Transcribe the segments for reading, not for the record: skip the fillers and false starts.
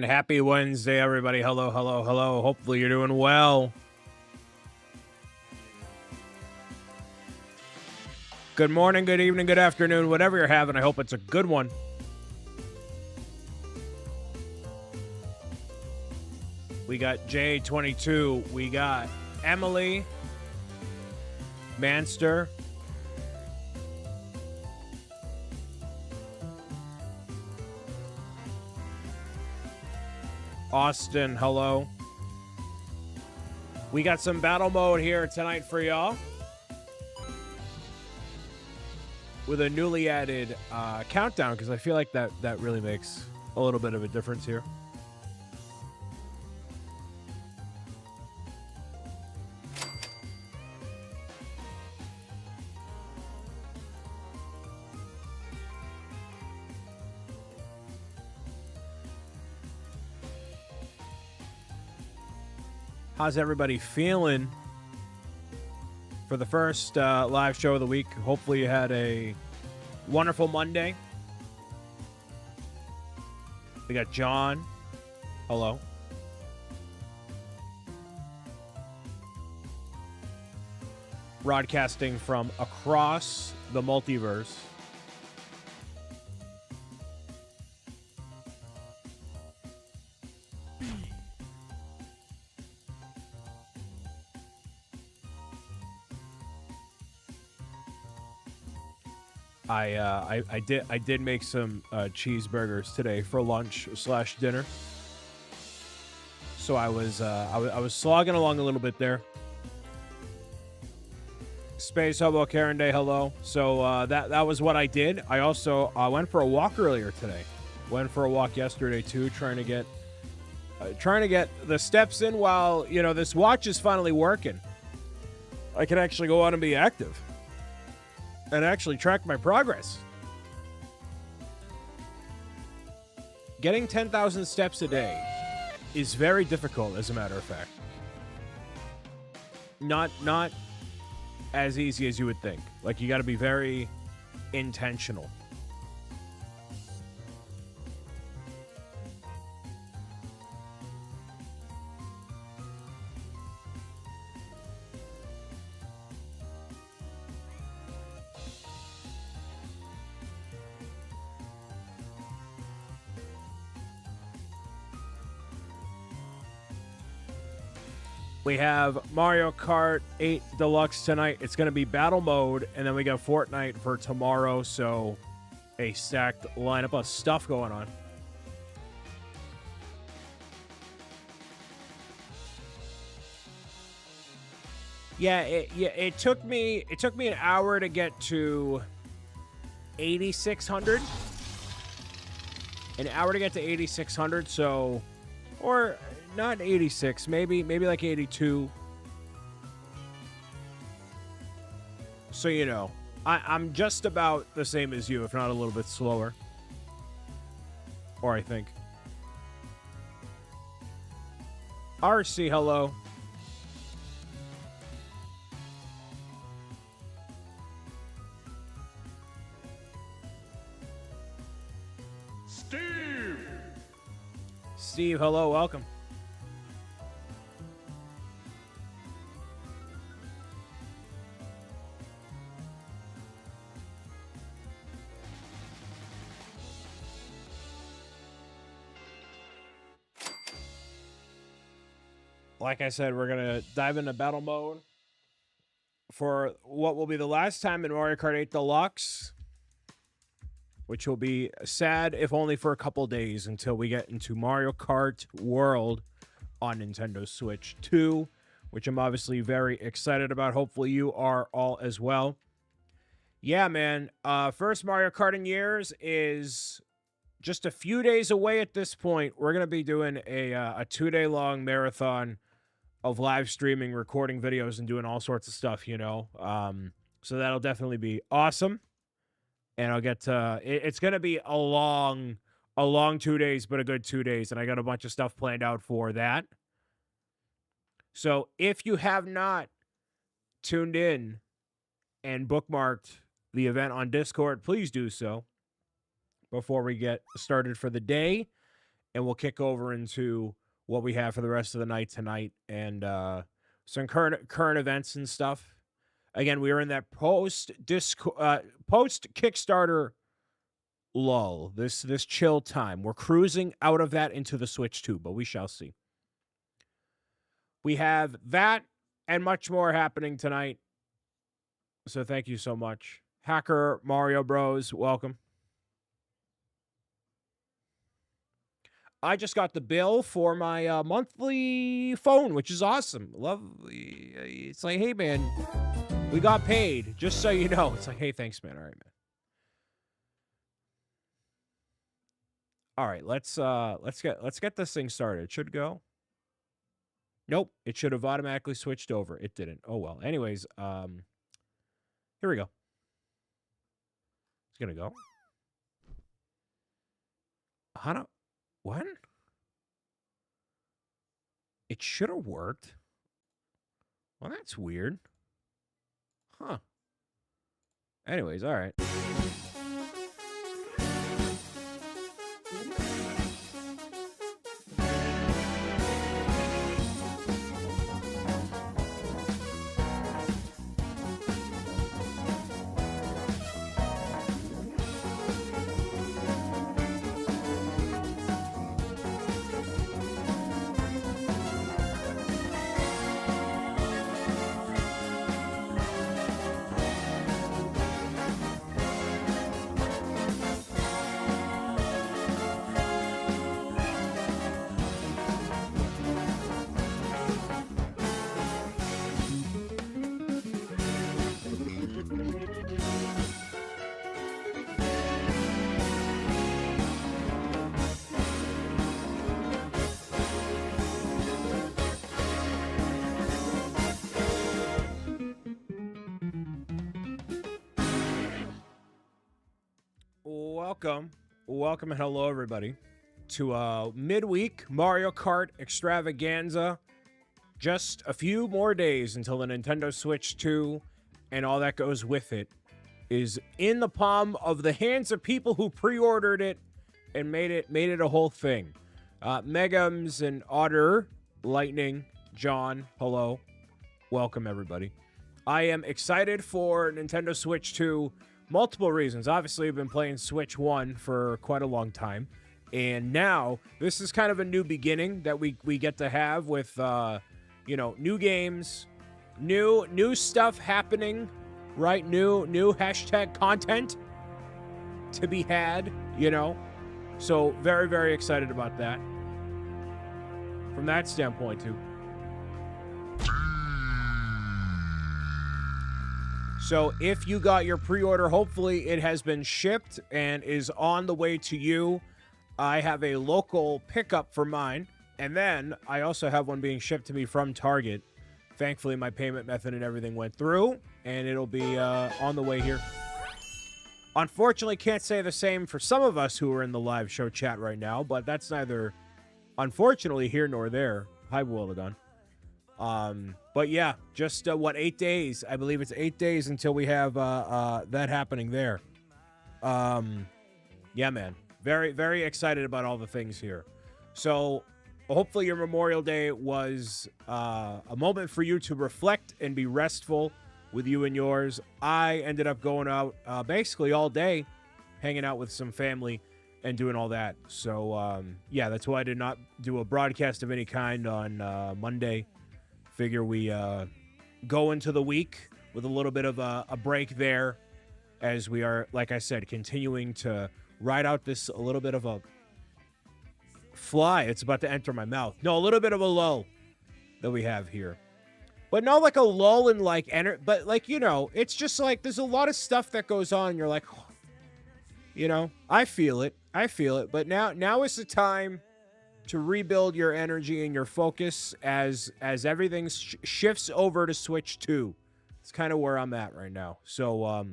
And happy Wednesday, everybody. Hello, hello, hello. Hopefully you're doing well. Good morning, good evening, good afternoon, whatever you're having. I hope it's a good one. We got J22. We got Emily Manster. Austin, hello. We got some battle mode here tonight for y'all with a newly added countdown, because I feel like that really makes a little bit of a difference here. How's everybody feeling for the first live show of the week? Hopefully you had a wonderful Monday. We got John. Hello. Broadcasting from across the multiverse. I did make some cheeseburgers today for lunch / dinner. So I was slogging along a little bit there. Space Hobo Karen Day, hello. So that was what I did. I also went for a walk earlier today. Went for a walk yesterday too, trying to get the steps in while this watch is finally working. I can actually go out and be active and actually track my progress. Getting 10,000 steps a day is very difficult, as a matter of fact. Not as easy as you would think. Like, you got to be very intentional. We have Mario Kart 8 Deluxe tonight. It's going to be battle mode, and then we got Fortnite for tomorrow, so a stacked lineup of stuff going on. It took me an hour to get to 8,600. An hour to get to 8,600, so, or not 86, maybe like 82. So, I'm just about the same as you, if not a little bit slower. Or I think. RC, hello. Steve, hello, welcome. Like I said, we're going to dive into battle mode for what will be the last time in Mario Kart 8 Deluxe, which will be sad if only for a couple days until we get into Mario Kart World on Nintendo Switch 2, which I'm obviously very excited about. Hopefully you are all as well. Yeah, man. First Mario Kart in years is just a few days away at this point. We're going to be doing a 2-day-long marathon of live streaming, recording videos, and doing all sorts of stuff, So that'll definitely be awesome. And I'll get to... It's going to be a long 2 days, but a good 2 days. And I got a bunch of stuff planned out for that. So if you have not tuned in and bookmarked the event on Discord, please do so before we get started for the day. and we'll kick over into what we have for the rest of the night tonight and some current events and stuff. Again, we are in that post Kickstarter lull, this chill time. We're cruising out of that into the Switch 2, but we shall see. We have that and much more happening tonight. So thank you so much. Hacker Mario Bros, welcome. I just got the bill for my monthly phone, which is awesome. Lovely. It's like, hey, man, we got paid. Just so you know. It's like, hey, thanks, man. All right, man. All right, let's get this thing started. It should go. Nope, it should have automatically switched over. It didn't. Oh well. Anyways, here we go. It's gonna go. What? It should have worked. Well, that's weird. Huh. Anyways, all right. Welcome and hello everybody to midweek Mario Kart extravaganza. Just a few more days until the Nintendo Switch 2 and all that goes with it is in the palm of the hands of people who pre-ordered it and made it a whole thing. Megums and Otter, Lightning, John, hello. Welcome everybody. I am excited for Nintendo Switch 2. Multiple reasons. Obviously, I've been playing Switch 1 for quite a long time. And now, this is kind of a new beginning that we get to have with, new games, new stuff happening, right? New hashtag content to be had, So, very, very excited about that. From that standpoint, too. So if you got your pre-order, hopefully it has been shipped and is on the way to you. I have a local pickup for mine, and then I also have one being shipped to me from Target. Thankfully, my payment method and everything went through, and it'll be on the way here. Unfortunately, can't say the same for some of us who are in the live show chat right now, but that's neither, unfortunately, here nor there. Hi, Woolagon. But yeah, just 8 days? I believe it's 8 days until we have that happening there. Yeah, man. Very, very excited about all the things here. So hopefully your Memorial Day was a moment for you to reflect and be restful with you and yours. I ended up going out basically all day, hanging out with some family and doing all that. So yeah, that's why I did not do a broadcast of any kind on Monday. Figure we go into the week with a little bit of a break there as we are, like I said, continuing to ride out this a little bit of a fly. It's about to enter my mouth. No, a little bit of a lull that we have here. But not like a lull in like, but like, it's just like there's a lot of stuff that goes on. And you're like, I feel it. But now is the time to rebuild your energy and your focus as everything shifts over to Switch 2. It's kind of where I'm at right now. So a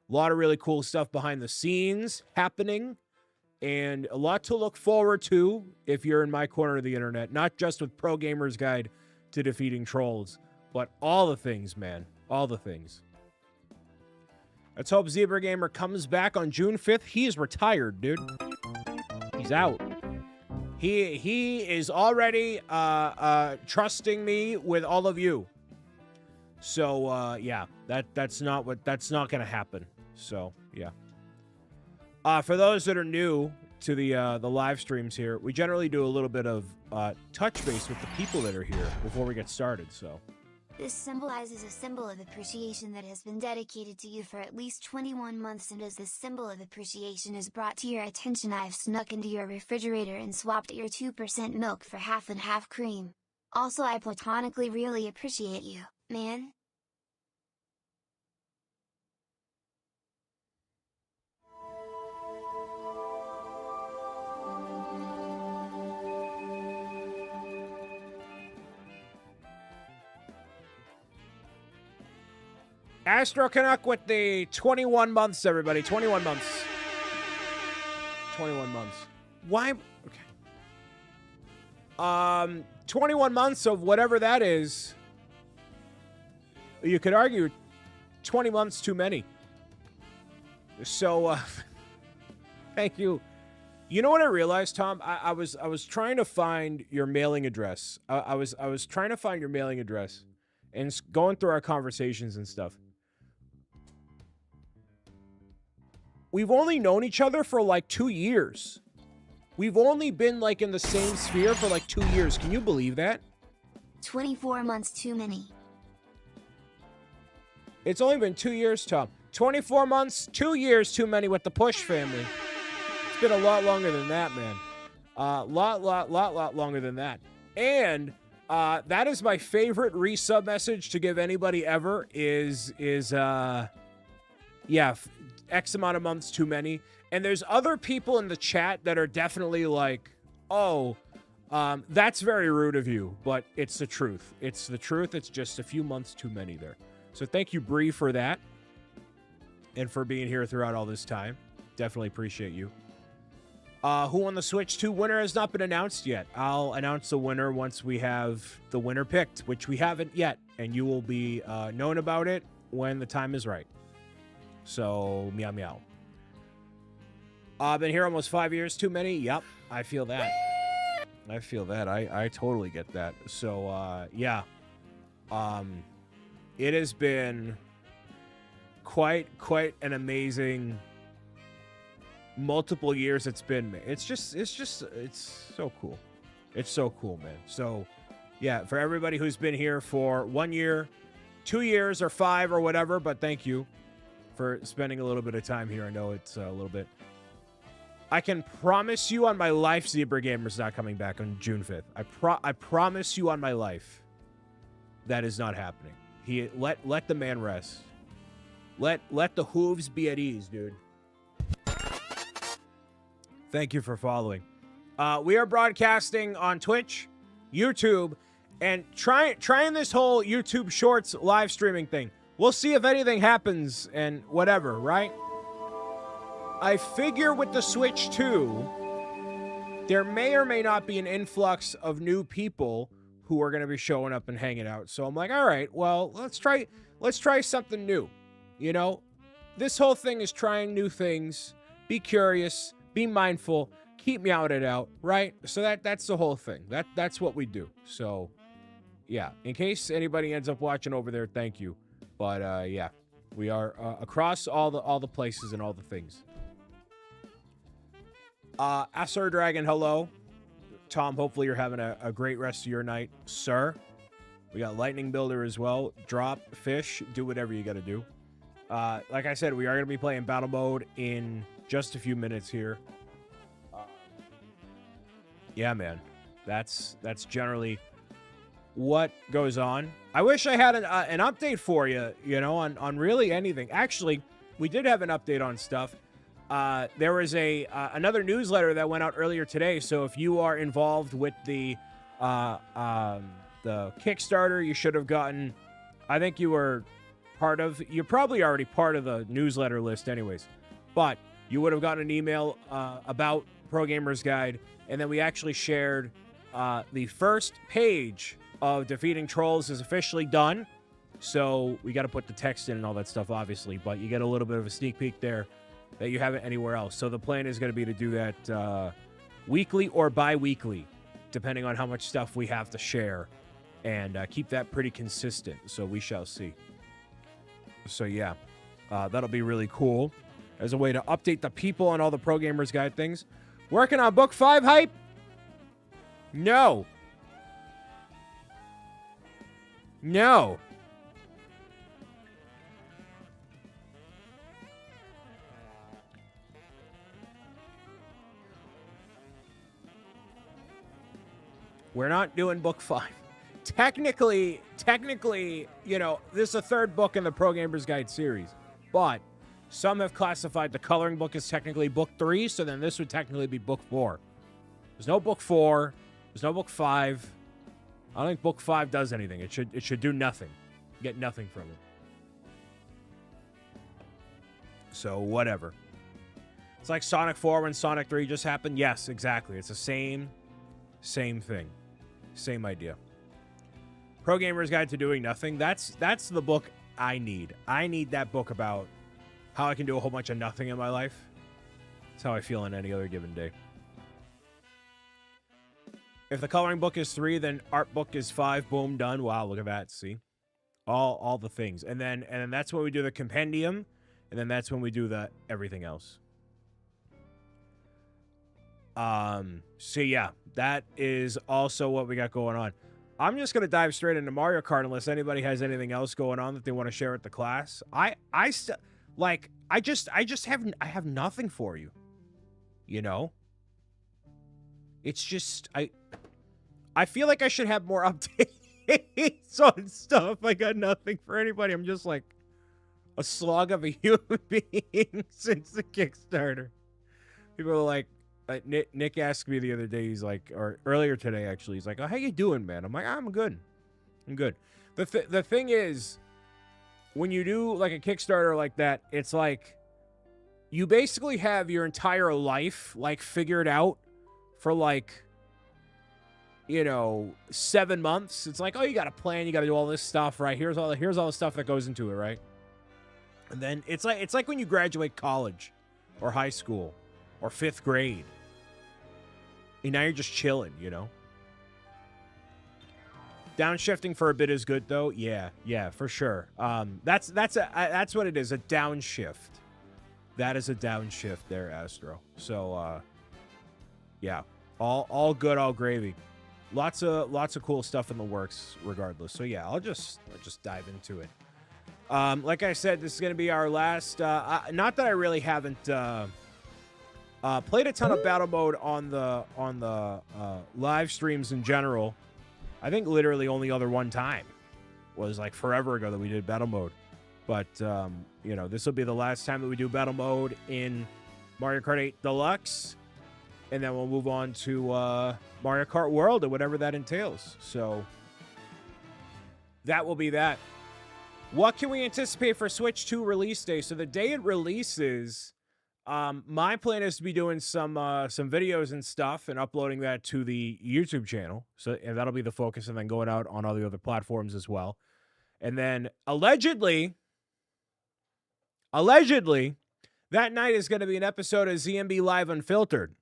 lot of really cool stuff behind the scenes happening and a lot to look forward to if you're in my corner of the internet, not just with Pro Gamer's Guide to Defeating Trolls, but all the things, man. All the things. Let's hope Zebra Gamer comes back on June 5th. He's retired, dude. He's out. He is already trusting me with all of you. So yeah, that's not gonna happen. So yeah. For those that are new to the live streams here, we generally do a little bit of touch base with the people that are here before we get started. So this symbolizes a symbol of appreciation that has been dedicated to you for at least 21 months, and as this symbol of appreciation is brought to your attention, I've snuck into your refrigerator and swapped your 2% milk for half and half cream. Also, I platonically really appreciate you, man. Astro Canuck with the 21 months, everybody. 21 months. 21 months. Why? Okay. 21 months of whatever that is. You could argue 20 months too many. So, thank you. You know what I realized, Tom? I was trying to find your mailing address. I was trying to find your mailing address and going through our conversations and stuff. We've only known each other for like 2 years. We've only been like in the same sphere for like 2 years. Can you believe that? 24 months too many. It's only been 2 years, Tom. 24 months, 2 years too many with the Push family. It's been a lot longer than that, man. Lot longer than that. And that is my favorite resub message to give anybody ever is yeah, X amount of months too many. And there's other people in the chat that are definitely like, oh, that's very rude of you, but it's the truth. It's the truth. It's just a few months too many there. So thank you, Bree, for that. And for being here throughout all this time. Definitely appreciate you. Who won the Switch 2 winner has not been announced yet. I'll announce the winner once we have the winner picked, which we haven't yet. And you will be known about it when the time is right. So, meow meow. I've been here almost 5 years. Too many? Yep, I feel that. I feel that. I totally get that. So, yeah. It has been quite an amazing multiple years it's been. It's so cool. It's so cool, man. So, yeah, for everybody who's been here for 1 year, 2 years, or 5 or whatever, but thank you for spending a little bit of time here. I know it's a little bit. I can promise you on my life, Zebra Gamer's not coming back on June 5th. I promise you on my life that is not happening. Let the man rest. Let the hooves be at ease, dude. Thank you for following. We are broadcasting on Twitch, YouTube, and trying this whole YouTube Shorts live streaming thing. We'll see if anything happens and whatever, right? I figure with the Switch 2, there may or may not be an influx of new people who are going to be showing up and hanging out. So I'm like, all right, well, let's try something new. You know, this whole thing is trying new things. Be curious, be mindful, keep meowing out, right? So that's the whole thing. That's what we do. So yeah, in case anybody ends up watching over there, thank you. But yeah, we are across all the places and all the things. Asur Dragon, hello. Tom, hopefully you're having a great rest of your night, sir. We got Lightning Builder as well. Drop, fish, do whatever you got to do. Like I said, we are going to be playing battle mode in just a few minutes here. Yeah, man. That's generally what goes on. I wish I had an update for you, you know, on really anything. Actually, we did have an update on stuff. There was another newsletter that went out earlier today. So if you are involved with the Kickstarter, you should have gotten. I think you were part of. You're probably already part of the newsletter list, anyways. But you would have gotten an email about Pro Gamers Guide, and then we actually shared the first page of Defeating Trolls is officially done. So we got to put the text in and all that stuff, obviously. But you get a little bit of a sneak peek there that you haven't anywhere else. So the plan is going to be to do that weekly or bi-weekly, depending on how much stuff we have to share, and keep that pretty consistent. So we shall see. So yeah, that'll be really cool as a way to update the people on all the Pro Gamers Guide things. Working on book 5 hype? No. No. We're not doing book 5. Technically, you know, this is a third book in the Pro Gamers Guide series, but some have classified the coloring book as technically book 3, so then this would technically be book 4. There's no book 4. There's no book 5. I don't think book 5 does anything. It should do nothing. Get nothing from it. So whatever. It's like Sonic 4 when Sonic 3 just happened. Yes, exactly. It's the same thing. Same idea. Pro Gamer's Guide to Doing Nothing. That's the book I need. I need that book about how I can do a whole bunch of nothing in my life. That's how I feel on any other given day. If the coloring book is 3, then art book is 5. Boom, done. Wow, look at that. See? All the things. And then that's when we do the compendium, and then that's when we do the everything else. So yeah, that is also what we got going on. I'm just gonna dive straight into Mario Kart unless anybody has anything else going on that they want to share with the class. I have nothing for you. You know? It's just I feel like I should have more updates on stuff. I got nothing for anybody. I'm just like a slog of a human being since the Kickstarter. People are like, Nick asked me the other day, he's like, or earlier today actually, he's like, oh, how you doing, man? I'm like, I'm good. I'm good. The thing is, when you do like a Kickstarter like that, it's like you basically have your entire life like figured out for like, you know, 7 months. It's like, oh, you got a plan, you got to do all this stuff, right? Here's all the stuff that goes into it, right? And then it's like when you graduate college or high school or 5th grade. And now you're just chilling, you know? Downshifting for a bit is good, though. Yeah, for sure. That's what it is, a downshift. That is a downshift there, Astro. So, yeah, all good, all gravy. Lots of cool stuff in the works, regardless. So yeah, I'll just dive into it. Like I said, this is gonna be our last. Not that I really haven't played a ton of battle mode on the live streams in general. I think literally only other one time was like forever ago that we did battle mode. But you know, this will be the last time that we do battle mode in Mario Kart 8 Deluxe, and then we'll move on to Mario Kart World and whatever that entails. So that will be that. What can we anticipate for Switch 2 release day? So the day it releases, my plan is to be doing some videos and stuff and uploading that to the YouTube channel. So and that'll be the focus, and then going out on all the other platforms as well. And then allegedly, that night is going to be an episode of ZMB Live Unfiltered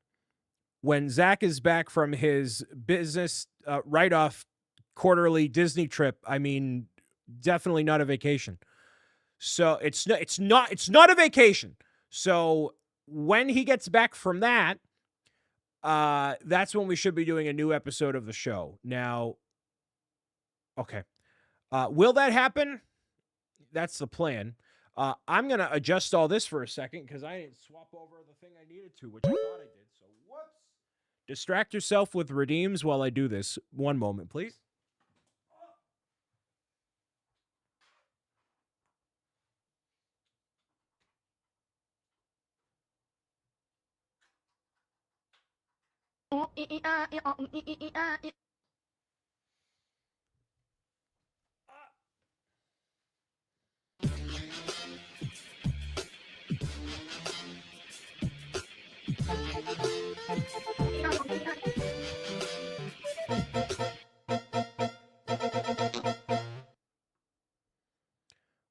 when Zach is back from his business write-off quarterly Disney trip. I mean, definitely not a vacation. So it's not a vacation. So when he gets back from that, that's when we should be doing a new episode of the show. Now, okay. Will that happen? That's the plan. I'm going to adjust all this for a second because I didn't swap over the thing I needed to, which I thought I did. So whoops. Distract yourself with redeems while I do this. One moment, please.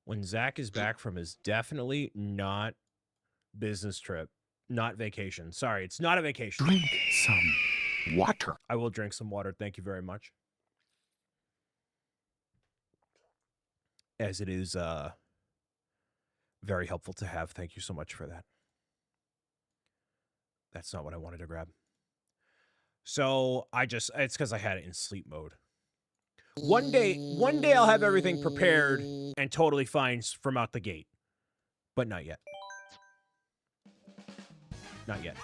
When Zach is back from his definitely not business trip, not vacation. Sorry, it's not a vacation. Drink some water. I will drink some water. Thank you very much. As it is very helpful to have. Thank you so much for that. That's not what I wanted to grab. So it's because I had it in sleep mode. One day I'll have everything prepared and totally fine from out the gate. But not yet. Not yet.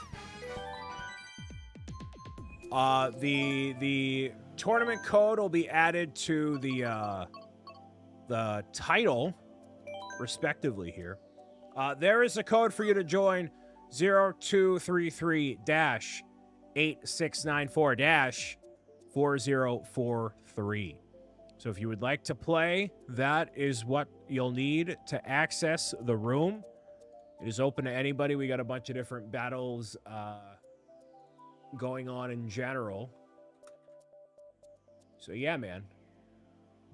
The tournament code will be added to the title, respectively here. There is a code for you to join 0233-8694-4043. So if you would like to play, that is what you'll need to access the room. It is open to anybody. We got a bunch of different battles going on in general. So yeah, man.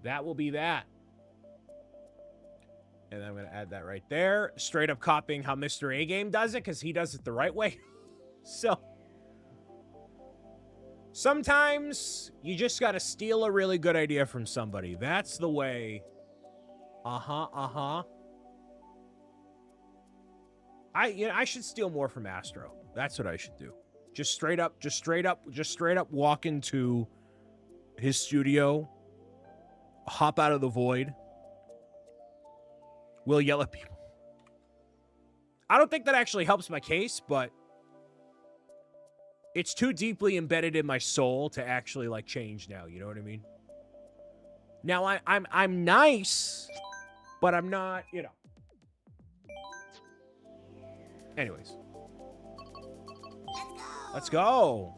That will be that. And I'm going to add that right there. Straight up copying how Mr. A-Game does it, because he does it the right way. So sometimes you just got to steal a really good idea from somebody. That's the way. I should steal more from Astro. That's what I should do. Just straight up walk into his studio, hop out of the void. We'll yell at people. I don't think that actually helps my case, but it's too deeply embedded in my soul to actually like change now. You know what I mean? Now I'm nice, but I'm not, you know. Anyways. Let's go.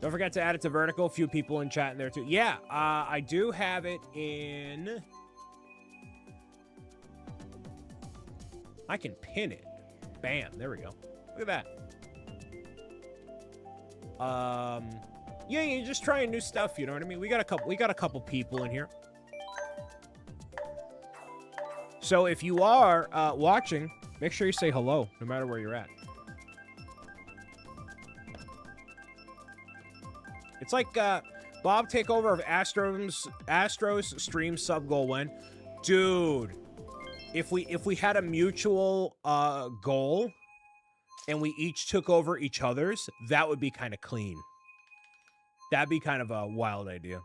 Don't forget to add it to vertical. A few people in chat in there too. Yeah, I do have it in. I can pin it. Bam. There we go. Look at that. Yeah, you're just trying new stuff. You know what I mean? We got a couple people in here. So if you are watching, make sure you say hello, no matter where you're at. It's like Bob Takeover of Astros stream sub goal win. Dude, if we had a mutual goal and we each took over each other's, that would be kind of clean. That'd be kind of a wild idea.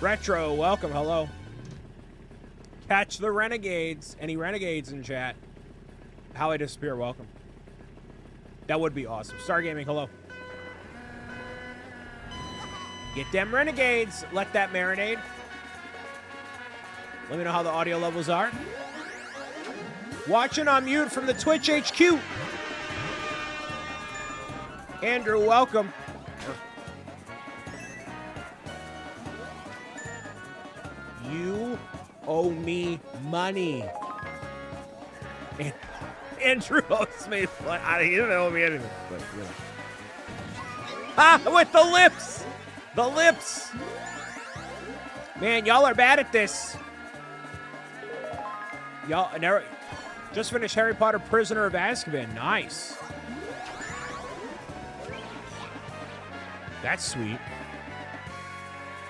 Retro, welcome, hello. Catch the renegades. Any renegades in chat? How I disappear, welcome. That would be awesome. Stargaming, hello. Get them renegades. Let that marinade. Let me know how the audio levels are. Watching on mute from the Twitch HQ. Andrew, welcome. You owe me money. Andrew owes me. He doesn't owe me anything. But, you know. Ah, with the lips. The lips. Man, y'all are bad at this. Y'all never just finished Harry Potter Prisoner of Azkaban. Nice. That's sweet.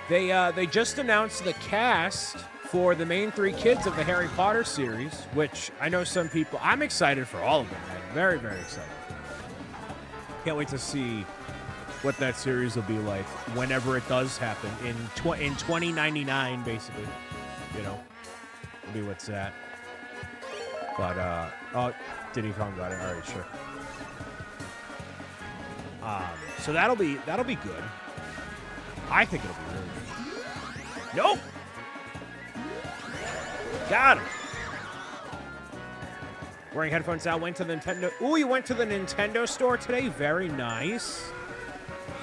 They just announced the cast for the main three kids of the Harry Potter series, which I know some people. I'm excited for all of them, man. Very, very excited. Can't wait to see what that series will be like whenever it does happen in 2099, basically. You know, will be what's that. But oh, Diddy Kong got it. All right, sure. So that'll be good. I think it'll be really good. Nope. Got him. Wearing headphones now. Went to the Nintendo. Ooh, you went to the Nintendo store today. Very nice.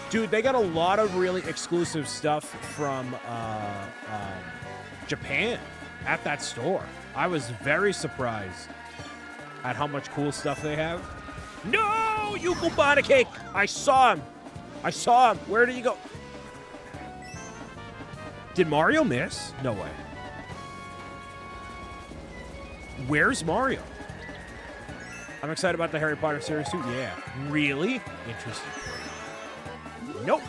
Dude, they got a lot of really exclusive stuff from Japan at that store. I was very surprised at how much cool stuff they have. No, you Bubonic Cake! I saw him. Where did he go? Did Mario miss? No way. I'm excited about the Harry Potter series too. Yeah. Really? Interesting. Nope.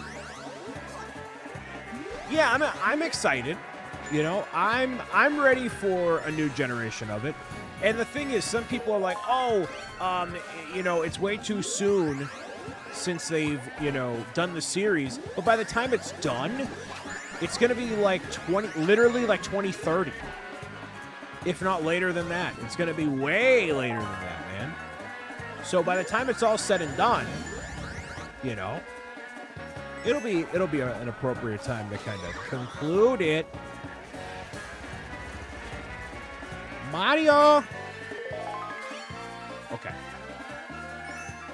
Yeah, I'm excited. You know, I'm ready for a new generation of it. And the thing is, some people are like, oh, you know, it's way too soon since they've, you know, done the series. But by the time it's done, it's going to be like literally like 2030. If not later than that. It's going to be way later than that, man. So by the time it's all said and done, you know, it'll be an appropriate time to kind of conclude it. Mario. Okay.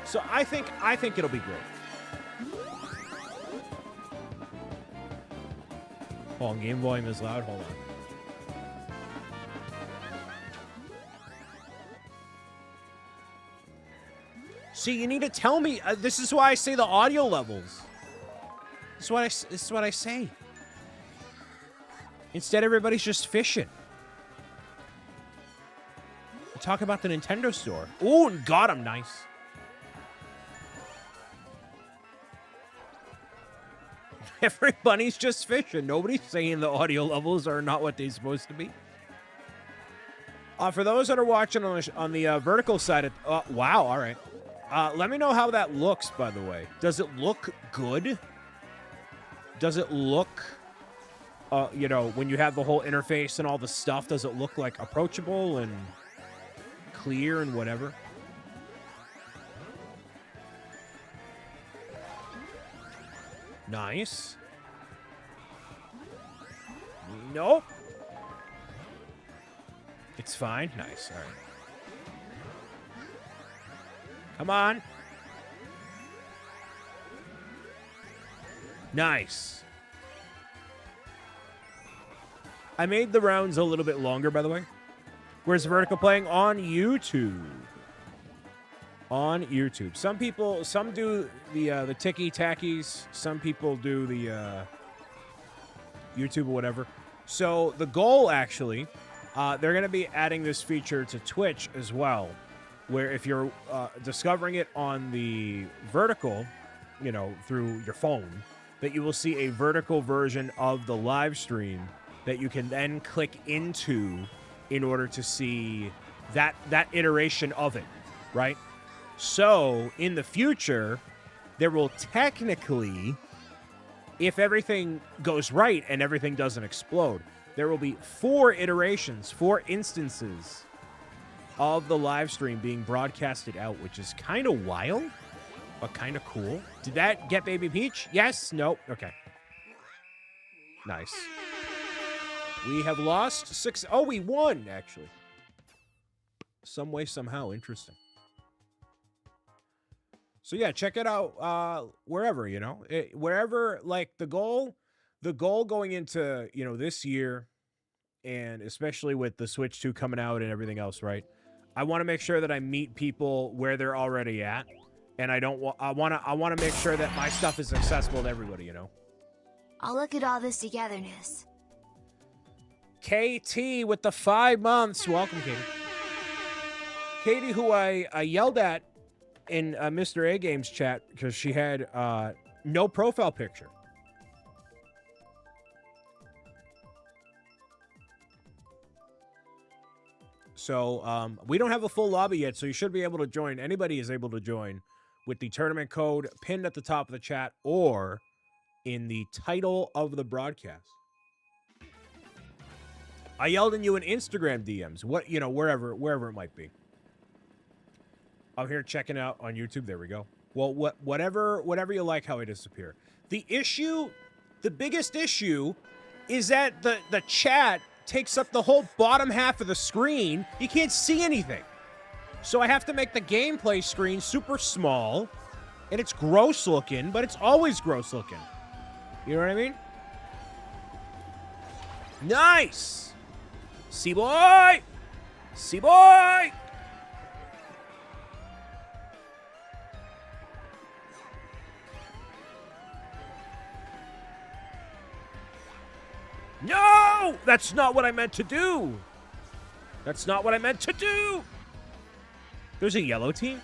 So I think it'll be great. Hold on, game volume is loud. Hold on. See, you need to tell me. This is why I say the audio levels. This is what I say. Instead, everybody's just fishing. Talk about the Nintendo store. Ooh, and got him. Nice. Everybody's just fishing. Nobody's saying the audio levels are not what they're supposed to be. For those that are watching on the vertical side, wow, all right. Let me know how that looks, by the way. Does it look good? Does it look, you know, when you have the whole interface and all the stuff, does it look like approachable and clear and whatever? Nice. Nope. It's fine. Nice. All right. Come on. Nice. I made the rounds a little bit longer, by the way. Where's Vertical playing? On YouTube. On YouTube. Some do the ticky-tackies. Some people do the YouTube or whatever. So the goal, actually, they're going to be adding this feature to Twitch as well, where if you're discovering it on the Vertical, you know, through your phone, that you will see a vertical version of the live stream that you can then click into in order to see that iteration of it, right? So in the future, there will technically, if everything goes right and everything doesn't explode, there will be 4 iterations, 4 instances of the live stream being broadcasted out, which is kind of wild, but kind of cool. Did that get Baby Peach? Yes? Nope. Okay. Nice. We have lost 6. Oh, we won, actually. Some way, somehow. Interesting. So, yeah, check it out wherever, you know. Wherever, like, the goal going into, you know, this year, and especially with the Switch 2 coming out and everything else, right? I want to make sure that I meet people where they're already at, and I want to make sure that my stuff is accessible to everybody, you know. I'll look at all this togetherness. KT with the 5 months. Welcome, Katie. Katie, who I yelled at in Mr. A Games chat because she had no profile picture. So we don't have a full lobby yet, so you should be able to join. Anybody is able to join with the tournament code pinned at the top of the chat or in the title of the broadcast. I yelled at you in Instagram DMs. What, you know, wherever it might be. I'm here checking out on YouTube. There we go. Well, whatever you like how I disappear. The biggest issue is that the chat takes up the whole bottom half of the screen. You can't see anything. So I have to make the gameplay screen super small, and it's gross looking, but it's always gross looking. You know what I mean? Nice! C-boy! C-boy! No! That's not what I meant to do! That's not what I meant to do! There's a yellow team?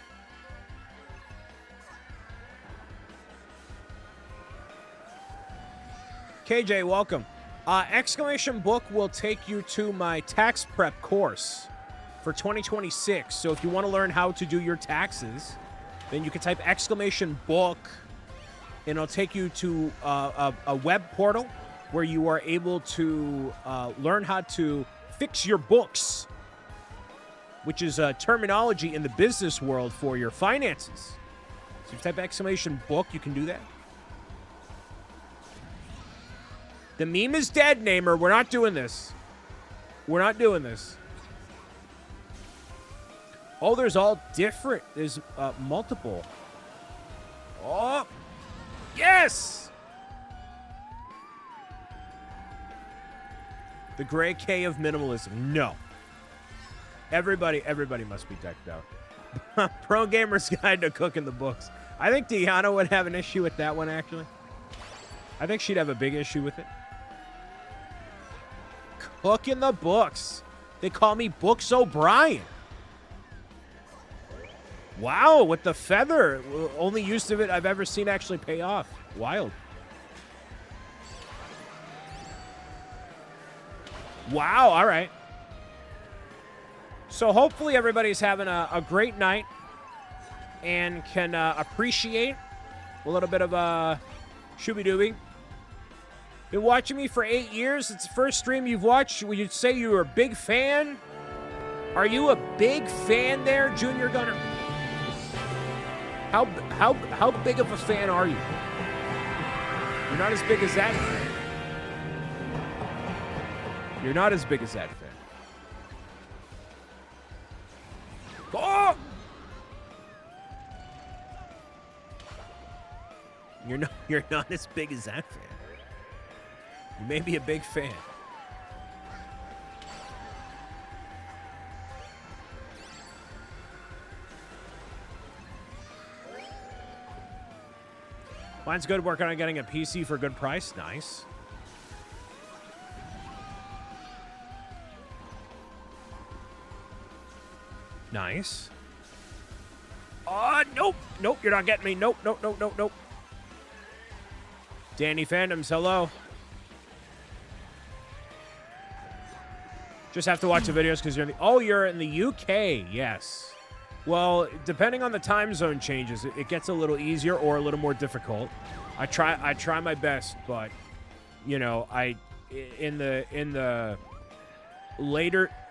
KJ, welcome. Exclamation book will take you to my tax prep course for 2026. So if you want to learn how to do your taxes, then you can type exclamation book, and it'll take you to a web portal where you are able to learn how to fix your books, which is a terminology in the business world for your finances. So if you type exclamation book, you can do that. The meme is dead, Namer. We're not doing this. We're not doing this. Oh, there's all different. There's multiple. Oh, yes! The gray K of minimalism. No. Everybody must be decked out. Pro Gamer's Guide to Cooking the Books. I think Deanna would have an issue with that one, actually. I think she'd have a big issue with it. Cooking the books. They call me BricksOBrian. Wow, with the feather. Only use of it I've ever seen actually pay off. Wild. Wow, all right. So hopefully everybody's having a great night and can appreciate a little bit of shooby-dooby. Been watching me for 8 years. It's the first stream you've watched. Would you say you were a big fan? Are you a big fan there, Junior Gunner? How big of a fan are you? You're not as big as that fan. You're not as big as that fan. Oh! You're not as big as that fan. You may be a big fan. Mine's good. Working on getting a PC for a good price. Nice. Nice. Nope. Nope, you're not getting me. Nope, nope, nope, nope, nope. Danny Fandoms, hello. Just have to watch the videos because you're in the... Oh, you're in the UK. Yes. Well, depending on the time zone changes, it gets a little easier or a little more difficult. I try my best, but you know, in the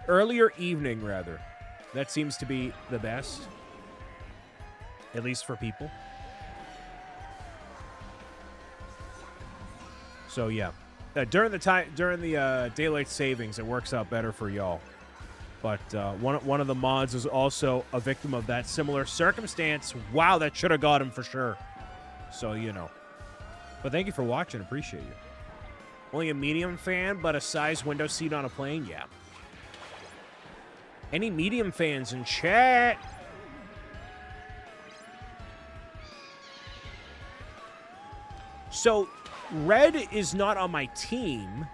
earlier evening rather. That seems to be the best, at least for people. So yeah, during the daylight savings, it works out better for y'all. But one of the mods is also a victim of that similar circumstance. Wow, that should have got him for sure. So you know. But thank you for watching. Appreciate you. Only a medium fan, but a size window seat on a plane. Yeah. Any medium fans in chat? So, red is not on my team.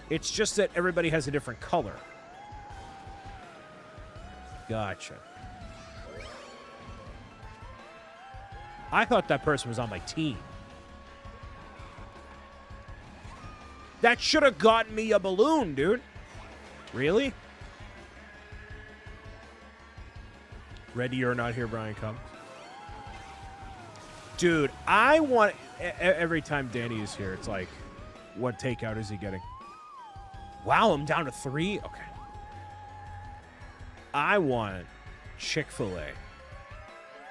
It's just that everybody has a different color. Gotcha. I thought that person was on my team. That should have gotten me a balloon, dude. Really? Ready or not here, Brian comes. Dude, I want... Every time Danny is here, it's like, what takeout is he getting? Wow, I'm down to 3? Okay. I want Chick-fil-A.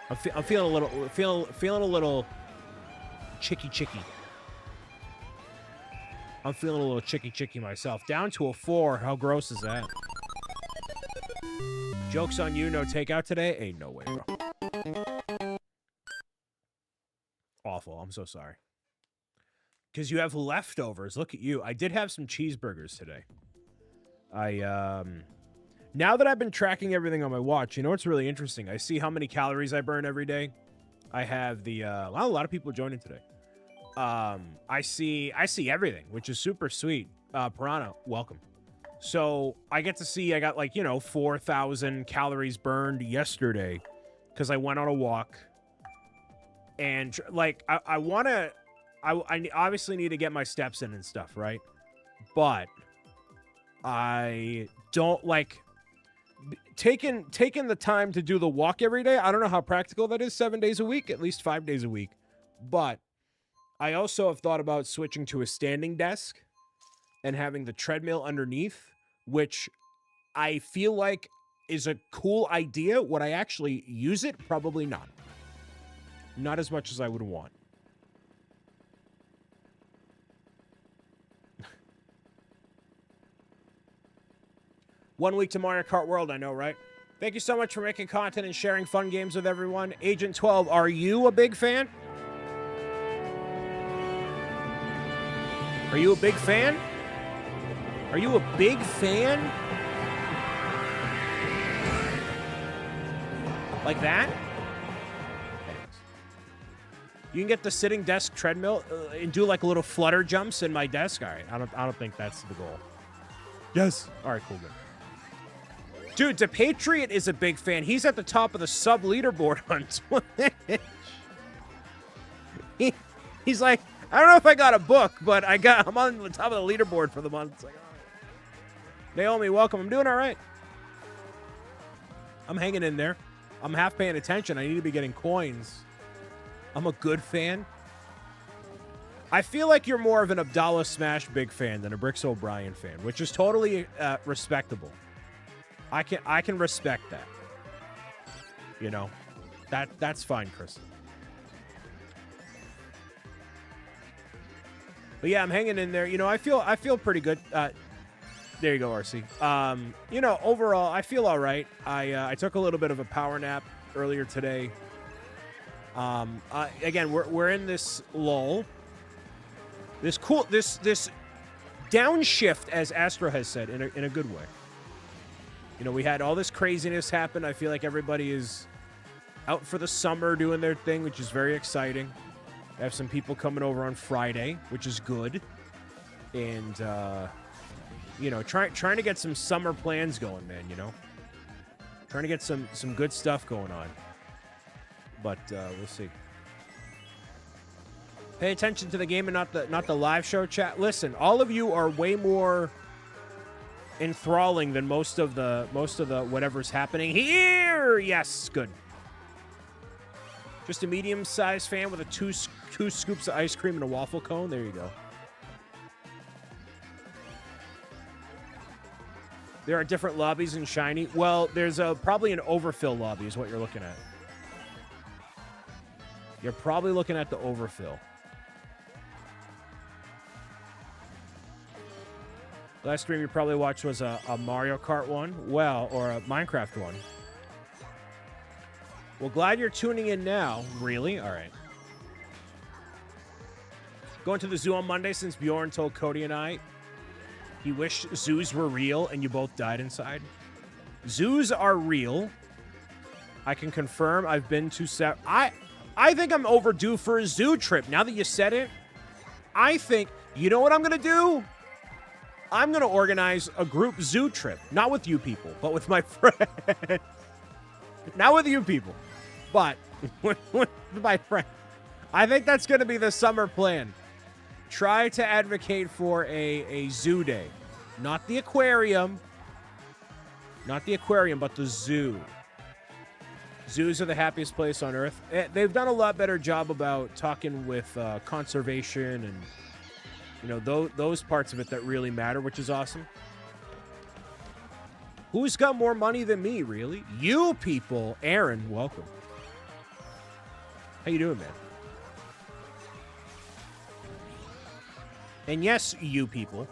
I'm feeling a little chicky. I'm feeling a little chicky myself. Down to a 4. How gross is that? Joke's on you. No takeout today? Ain't no way, bro. Awful. I'm so sorry. Because you have leftovers. Look at you. I did have some cheeseburgers today. Now that I've been tracking everything on my watch, you know what's really interesting? I see how many calories I burn every day. I have the... wow, a lot of people joining today. I see everything, which is super sweet. Piranha, welcome. So I get to see, I got like, 4,000 calories burned yesterday because I went on a walk. And like, I want to, I obviously need to get my steps in and stuff, right? But I don't like taking the time to do the walk every day. I don't know how practical that is 7 days a week, at least 5 days a week. But I also have thought about switching to a standing desk and having the treadmill underneath, which I feel like is a cool idea. Would I actually use it? Probably not. Not as much as I would want. One week to Mario Kart World, I know, right? Thank you so much for making content and sharing fun games with everyone. Agent 12, are you a big fan? Are you a big fan? Are you a big fan? Like that? You can get the sitting desk treadmill and do like little flutter jumps in my desk. All right, I don't think that's the goal. Yes. All right, cool, good. Dude, the Patriot is a big fan. He's at the top of the sub leaderboard on Twitch. He's like, I don't know if I got a book, but I'm on the top of the leaderboard for the month. It's like, all right. Naomi, welcome. I'm doing all right. I'm hanging in there. I'm half paying attention. I need to be getting coins. I'm a good fan. I feel like you're more of an Abdallah Smash big fan than a BricksOBrian fan, which is totally respectable. I can respect that. You know, that's fine, Chris. But yeah, I'm hanging in there. You know, I feel pretty good. There you go, RC. You know, overall, I feel all right. I took a little bit of a power nap earlier today. Again, we're in this lull. This downshift, as Astro has said, in a good way. You know, we had all this craziness happen. I feel like everybody is out for the summer doing their thing, which is very exciting. I have some people coming over on Friday, which is good. And, you know, trying to get some summer plans going, man, you know. Trying to get some good stuff going on. But we'll see. Pay attention to the game and not the live show chat. Listen, all of you are way more enthralling than most of the whatever's happening here. Yes, good. Just a medium-sized fan with a two scoops of ice cream and a waffle cone. There you go. There are different lobbies in Shiny. Well, there's probably an overfill lobby is what you're looking at. You're probably looking at the overfill. Last stream you probably watched was a Mario Kart one. Well, or a Minecraft one. Well, glad you're tuning in now. Really? All right. Going to the zoo on Monday since Bjorn told Cody and I he wished zoos were real and you both died inside. Zoos are real. I can confirm I've been to I think I'm overdue for a zoo trip. Now that you said it, I think, you know what I'm going to do? I'm going to organize a group zoo trip. Not with you people, but with my friends. Not with you people, but with my friends. I think that's going to be the summer plan. Try to advocate for a zoo day. Not the aquarium. Not the aquarium, but the zoo. Zoos are the happiest place on earth. They've done a lot better job about talking with conservation and, you know, those parts of it that really matter, which is awesome. Who's got more money than me, really? You people. Aaron, welcome. How you doing, man? And yes, you people.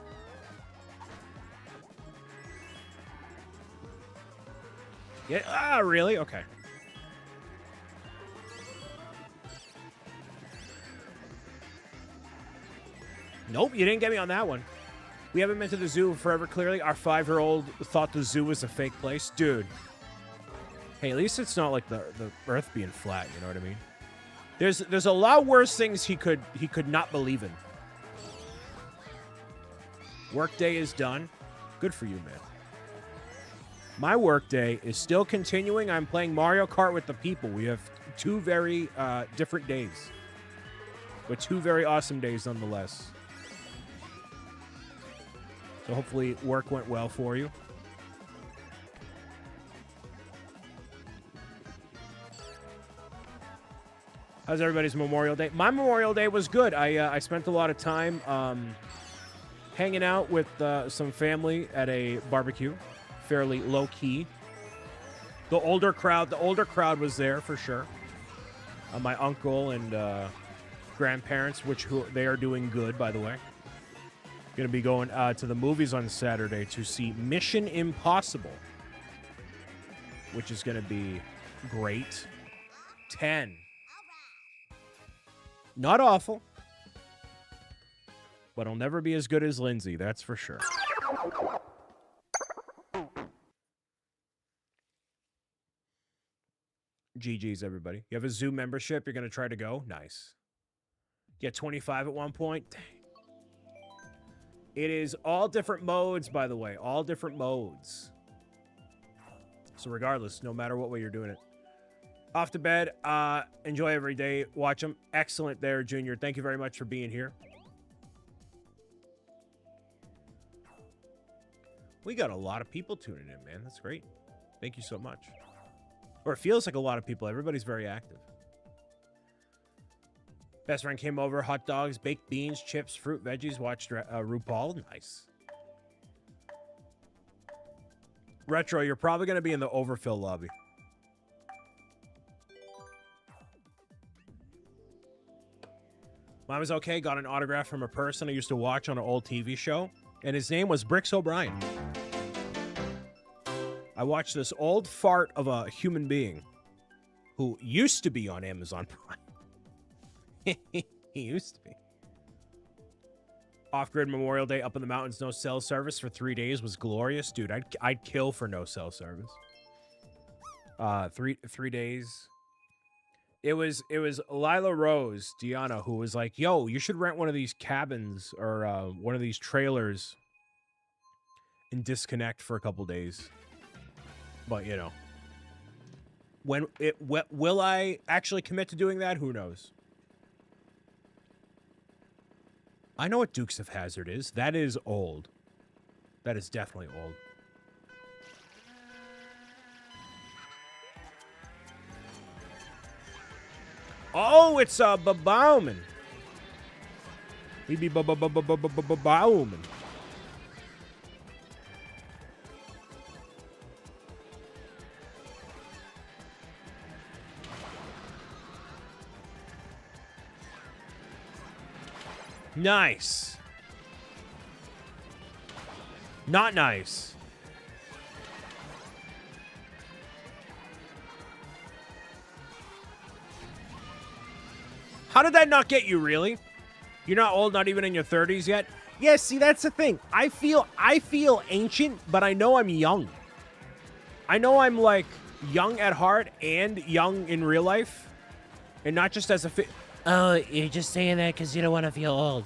Yeah, really? Okay. Nope, you didn't get me on that one. We haven't been to the zoo forever, clearly. Our 5-year-old thought the zoo was a fake place. Dude. Hey, at least it's not like the earth being flat, you know what I mean? There's a lot worse things he could not believe in. Workday is done. Good for you, man. My work day is still continuing. I'm playing Mario Kart with the people. We have 2 very different days, but 2 very awesome days nonetheless. So hopefully work went well for you. How's everybody's Memorial Day? My Memorial Day was good. I spent a lot of time hanging out with some family at a barbecue, fairly low key. The older crowd was there for sure. My uncle and grandparents, they are doing good, by the way. Going to be going to the movies on Saturday to see Mission Impossible, which is going to be great. 10. Not awful, but it'll never be as good as Lindsay, that's for sure. GG's, everybody. You have a Zoom membership, you're going to try to go? Nice. Get 25 at one point? Dang. It is all different modes, by the way. All different modes. So regardless, no matter what way you're doing it. Off to bed. Enjoy every day. Watch them. Excellent there, Junior. Thank you very much for being here. We got a lot of people tuning in, man. That's great. Thank you so much. Or it feels like a lot of people. Everybody's very active. Best friend came over. Hot dogs, baked beans, chips, fruit, veggies. Watched RuPaul. Nice. Retro, you're probably going to be in the overfill lobby. Mine was okay. Got an autograph from a person I used to watch on an old TV show. And his name was BricksOBrian. I watched this old fart of a human being who used to be on Amazon Prime. He used to be. Off-grid Memorial Day, up in the mountains, no cell service for 3 days was glorious. Dude, I'd kill for no cell service. 3 days. It was Lila Rose, Deanna, who was like, yo, you should rent one of these cabins or one of these trailers and disconnect for a couple days. But, you know, will I actually commit to doing that? Who knows? I know what Dukes of Hazzard is. That is old. That is definitely old. Oh, it's Bauman. We be Bauman. Nice. Not nice. How did that not get you, really? You're not old, not even in your 30s yet? Yeah, see, that's the thing. I feel ancient, but I know I'm young. I know I'm, like, young at heart and young in real life. And not just as a Oh, you're just saying that because you don't want to feel old.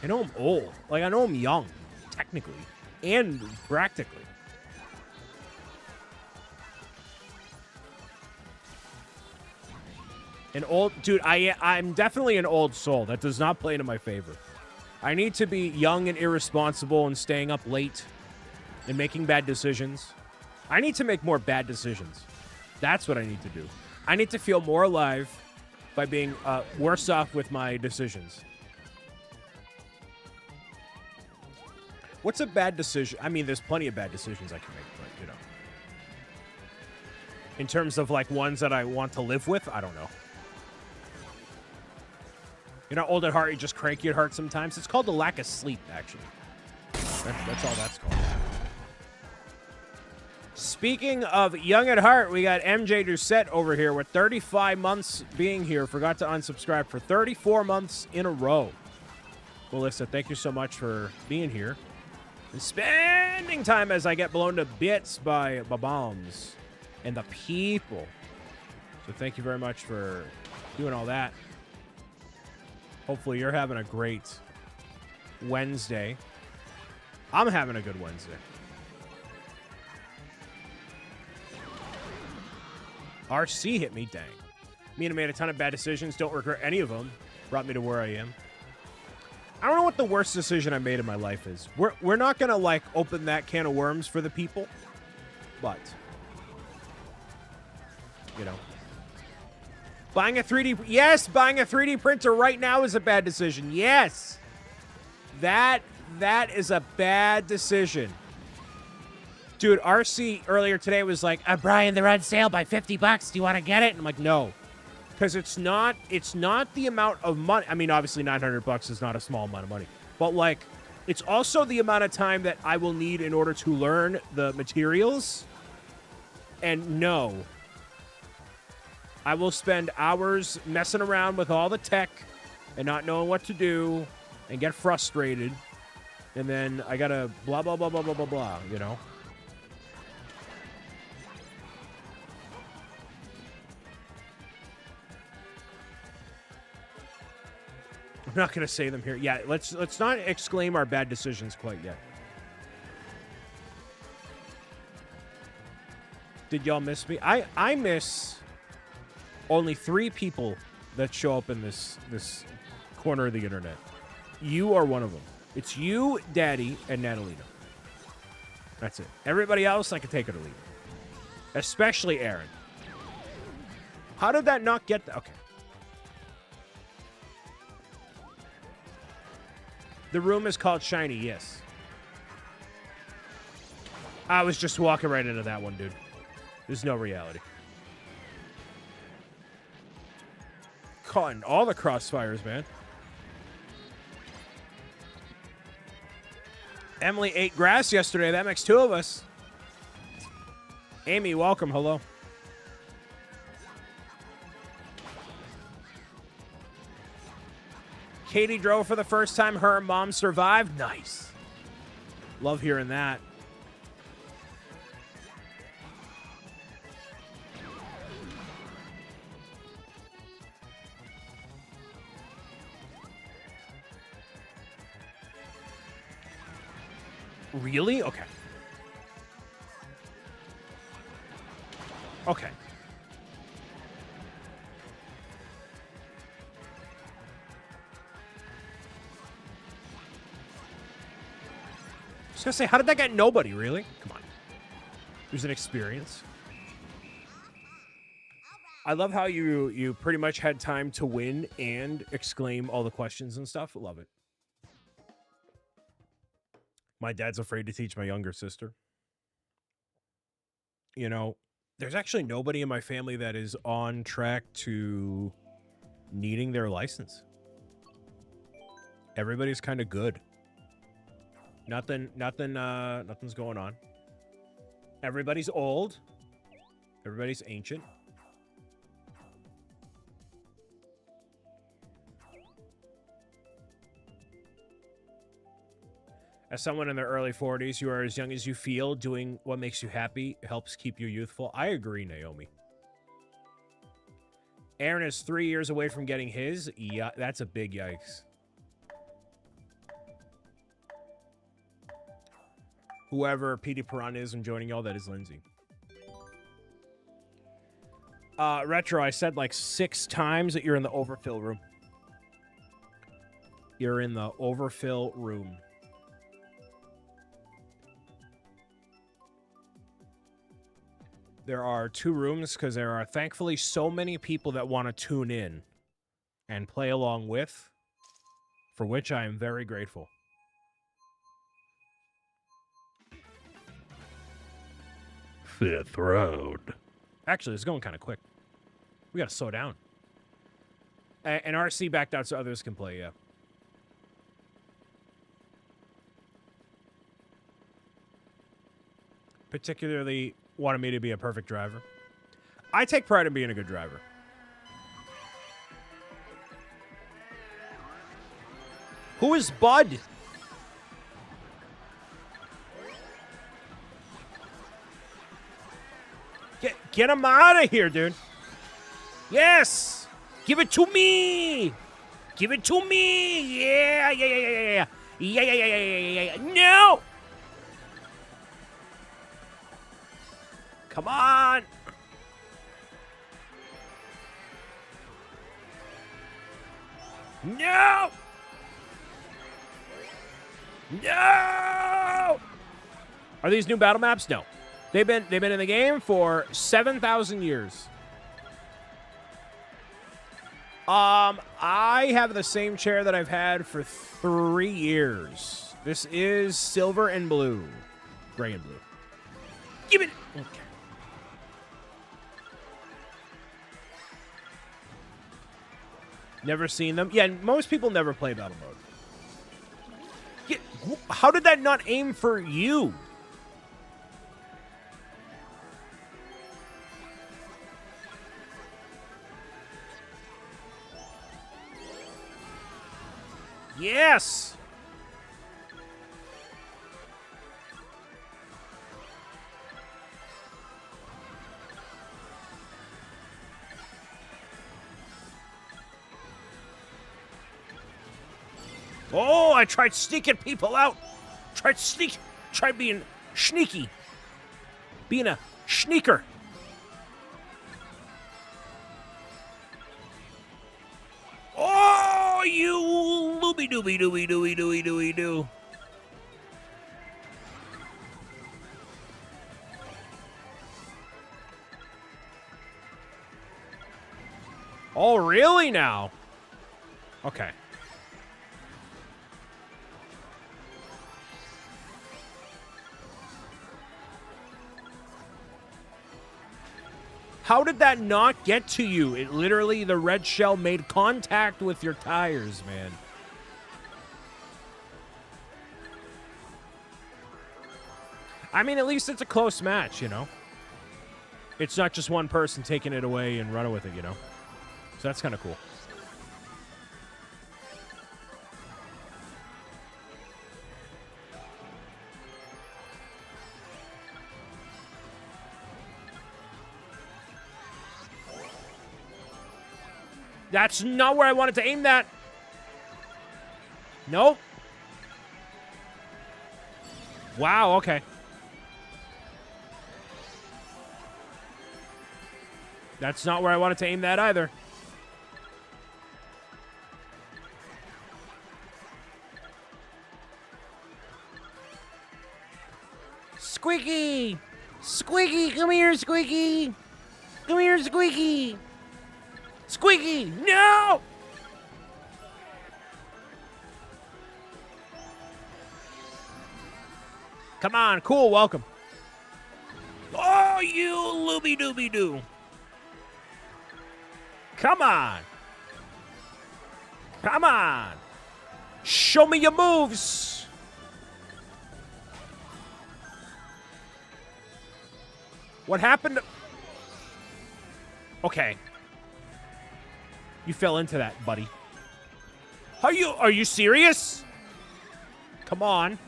I know I'm old. Like, I know I'm young, technically, and practically. An old... Dude, I'm definitely an old soul. That does not play into my favor. I need to be young and irresponsible and staying up late and making bad decisions. I need to make more bad decisions. That's what I need to do. I need to feel more alive by being worse off with my decisions. What's a bad decision? I mean, there's plenty of bad decisions I can make, but, you know. In terms of, like, ones that I want to live with, I don't know. You're not old at heart, you're just cranky at heart sometimes. It's called the lack of sleep, actually. That's all that's called. Speaking of young at heart, we got MJ Doucette over here with 35 months being here. Forgot to unsubscribe for 34 months in a row. Melissa, thank you so much for being here. And spending time as I get blown to bits by bombs and the people. So thank you very much for doing all that. Hopefully you're having a great Wednesday. I'm having a good Wednesday. RC hit me, dang. Mina made a ton of bad decisions. Don't regret any of them. Brought me to where I am. I don't know what the worst decision I made in my life is. We're not going to, like, open that can of worms for the people. But, you know. Buying a 3D... Yes, buying a 3D printer right now is a bad decision. Yes. That is a bad decision. Dude, RC earlier today was like, Brian, they're on sale by $50. Do you want to get it? And I'm like, no. Because it's not the amount of money. I mean, obviously $900 is not a small amount of money. But, like, it's also the amount of time that I will need in order to learn the materials. And no. I will spend hours messing around with all the tech and not knowing what to do and get frustrated. And then I gotta blah, blah, blah, blah, blah, blah, blah, you know? I'm not going to say them here. Yeah, let's not exclaim our bad decisions quite yet. Did y'all miss me? I miss only 3 people that show up in this corner of the internet. You are one of them. It's you, Daddy, and Natalina. That's it. Everybody else, I can take it or leave it. Especially Aaron. How did that not get... Okay. The room is called Shiny, yes. I was just walking right into that one, dude. There's no reality. Caught in all the crossfires, man. Emily ate grass yesterday. That makes 2 of us. Amy, welcome. Hello. Katie drove for the first time. Her mom survived. Nice. Love hearing that. Really? Okay. Okay. I was gonna say, how did that get nobody, really? Come on. There's an experience. I love how you pretty much had time to win and exclaim all the questions and stuff. Love it. My dad's afraid to teach my younger sister. You know, there's actually nobody in my family that is on track to needing their license. Everybody's kind of good. Nothing's going on. Everybody's old. Everybody's ancient. As someone in their early 40s, you are as young as you feel. Doing what makes you happy helps keep you youthful. I agree, Naomi. Aaron is 3 years away from getting his. Yeah, that's a big yikes. Whoever Petey Piran is and joining y'all, that is Lindsay. Retro, I said like 6 times that you're in the overfill room. You're in the overfill room. There are 2 rooms because there are thankfully so many people that want to tune in and play along with, for which I am very grateful. Fifth round. Actually, it's going kind of quick. We got to slow down. And RC backed out so others can play, yeah. Particularly wanted me to be a perfect driver. I take pride in being a good driver. Who is Bud? Get him out of here, dude. Yes! Give it to me! Give it to me! Yeah! No! Come on! No! No! Are these new battle maps? No. They've been in the game for 7,000 years. I have the same chair that I've had for 3 years. This is silver and blue. Gray and blue. Give it. Okay. Never seen them. Yeah, most people never play battle mode. How did that not aim for you? Yes! Oh, I tried sneaking people out. Tried being sneaky. Being a sneaker. Oh, you looby dooby dooby dooby dooby dooby doo. Oh, really now? Okay. How did that not get to you? It literally, the red shell made contact with your tires, man. I mean, at least it's a close match, you know? It's not just one person taking it away and running with it, you know? So that's kind of cool. That's not where I wanted to aim that. Nope. Wow, okay. That's not where I wanted to aim that either. Squeaky! Squeaky, come here, Squeaky! Come here, Squeaky! Squeaky, no! Come on, cool, welcome. Oh, you looby dooby doo. Come on. Come on. Show me your moves. What happened? Okay. You fell into that, buddy. Are you serious? Come on.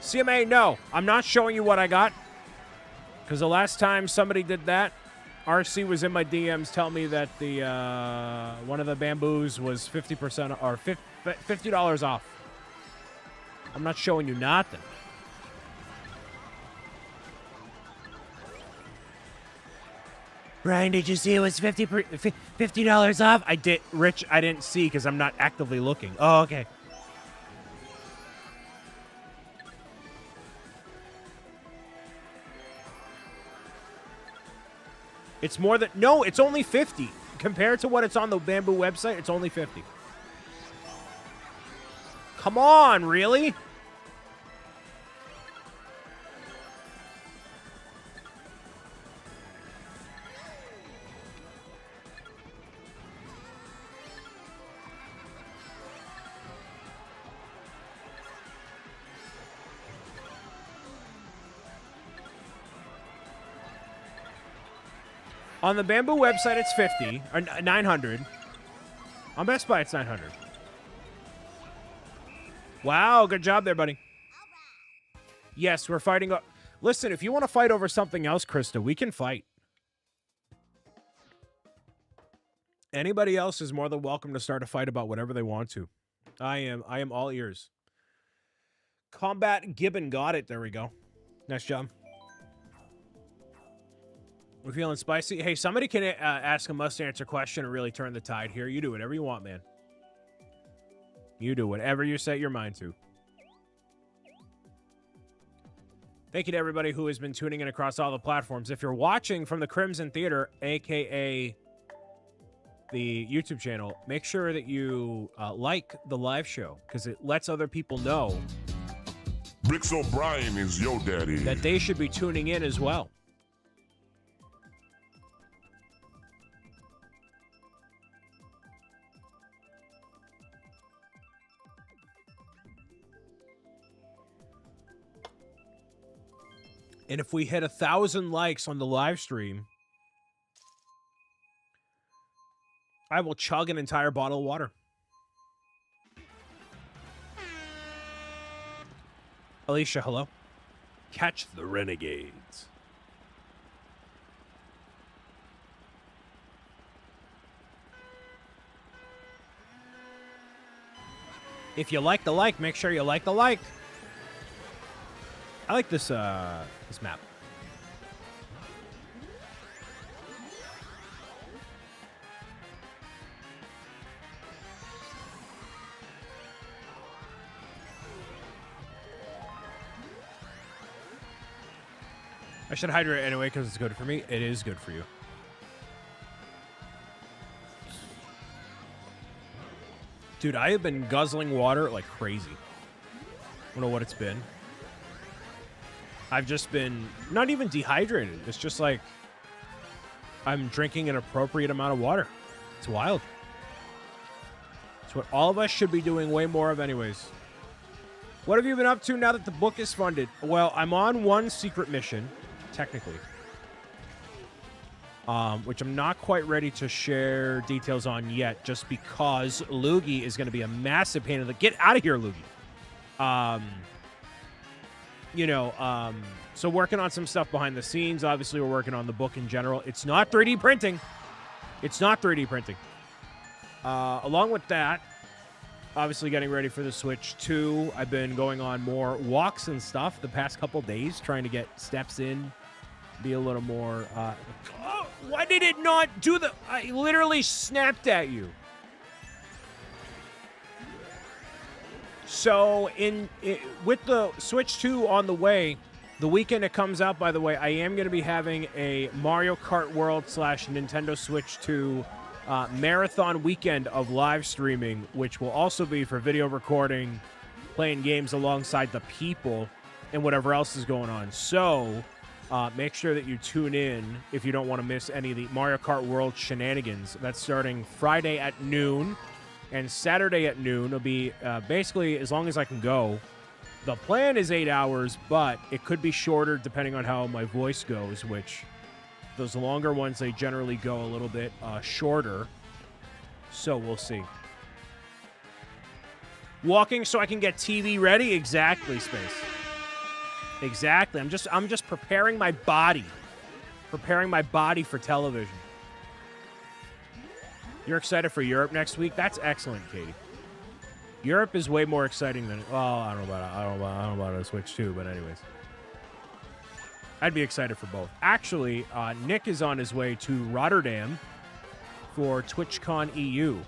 CMA, no. I'm not showing you what I got. Because the last time somebody did that, RC was in my DMs telling me that the one of the bamboos was 50% or $50 off. I'm not showing you nothing. Brian, did you see it was $50 off? I did, Rich. I didn't see because I'm not actively looking. Oh, okay. It's more than no. It's only 50 compared to what it's on the Bamboo website. It's only 50. Come on, really? On the Bamboo website, it's 50 or 900. On Best Buy, it's 900. Wow, good job there, buddy. Yes, we're fighting. Listen, if you want to fight over something else, Krista, we can fight. Anybody else is more than welcome to start a fight about whatever they want to. I am all ears. Combat Gibbon got it. There we go. Nice job. We're feeling spicy. Hey, somebody can ask a must-answer question and really turn the tide here. You do whatever you want, man. You do whatever you set your mind to. Thank you to everybody who has been tuning in across all the platforms. If you're watching from the Crimson Theater, a.k.a. the YouTube channel, make sure that you like the live show because it lets other people know BricksOBrian is your daddy. that they should be tuning in as well. And if we hit 1,000 likes on the live stream, I will chug an entire bottle of water. Alicia, hello. Catch the renegades. If you like the like, make sure you like the like. I like this this map. I should hydrate anyway because it's good for me. It is good for you. Dude, I have been guzzling water like crazy. I don't know what it's been. I've just been not even dehydrated. It's just like I'm drinking an appropriate amount of water. It's wild. It's what all of us should be doing way more of anyways. What have you been up to now that the book is funded? Well, I'm on one secret mission, technically. Which I'm not quite ready to share details on yet, just because Loogie is going to be a massive pain in the... Get out of here, Loogie. So working on some stuff behind the scenes. Obviously, we're working on the book in general. It's not 3D printing. It's not 3D printing. Along with that, obviously getting ready for the Switch 2. I've been going on more walks and stuff the past couple days, trying to get steps in, be a little more... Oh, why did it not do the... I literally snapped at you. So, with the Switch 2 on the way, the weekend it comes out, by the way, I am going to be having a Mario Kart World / Nintendo Switch 2 marathon weekend of live streaming, which will also be for video recording, playing games alongside the people, and whatever else is going on. So, make sure that you tune in if you don't want to miss any of the Mario Kart World shenanigans. That's starting Friday at noon. And Saturday at noon will be basically as long as I can go. The plan is 8 hours, but it could be shorter depending on how my voice goes, which those longer ones, they generally go a little bit shorter. So we'll see. Walking so I can get TV ready? Exactly, Space. Exactly. I'm just preparing my body. Preparing my body for television. You're excited for Europe next week? That's excellent, Katie. Europe is way more exciting than... Well, I don't know about a Switch 2, but anyways. I'd be excited for both. Actually, Nick is on his way to Rotterdam for TwitchCon EU.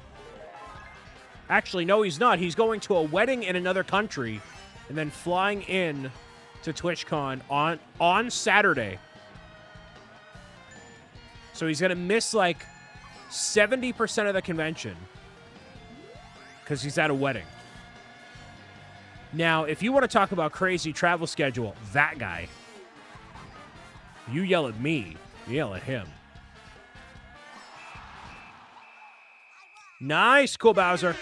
Actually, no, he's not. He's going to a wedding in another country and then flying in to TwitchCon on Saturday. So he's going to miss, like... 70% of the convention because he's at a wedding. Now, if you want to talk about crazy travel schedule, that guy, you yell at me, you yell at him. Nice, cool Bowser.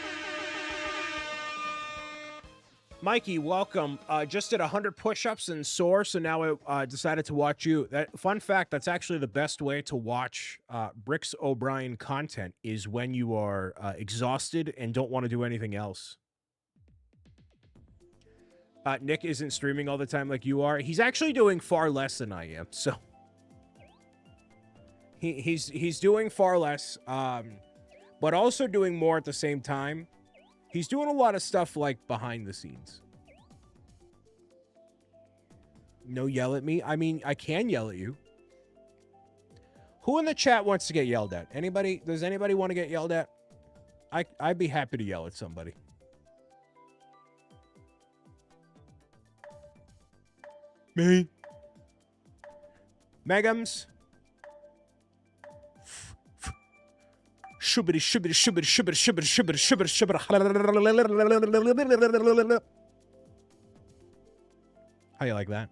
Mikey, welcome. Just did 100 push-ups and sore, so now I decided to watch you. Fun fact, that's actually the best way to watch BricksOBrian content is when you are exhausted and don't want to do anything else. Nick isn't streaming all the time like you are. He's actually doing far less than I am, so... He's doing far less, but also doing more at the same time. He's doing a lot of stuff, like, behind the scenes. No yell at me. I mean, I can yell at you. Who in the chat wants to get yelled at? Anybody? Does anybody want to get yelled at? I'd be happy to yell at somebody. Me. Megams. Shubity, shubity, shubity, shubity, shubity, shubity, shubity, shubity. How you like that?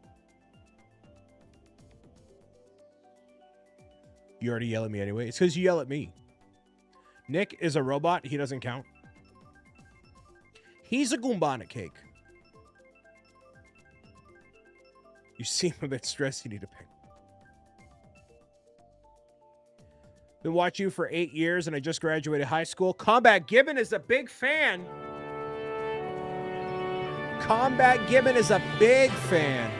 You already yell at me anyway. It's because you yell at me. Nick is a robot. He doesn't count. He's a Goomba on a cake. You seem a bit stressed. You need to pick. Been watching you for 8 years and I just graduated high school. Combat Gibbon is a big fan. Combat Gibbon is a big fan.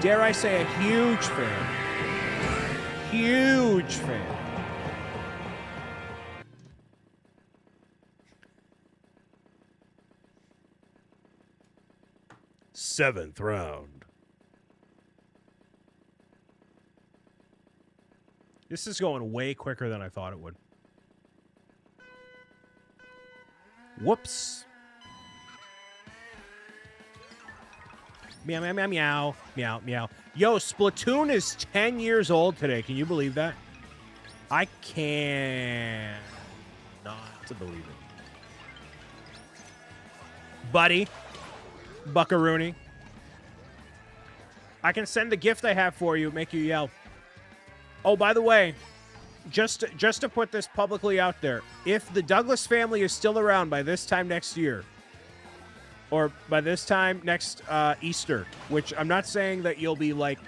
Dare I say a huge fan. Huge fan. Seventh round. This is going way quicker than I thought it would. Whoops. Meow, meow, meow, meow, meow, meow. Yo, Splatoon is 10 years old today. Can you believe that? I can't not to believe it. Buddy. Buckaroony. I can send the gift I have for you, make you yell. Oh, by the way, just to put this publicly out there, if the Douglas family is still around by this time next year, or by this time next Easter, which I'm not saying that you'll be like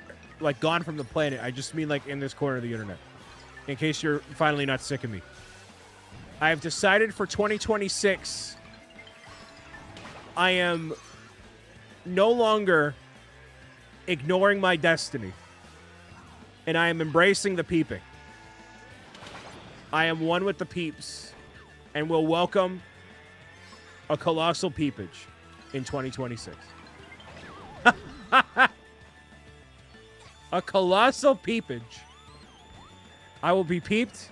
gone from the planet. I just mean like in this corner of the internet, in case you're finally not sick of me. I have decided for 2026, I am no longer ignoring my destiny, and I am embracing the peeping. I am one with the peeps, and will welcome a colossal peepage in 2026. A colossal peepage. I will be peeped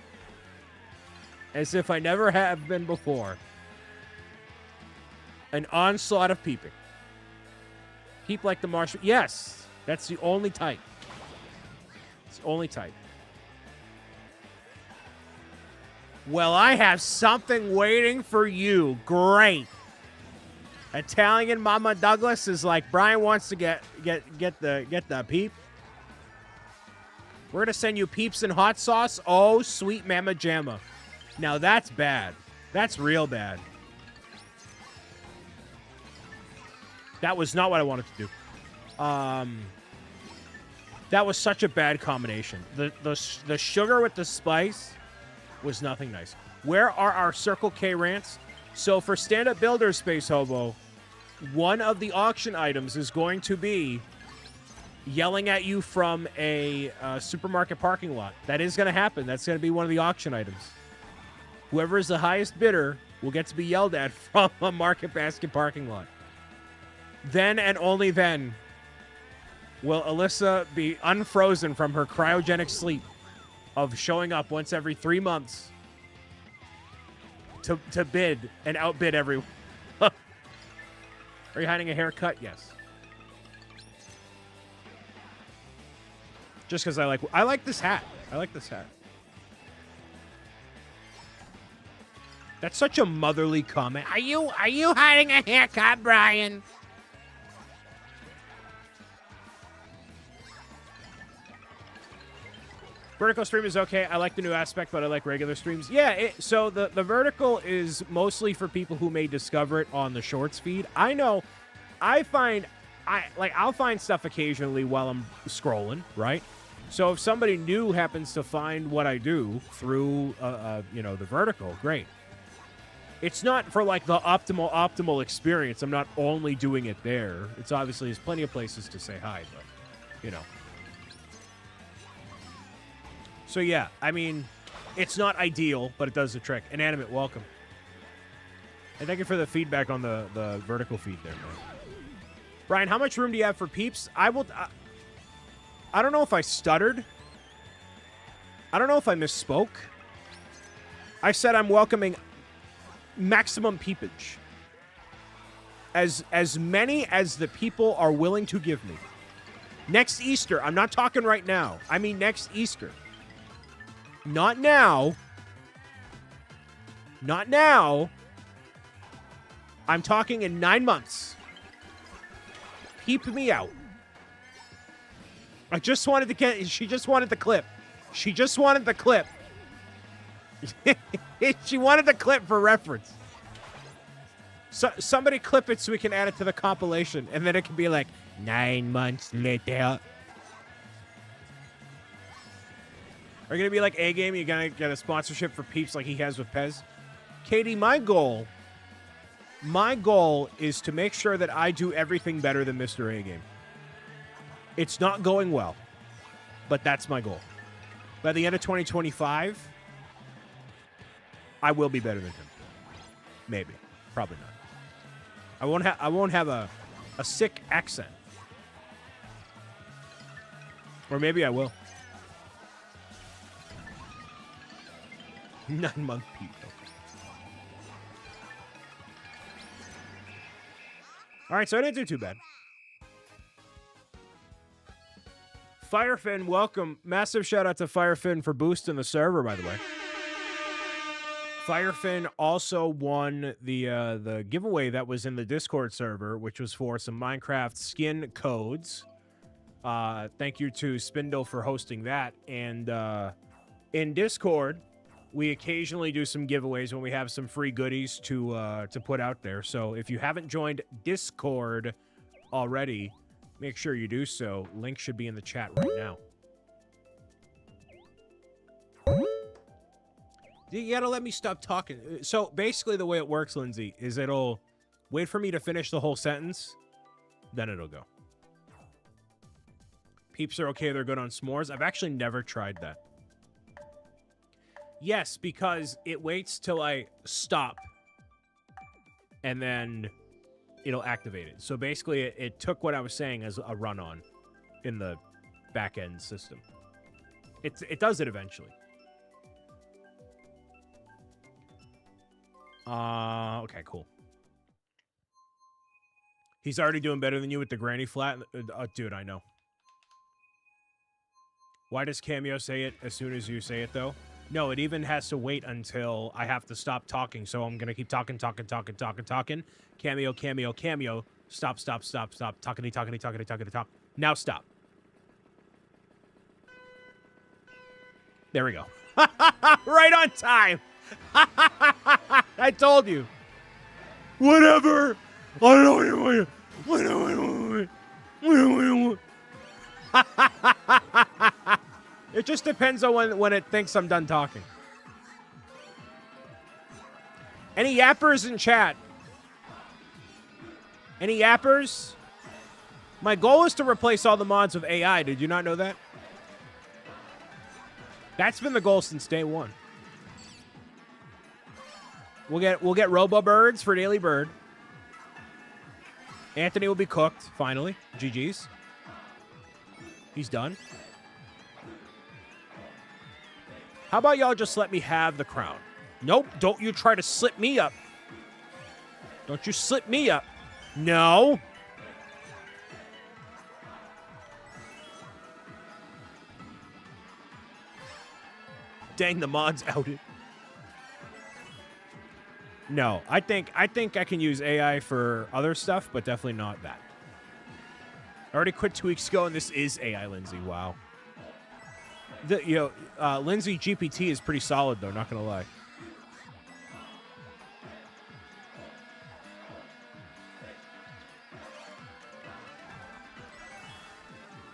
as if I never have been before. An onslaught of peeping. Peep like the marshmallow. Yes, that's the only type. It's the only type. Well, I have something waiting for you. Great. Italian Mama Douglas is like, Brian wants to get the peep. We're gonna send you peeps and hot sauce. Oh, sweet Mama Jamma. Now that's bad. That's real bad. That was not what I wanted to do. That was such a bad combination. The sugar with the spice was nothing nice. Where are our Circle K rants? So for Stand Up Builder, Space Hobo, one of the auction items is going to be yelling at you from a supermarket parking lot. That is going to happen. That's going to be one of the auction items. Whoever is the highest bidder will get to be yelled at from a Market Basket parking lot. Then and only then will Alyssa be unfrozen from her cryogenic sleep of showing up once every 3 months to bid and outbid everyone. Are you hiding a haircut? Yes. Just because I like this hat. I like this hat. That's such a motherly comment. Are you hiding a haircut, Brian? Vertical stream is okay. I like the new aspect, but I like regular streams. Yeah, so the vertical is mostly for people who may discover it on the shorts feed. I know. I'll find stuff occasionally while I'm scrolling, right? So if somebody new happens to find what I do through the vertical, great. It's not for like the optimal experience. I'm not only doing it there. It's obviously there's plenty of places to say hi, but you know. So yeah, I mean, it's not ideal, but it does the trick. Inanimate, welcome. And thank you for the feedback on the vertical feed there, man. Brian, how much room do you have for peeps? I don't know if I stuttered I don't know if I misspoke. I said I'm welcoming maximum peepage. As many as the people are willing to give me. Next Easter. I'm not talking right now. I mean next Easter. Not now. Not now. I'm talking in 9 months. Peep me out. I just wanted to get... She just wanted the clip. She just wanted the clip. She wanted the clip for reference. So, somebody clip it so we can add it to the compilation. And then it can be like, 9 months later. Are you going to be like A-Game? You're going to get a sponsorship for Peeps like he has with Pez? Katie, my goal is to make sure that I do everything better than Mr. A-Game. It's not going well, but that's my goal. By the end of 2025, I will be better than him. Maybe. Probably not. I won't have a sick accent. Or maybe I will. 9-month people. All right, so I didn't do too bad. Firefin, welcome. Massive shout out to Firefin for boosting the server, by the way. Firefin also won the giveaway that was in the Discord server, which was for some Minecraft skin codes. Thank you to Spindle for hosting that. And in Discord, we occasionally do some giveaways when we have some free goodies to put out there. So if you haven't joined Discord already, make sure you do so. Link should be in the chat right now. You gotta let me stop talking. So basically the way it works, Lindsay, is it'll wait for me to finish the whole sentence, then it'll go. Peeps are okay, they're good on s'mores. I've actually never tried that. Yes, because it waits till I stop and then it'll activate it. So basically it took what I was saying as a run-on in the back-end system. It does it eventually. Okay, cool. He's already doing better than you with the granny flat. Dude, I know. Why does Cameo say it as soon as you say it, though? No, it even has to wait until I have to stop talking. So I'm going to keep talking. Cameo. Stop. Talkity. Now stop. There we go. Right on time. I told you. Whatever. I don't know what. It just depends on when it thinks I'm done talking. Any yappers in chat? Any yappers? My goal is to replace all the mods with AI. Did you not know that? That's been the goal since day one. We'll get Robo-Birds for Daily Bird. Anthony will be cooked, finally. GG's. He's done. How about y'all just let me have the crown? Nope, don't you try to slip me up. Don't you slip me up. No. Dang, the mod's outed. No, I think I can use AI for other stuff, but definitely not that. I already quit 2 weeks ago, and this is AI, Lindsay. Wow. Lindsay GPT is pretty solid, though. Not gonna lie.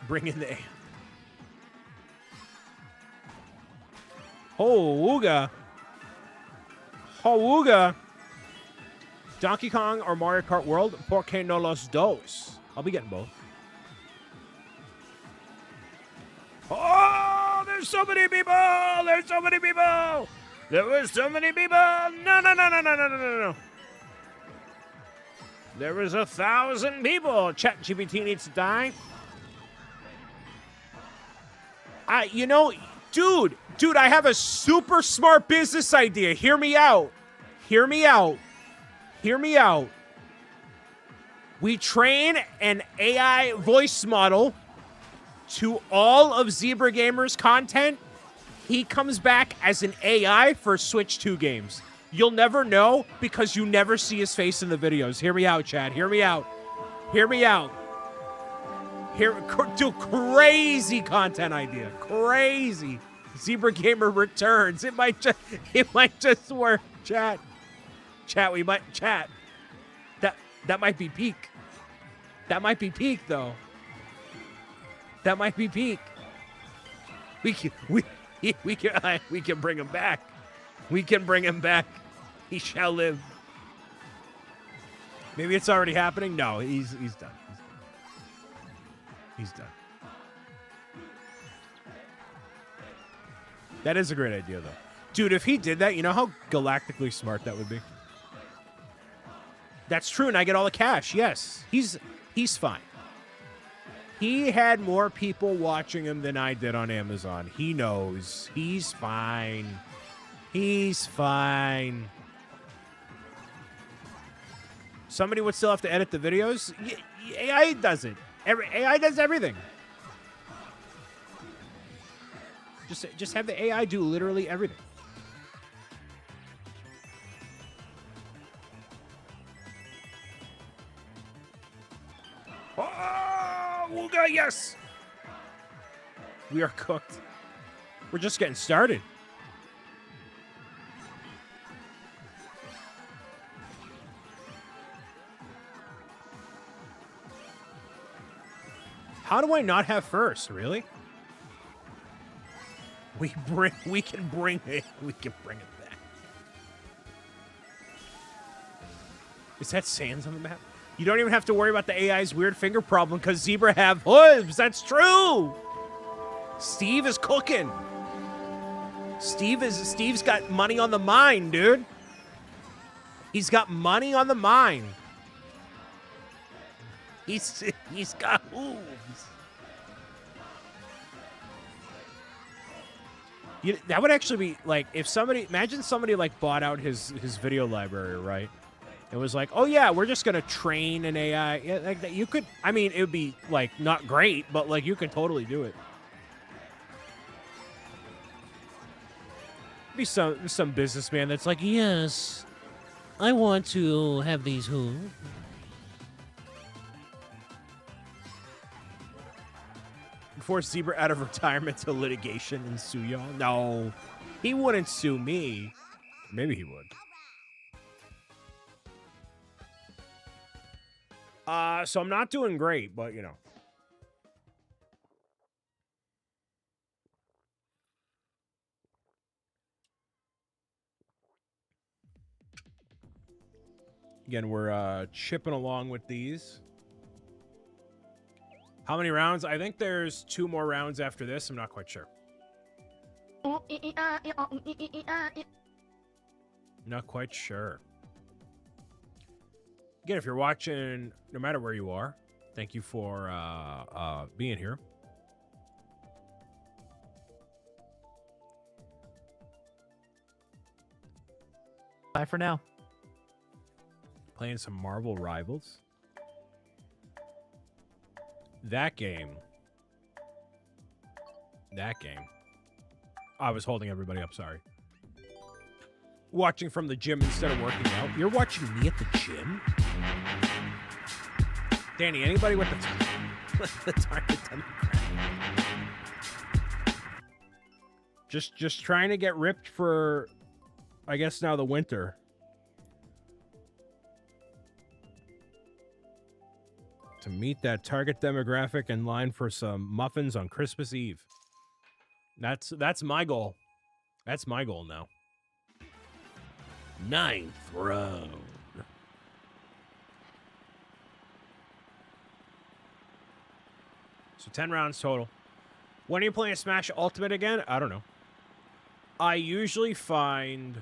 Bring in the AI. Ho-ooga. Ho-ooga. Donkey Kong or Mario Kart World? Por que no los dos? I'll be getting both. Oh, there's so many people! There's so many people! There was so many people! No. There was 1,000 people. ChatGPT needs to die. Dude, I have a super smart business idea. Hear me out. Hear me out. Hear me out. We train an AI voice model to all of Zebra Gamer's content. He comes back as an AI for Switch 2 games. You'll never know because you never see his face in the videos. Hear me out, Chad. Hear me out. Hear me out. Do crazy content idea. Crazy. Zebra Gamer returns. It might just work. Chat, we might chat. That might be peak. That might be peak though. That might be peak. We can bring him back. We can bring him back. He shall live. Maybe it's already happening. No, he's done. He's done. That is a great idea, though. Dude, if he did that, you know how galactically smart that would be? That's true, and I get all the cash. Yes, he's fine. He had more people watching him than I did on Amazon. He knows. He's fine. He's fine. Somebody would still have to edit the videos? AI does it. AI does everything. Just have the AI do literally everything. Oh, Wooga, yes! We are cooked. We're just getting started. How do I not have first? Really? We can bring it back. Is that Sands on the map? You don't even have to worry about the AI's weird finger problem because Zebra have hooves. That's true. Steve is cooking. Steve's got money on the mind, dude. He's got money on the mind. He's got hooves. That would actually be like if imagine somebody like bought out his video library, right? It was like, oh yeah, we're just gonna train an AI. Yeah, like that. You could. I mean, it would be like not great, but like you could totally do it. Be some businessman that's like, yes, I want to have these hooves. Force Zebra out of retirement to litigation and sue y'all? No, he wouldn't sue me. Maybe he would. So I'm not doing great, but you know. Again, we're chipping along with these. How many rounds? I think there's 2 more rounds after this. I'm not quite sure. Not quite sure. Again, if you're watching, no matter where you are, thank you for being here. Bye for now. Playing some Marvel Rivals. That game. I was holding everybody up, sorry. Watching from the gym instead of working out. You're watching me at the gym? Danny, anybody with the target demographic? Just trying to get ripped for, I guess now the winter. To meet that target demographic in line for some muffins on Christmas Eve. That's my goal. That's my goal now. 9th round. So 10 rounds total. When are you playing Smash Ultimate again? I don't know. I usually find...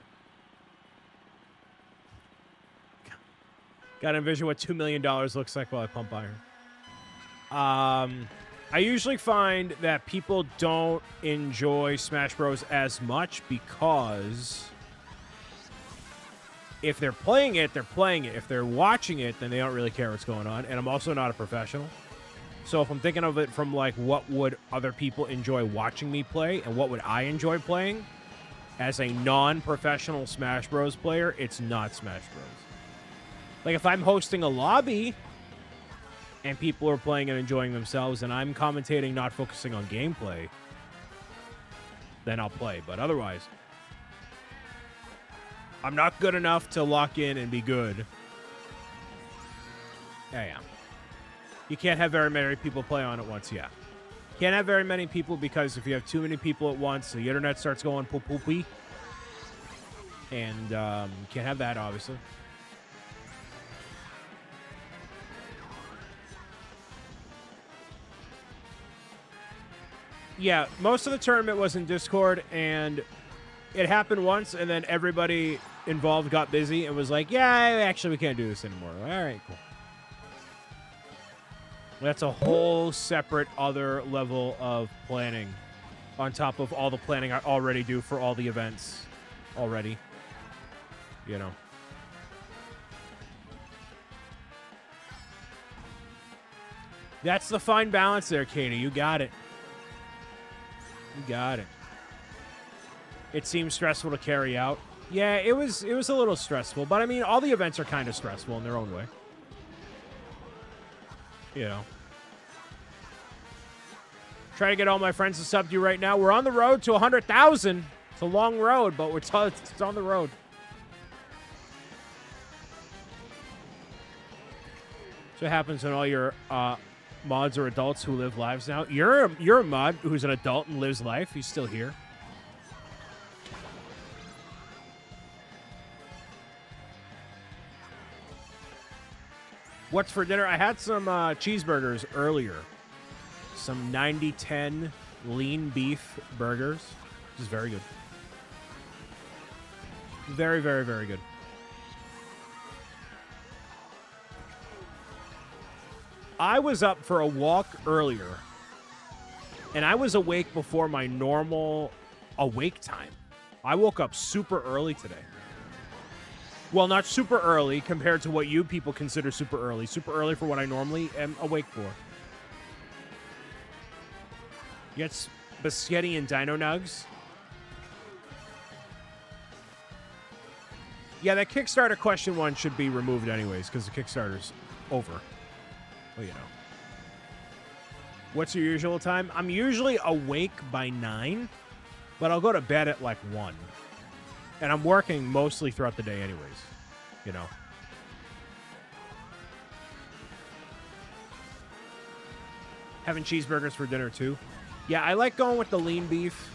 Gotta envision what $2 million looks like while I pump iron. I usually find that people don't enjoy Smash Bros. As much because if they're playing it, they're playing it. If they're watching it, then they don't really care what's going on. And I'm also not a professional. So if I'm thinking of it from, like, what would other people enjoy watching me play and what would I enjoy playing, as a non-professional Smash Bros. Player, it's not Smash Bros. Like, if I'm hosting a lobby and people are playing and enjoying themselves and I'm commentating, not focusing on gameplay, then I'll play. But otherwise, I'm not good enough to lock in and be good. Yeah. You can't have very many people play on at once, yeah. Can't have very many people because if you have too many people at once, the internet starts going poopy. And you can't have that, obviously. Yeah, most of the tournament was in Discord, and it happened once, and then everybody involved got busy and was like, yeah, actually, we can't do this anymore. All right, cool. That's a whole separate other level of planning on top of all the planning I already do for all the events already. You know. That's the fine balance there, Katie. You got it. You got it. It seems stressful to carry out. Yeah, it was a little stressful, but I mean, all the events are kind of stressful in their own way. You know. Try to get all my friends to sub to you right now. We're on the road to 100,000. It's a long road, but it's on the road. So what happens when all your mods are adults who live lives now? You're a mod who's an adult and lives life. He's still here. What's for dinner? I had some cheeseburgers earlier. Some 90-10 lean beef burgers, which is very good. Very, very, very good. I was up for a walk earlier, and I was awake before my normal awake time. I woke up super early today. Well, not super early compared to what you people consider super early. Super early for what I normally am awake for. You got biscotti and dino nugs? Yeah, that Kickstarter question one should be removed anyways, because the Kickstarter's over. Well, you know. What's your usual time? I'm usually awake by 9, but I'll go to bed at like 1. And I'm working mostly throughout the day anyways, you know. Having cheeseburgers for dinner too. Yeah, I like going with the lean beef.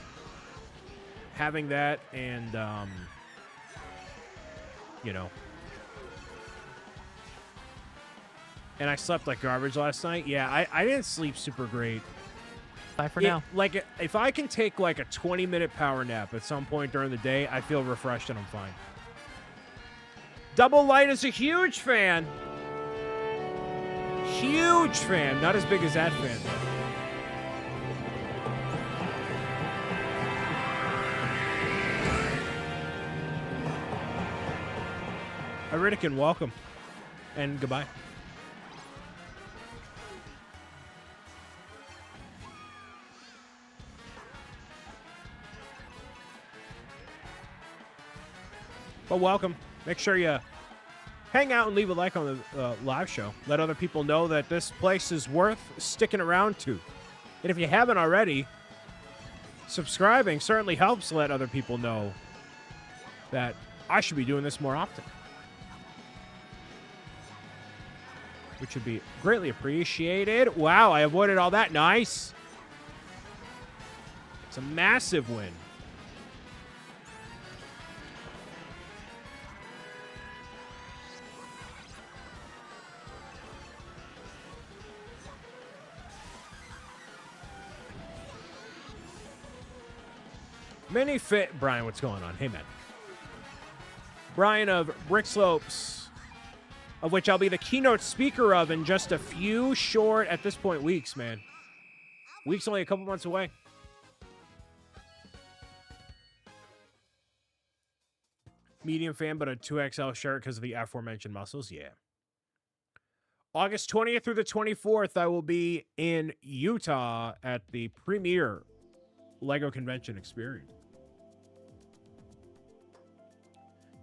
Having that and, you know. And I slept like garbage last night. Yeah, I didn't sleep super great. Bye for now. Like, if I can take like a 20-minute power nap at some point during the day, I feel refreshed and I'm fine. Double Light is a huge fan. Huge fan. Not as big as that fan, though. Iridican, welcome. And goodbye. Well, welcome. Make sure you hang out and leave a like on the live show. Let other people know that this place is worth sticking around to. And if you haven't already, subscribing certainly helps let other people know that I should be doing this more often. Which would be greatly appreciated. Wow, I avoided all that. Nice. It's a massive win. Mini Fit. Brian, what's going on? Hey, man. Brian of BricksOBrian, of which I'll be the keynote speaker of in just a few short, at this point, weeks, man. Week's only a couple months away. Medium fan, but a 2XL shirt because of the aforementioned muscles. Yeah. August 20th through the 24th, I will be in Utah at the premier LEGO convention experience.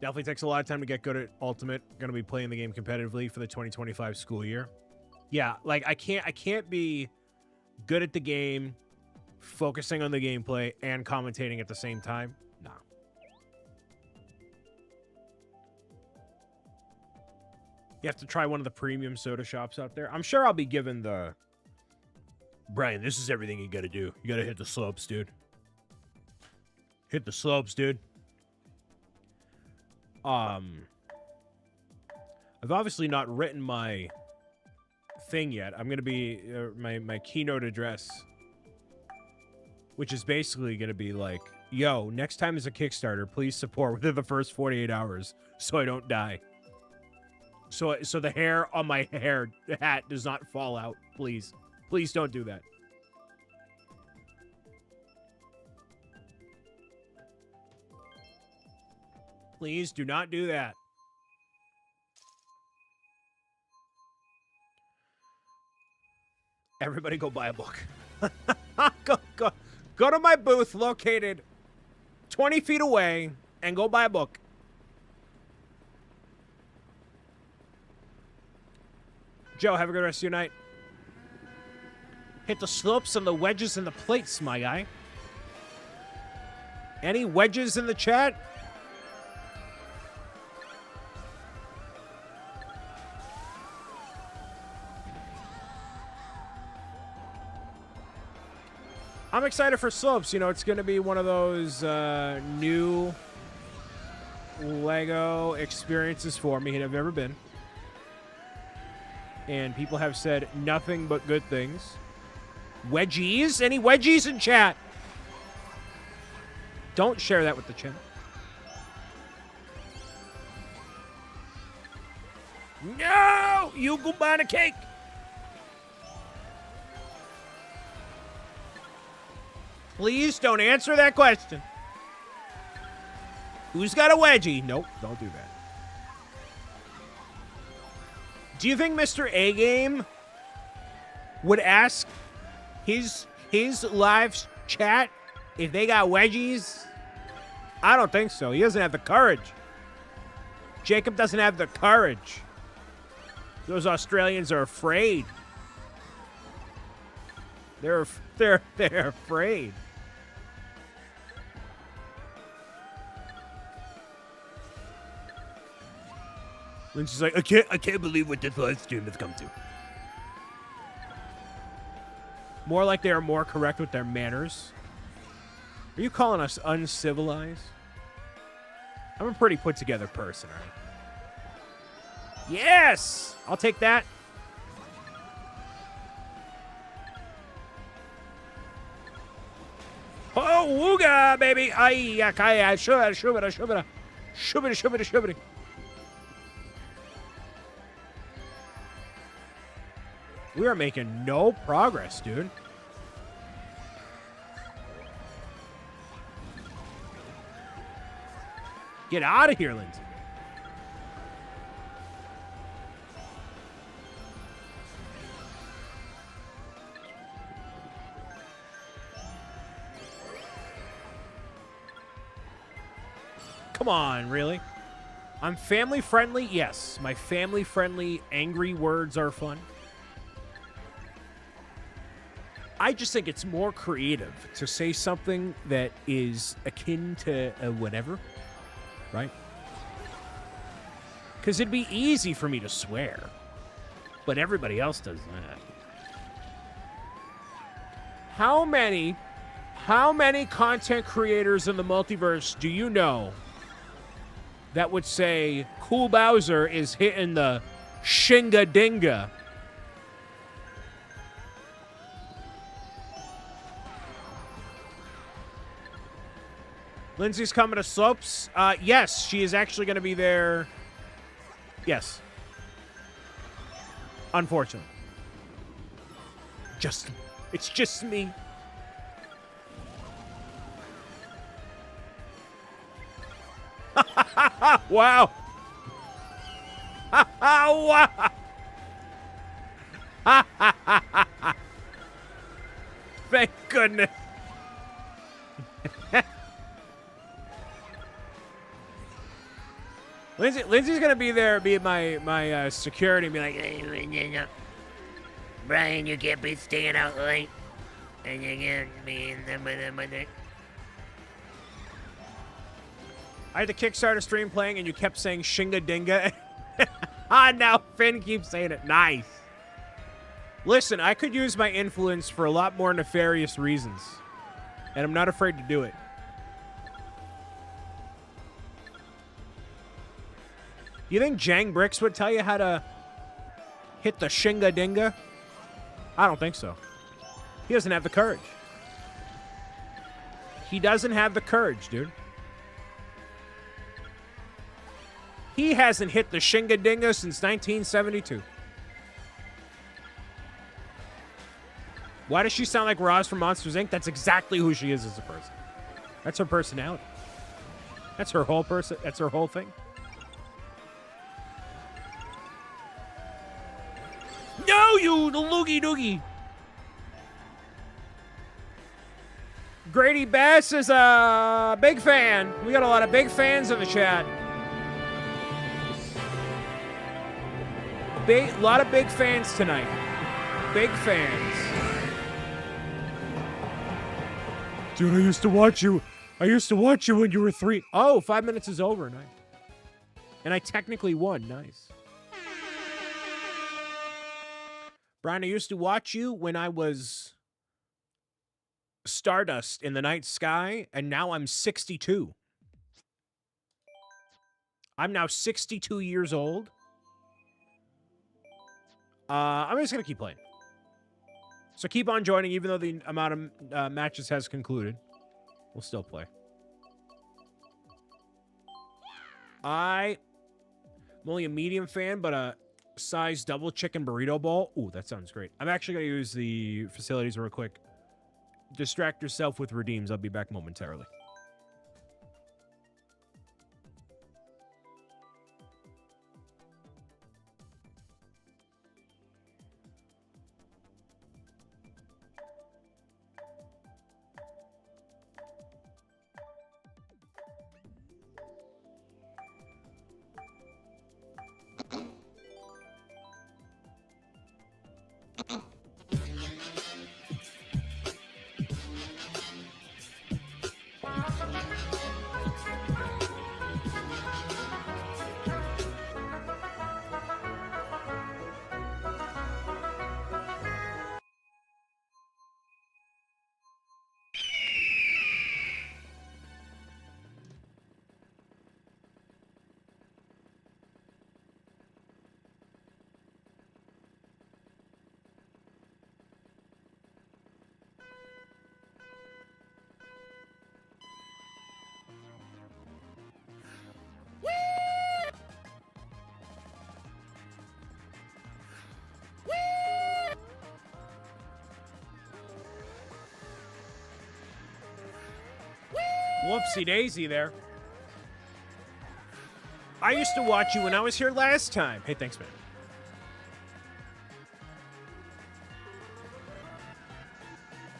Definitely takes a lot of time to get good at Ultimate. Going to be playing the game competitively for the 2025 school year. Yeah, like I can't be good at the game, focusing on the gameplay, and commentating at the same time. Nah. You have to try one of the premium soda shops out there. I'm sure I'll be given the... Brian, this is everything you got to do. You got to hit the slopes, dude. Hit the slopes, dude. I've obviously not written my thing yet. I'm going to be... my keynote address, which is basically going to be like, yo, next time is a Kickstarter, please support within the first 48 hours so I don't die. So the hair on my hat does not fall out, please. Please don't do that. Please do not do that. Everybody go buy a book. Go to my booth located 20 feet away and go buy a book. Joe, have a good rest of your night. Hit the slopes and the wedges and the plates, my guy. Any wedges in the chat? I'm excited for slopes. You know, it's going to be one of those new LEGO experiences for me that I've never been. And people have said nothing but good things. Wedgies? Any wedgies in chat? Don't share that with the chat. No! You go buy the cake! Please don't answer that question. Who's got a wedgie? Nope, don't do that. Do you think Mr. A-Game would ask his live chat if they got wedgies? I don't think so. He doesn't have the courage. Jacob doesn't have the courage. Those Australians are afraid. They're afraid. Lynch is like, I can't believe what this live stream has come to. More like they are more correct with their manners. Are you calling us uncivilized? I'm a pretty put together person, all right? Yes! I'll take that. Oh, wooga, baby! Ay, yakaya, shubida. We are making no progress, dude. Get out of here, Lindsay. Come on, really? I'm family friendly? Yes. My family friendly angry words are fun. I just think it's more creative to say something that is akin to whatever, right? Because it'd be easy for me to swear, but everybody else does that. How many content creators in the multiverse do you know that would say Cool Bowser is hitting the shinga dinga? Lindsay's coming to Slopes. Yes, she is actually going to be there. Yes. Unfortunately. Just It's just me. Wow. Wow. Thank goodness. Lindsay's gonna be there, be my security, and be like, Hey, Brian, you can't be staying out late. And you can't be in the mother. I had to kickstart a stream playing, and you kept saying Shinga Dinga. Now Finn keeps saying it. Nice. Listen, I could use my influence for a lot more nefarious reasons, and I'm not afraid to do it. You think Jang Bricks would tell you how to hit the Shinga Dinga? I don't think so. He doesn't have the courage. He doesn't have the courage, dude. He hasn't hit the Shinga Dinga since 1972. Why does she sound like Roz from Monsters, Inc.? That's exactly who she is as a person. That's her personality. That's her whole person. That's her whole thing. No, you, the loogie doogie. Grady Bass is a big fan. We got a lot of big fans in the chat. A lot of big fans tonight. Big fans. Dude, I used to watch you. I used to watch you when you were 3. Oh, 5 minutes is over. Nice. And I technically won. Nice. Brian, I used to watch you when I was stardust in the night sky, and now I'm 62. I'm now 62 years old. I'm just going to keep playing. So keep on joining, even though the amount of matches has concluded. We'll still play. I'm only a medium fan, but a size double chicken burrito bowl. Ooh, that sounds great. I'm actually going to use the facilities real quick. Distract yourself with redeems. I'll be back momentarily. Whoopsie daisy there. I used to watch you when I was here last time. Hey, thanks, man.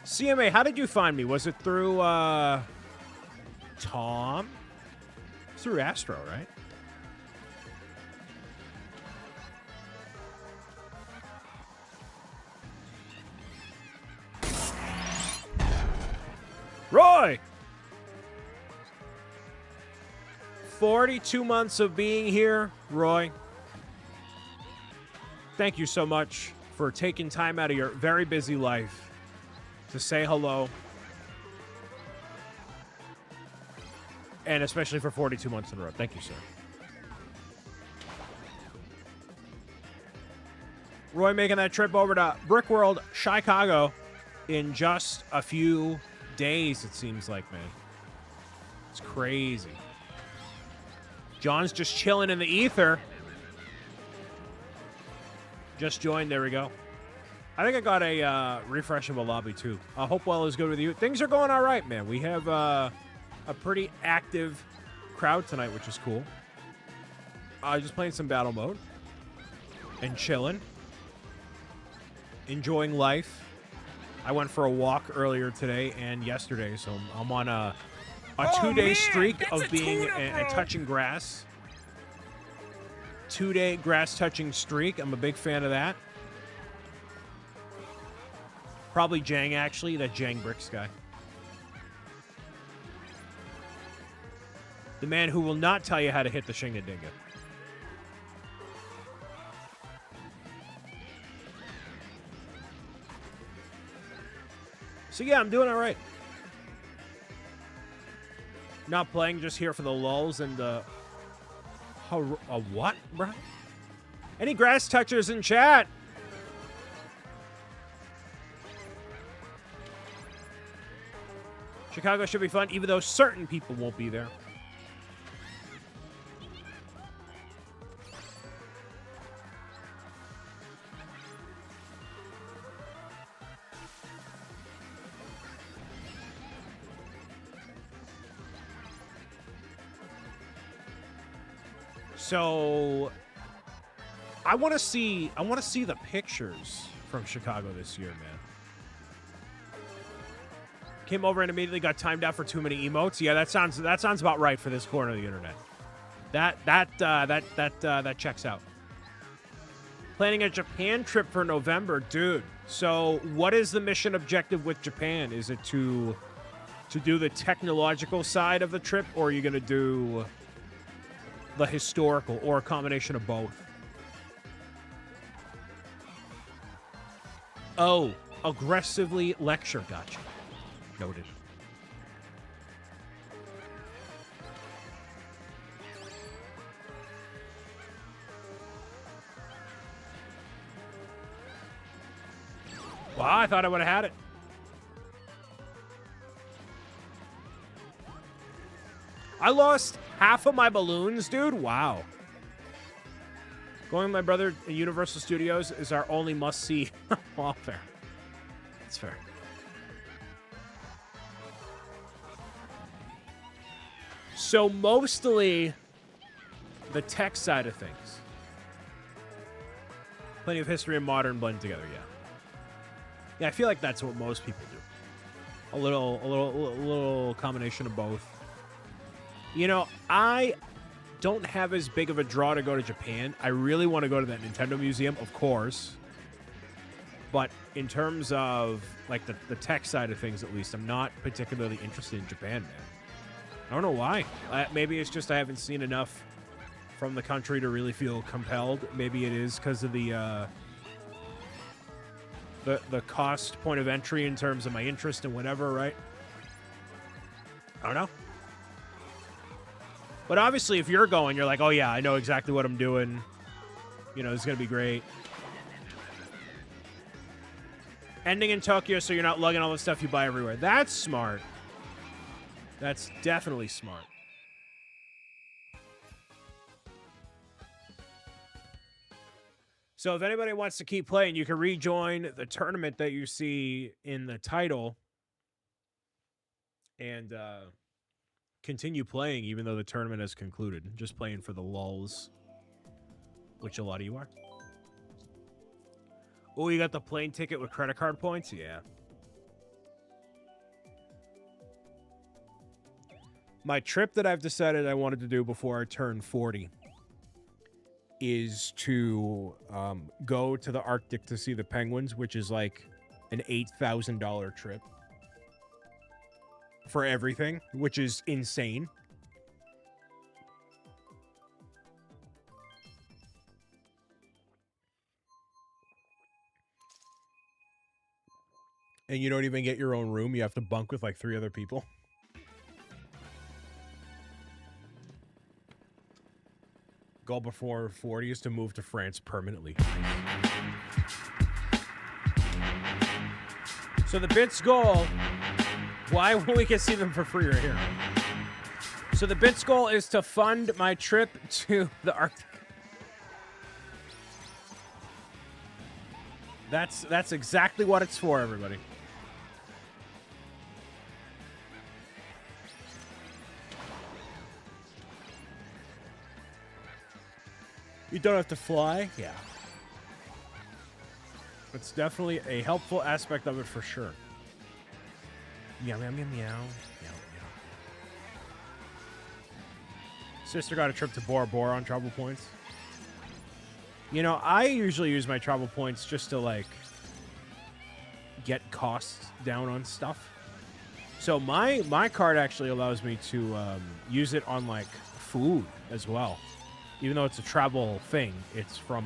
CMA, how did you find me? Was it through, Tom? It's through Astro, right? Roy! 42 months of being here, Roy. Thank you so much for taking time out of your very busy life to say hello. And especially for 42 months in a row. Thank you, sir. Roy making that trip over to Brickworld, Chicago in just a few days, it seems like, man. It's crazy. John's just chilling in the ether. Just joined. There we go. I think I got a refresh of a lobby, too. Hope well is good with you. Things are going all right, man. We have a pretty active crowd tonight, which is cool. Just playing some battle mode. And chilling. Enjoying life. I went for a walk earlier today and yesterday, so I'm on a 2-day streak of being and touching grass. 2-day grass touching streak. I'm a big fan of that. Probably Jang, actually. That Jang Bricks guy. The man who will not tell you how to hit the Shingadinga. So yeah, I'm doing all right. Not playing, just here for the lulls and the... what, bro? Any grass touchers in chat? Chicago should be fun, even though certain people won't be there. So I want to see the pictures from Chicago this year, man. Came over and immediately got timed out for too many emotes. Yeah, that sounds about right for this corner of the internet. That checks out. Planning a Japan trip for November, dude. So, what is the mission objective with Japan? Is it to do the technological side of the trip, or are you going to do the historical, or a combination of both? Oh, aggressively lecture. Gotcha. Noted. Wow, I thought I would have had it. I lost half of my balloons, dude. Wow. Going with my brother at Universal Studios is our only must-see. Well, fair. That's fair. So mostly the tech side of things. Plenty of history and modern blend together, yeah. Yeah, I feel like that's what most people do. A little combination of both. You know, I don't have as big of a draw to go to Japan. I really want to go to that Nintendo Museum, of course. But in terms of, like, the tech side of things, at least, I'm not particularly interested in Japan, man. I don't know why. Maybe it's just I haven't seen enough from the country to really feel compelled. Maybe it is because of the cost point of entry in terms of my interest and whatever, right? I don't know. But obviously, if you're going, you're like, oh yeah, I know exactly what I'm doing. You know, it's going to be great. Ending in Tokyo so you're not lugging all the stuff you buy everywhere. That's smart. That's definitely smart. So if anybody wants to keep playing, you can rejoin the tournament that you see in the title and continue playing even though the tournament has concluded. Just playing for the lulz, which a lot of you are. Oh, you got the plane ticket with credit card points? Yeah. My trip that I've decided I wanted to do before I turn 40 is to go to the Arctic to see the penguins, which is like an $8,000 trip for everything, which is insane. And you don't even get your own room. You have to bunk with like 3 other people. Goal before 40 is to move to France permanently. So the Bits goal, why we can see them for free right here. So the Bits goal is to fund my trip to the Arctic. That's exactly what it's for, everybody. You don't have to fly? Yeah. It's definitely a helpful aspect of it for sure. Meow, meow, meow, meow. Meow, meow. Sister got a trip to Bora Bora on travel points. You know, I usually use my travel points just to, like, get costs down on stuff. So my card actually allows me to use it on, like, food as well. Even though it's a travel thing, it's from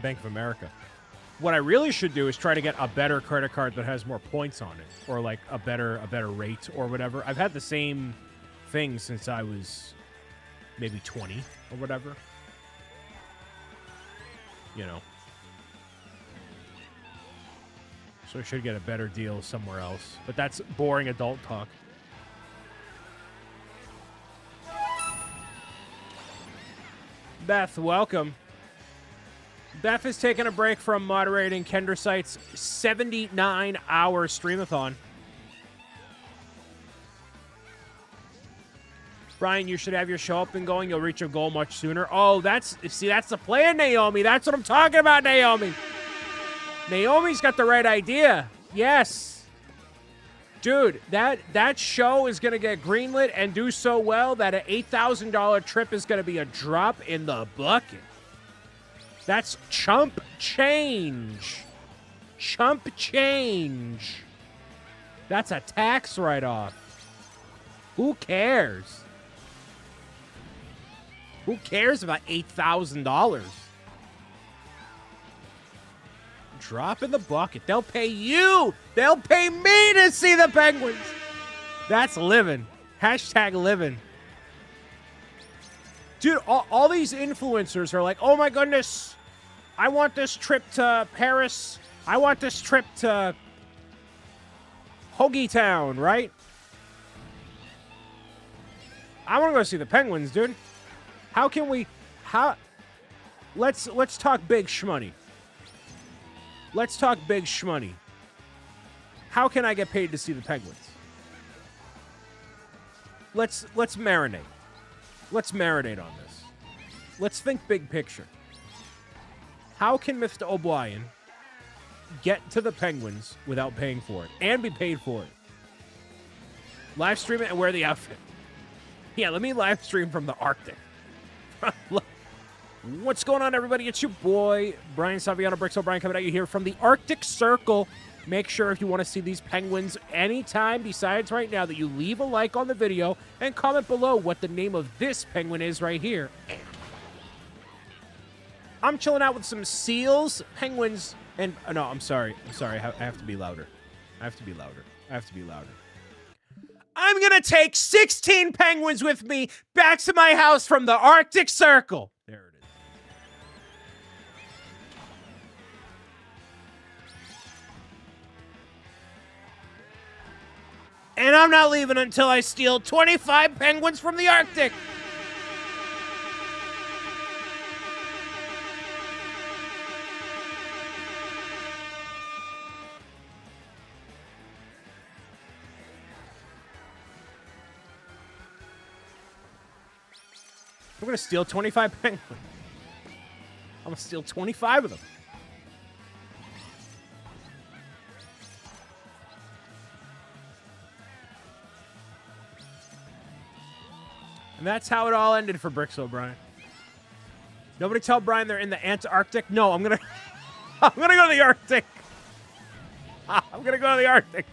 Bank of America. What I really should do is try to get a better credit card that has more points on it, or like a better rate or whatever. I've had the same thing since I was maybe 20 or whatever. You know. So I should get a better deal somewhere else. But that's boring adult talk. Beth, welcome. Beth is taking a break from moderating Kendra Site's 79-hour streamathon. Brian, you should have your show up and going. You'll reach your goal much sooner. Oh, that's the plan, Naomi. That's what I'm talking about, Naomi. Naomi's got the right idea. Yes. Dude, that show is going to get greenlit and do so well that an $8,000 trip is going to be a drop in the bucket. That's chump change. Chump change. That's a tax write-off. Who cares? Who cares about $8,000? Drop in the bucket. They'll pay you. They'll pay me to see the Penguins. That's living. Hashtag living. Dude, all these influencers are like, oh my goodness, I want this trip to Paris. I want this trip to Hoagie Town, right? I want to go see the Penguins, dude. How can we... Let's talk big shmoney. Let's talk big shmoney. How can I get paid to see the Penguins? Let's marinate. Let's marinate on this. Let's think big picture. How can Mr. O'Brien get to the Penguins without paying for it and be paid for it? Live stream it and wear the outfit. Yeah, let me live stream from the Arctic. What's going on, everybody? It's your boy, Brian Saviano, BricksOBrian, coming at you here from the Arctic Circle. Make sure if you want to see these Penguins anytime besides right now that you leave a like on the video and comment below what the name of this Penguin is right here. I'm chilling out with some seals, penguins, and... no, I'm sorry. I have to be louder. I'm going to take 16 penguins with me back to my house from the Arctic Circle. There it is. And I'm not leaving until I steal 25 penguins from the Arctic. I'm going to steal 25 penguins. I'm going to steal 25 of them. And that's how it all ended for BricksOBrian. Nobody tell Brian they're in the Antarctic. No, I'm going to go to the Arctic. I'm going to go to the Arctic.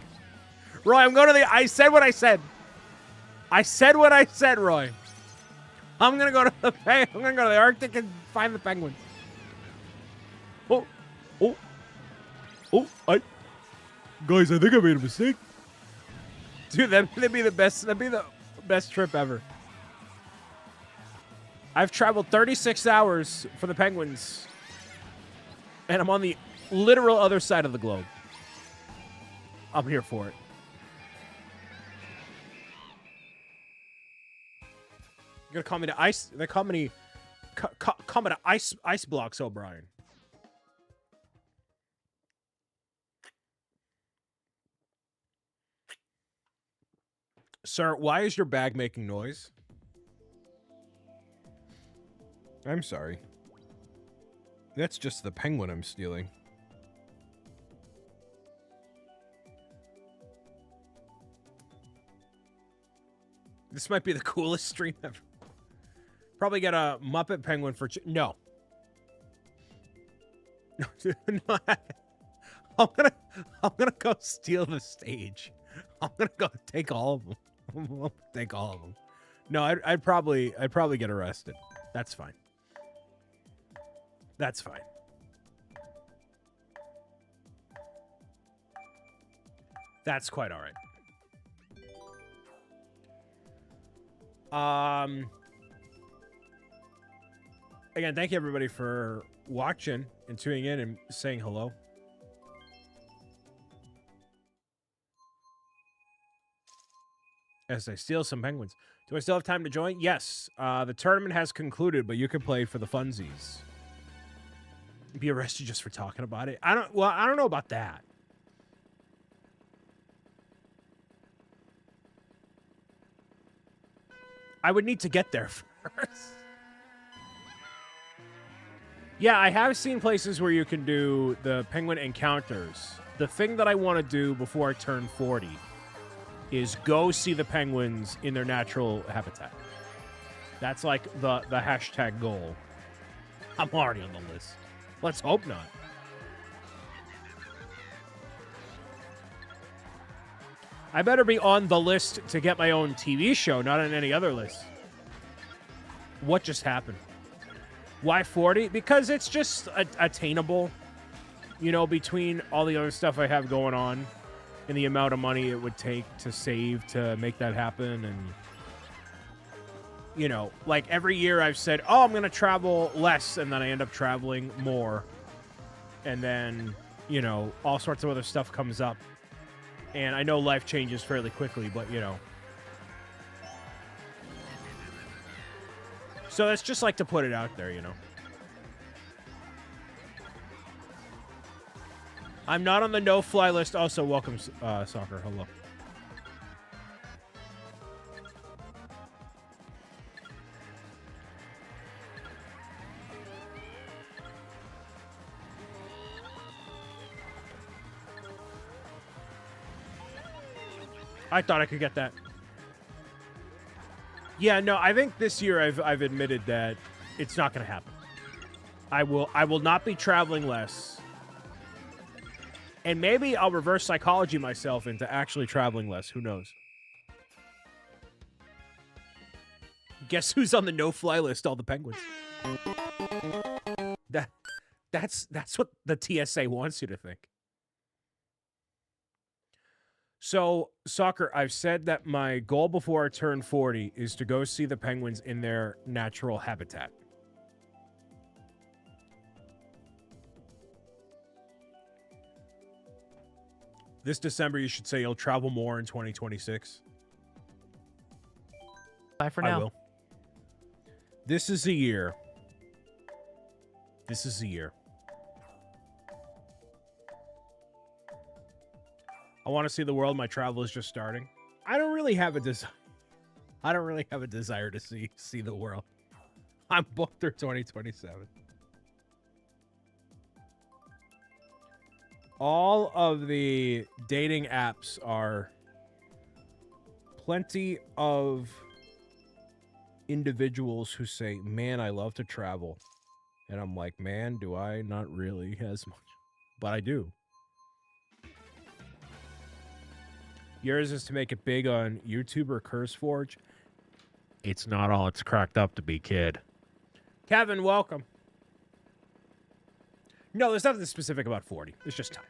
Roy, I said what I said. I said what I said, Roy. I'm gonna go to the Arctic and find the penguins. Guys, I think I made a mistake. Dude, that'd be the best. That'd be the best trip ever. I've traveled 36 hours for the Penguins, and I'm on the literal other side of the globe. I'm here for it. You're gonna call me the ice? They call me the ice blocks, O'Brien. Sir, why is your bag making noise? I'm sorry. That's just the penguin I'm stealing. This might be the coolest stream ever. Probably get a Muppet penguin for... No. No. I'm gonna go steal the stage. I'm gonna go take all of them. Take all of them. No, I'd probably get arrested. That's fine. That's fine. That's quite all right. Again, thank you everybody for watching and tuning in and saying hello. As I steal some penguins. Do I still have time to join? Yes. The tournament has concluded, but you can play for the funsies. Be arrested just for talking about it. I don't know about that. I would need to get there first. Yeah, I have seen places where you can do the penguin encounters. The thing that I want to do before I turn 40 is go see the penguins in their natural habitat. That's like the hashtag goal. I'm already on the list. Let's hope not. I better be on the list to get my own TV show, not on any other list. What just happened? Why 40? Because it's just attainable, you know, between all the other stuff I have going on and the amount of money it would take to save to make that happen. And, you know, like every year I've said, oh, I'm going to travel less, and then I end up traveling more. And then, you know, all sorts of other stuff comes up. And I know life changes fairly quickly, but, you know. So it's just like to put it out there, you know. I'm not on the no-fly list. Also, welcome, Soccer. Hello. I thought I could get that. Yeah, no, I think this year I've admitted that it's not going to happen. I will not be traveling less. And maybe I'll reverse psychology myself into actually traveling less. Who knows? Guess who's on the no-fly list? All the penguins. That's what the TSA wants you to think. So, Soccer, I've said that my goal before I turn 40 is to go see the penguins in their natural habitat. This December, you should say you'll travel more in 2026. Bye for I now. will. This is a year. This is a year. I want to see the world. My travel is just starting. I don't really have a desire. I don't really have a desire to see the world. I'm booked through 2027. All of the dating apps are plenty of individuals who say, man, I love to travel. And I'm like, man, do I not really as much? But I do. Yours is to make it big on YouTube or CurseForge. It's not all it's cracked up to be, kid. Kevin, welcome. No, there's nothing specific about 40. It's just time.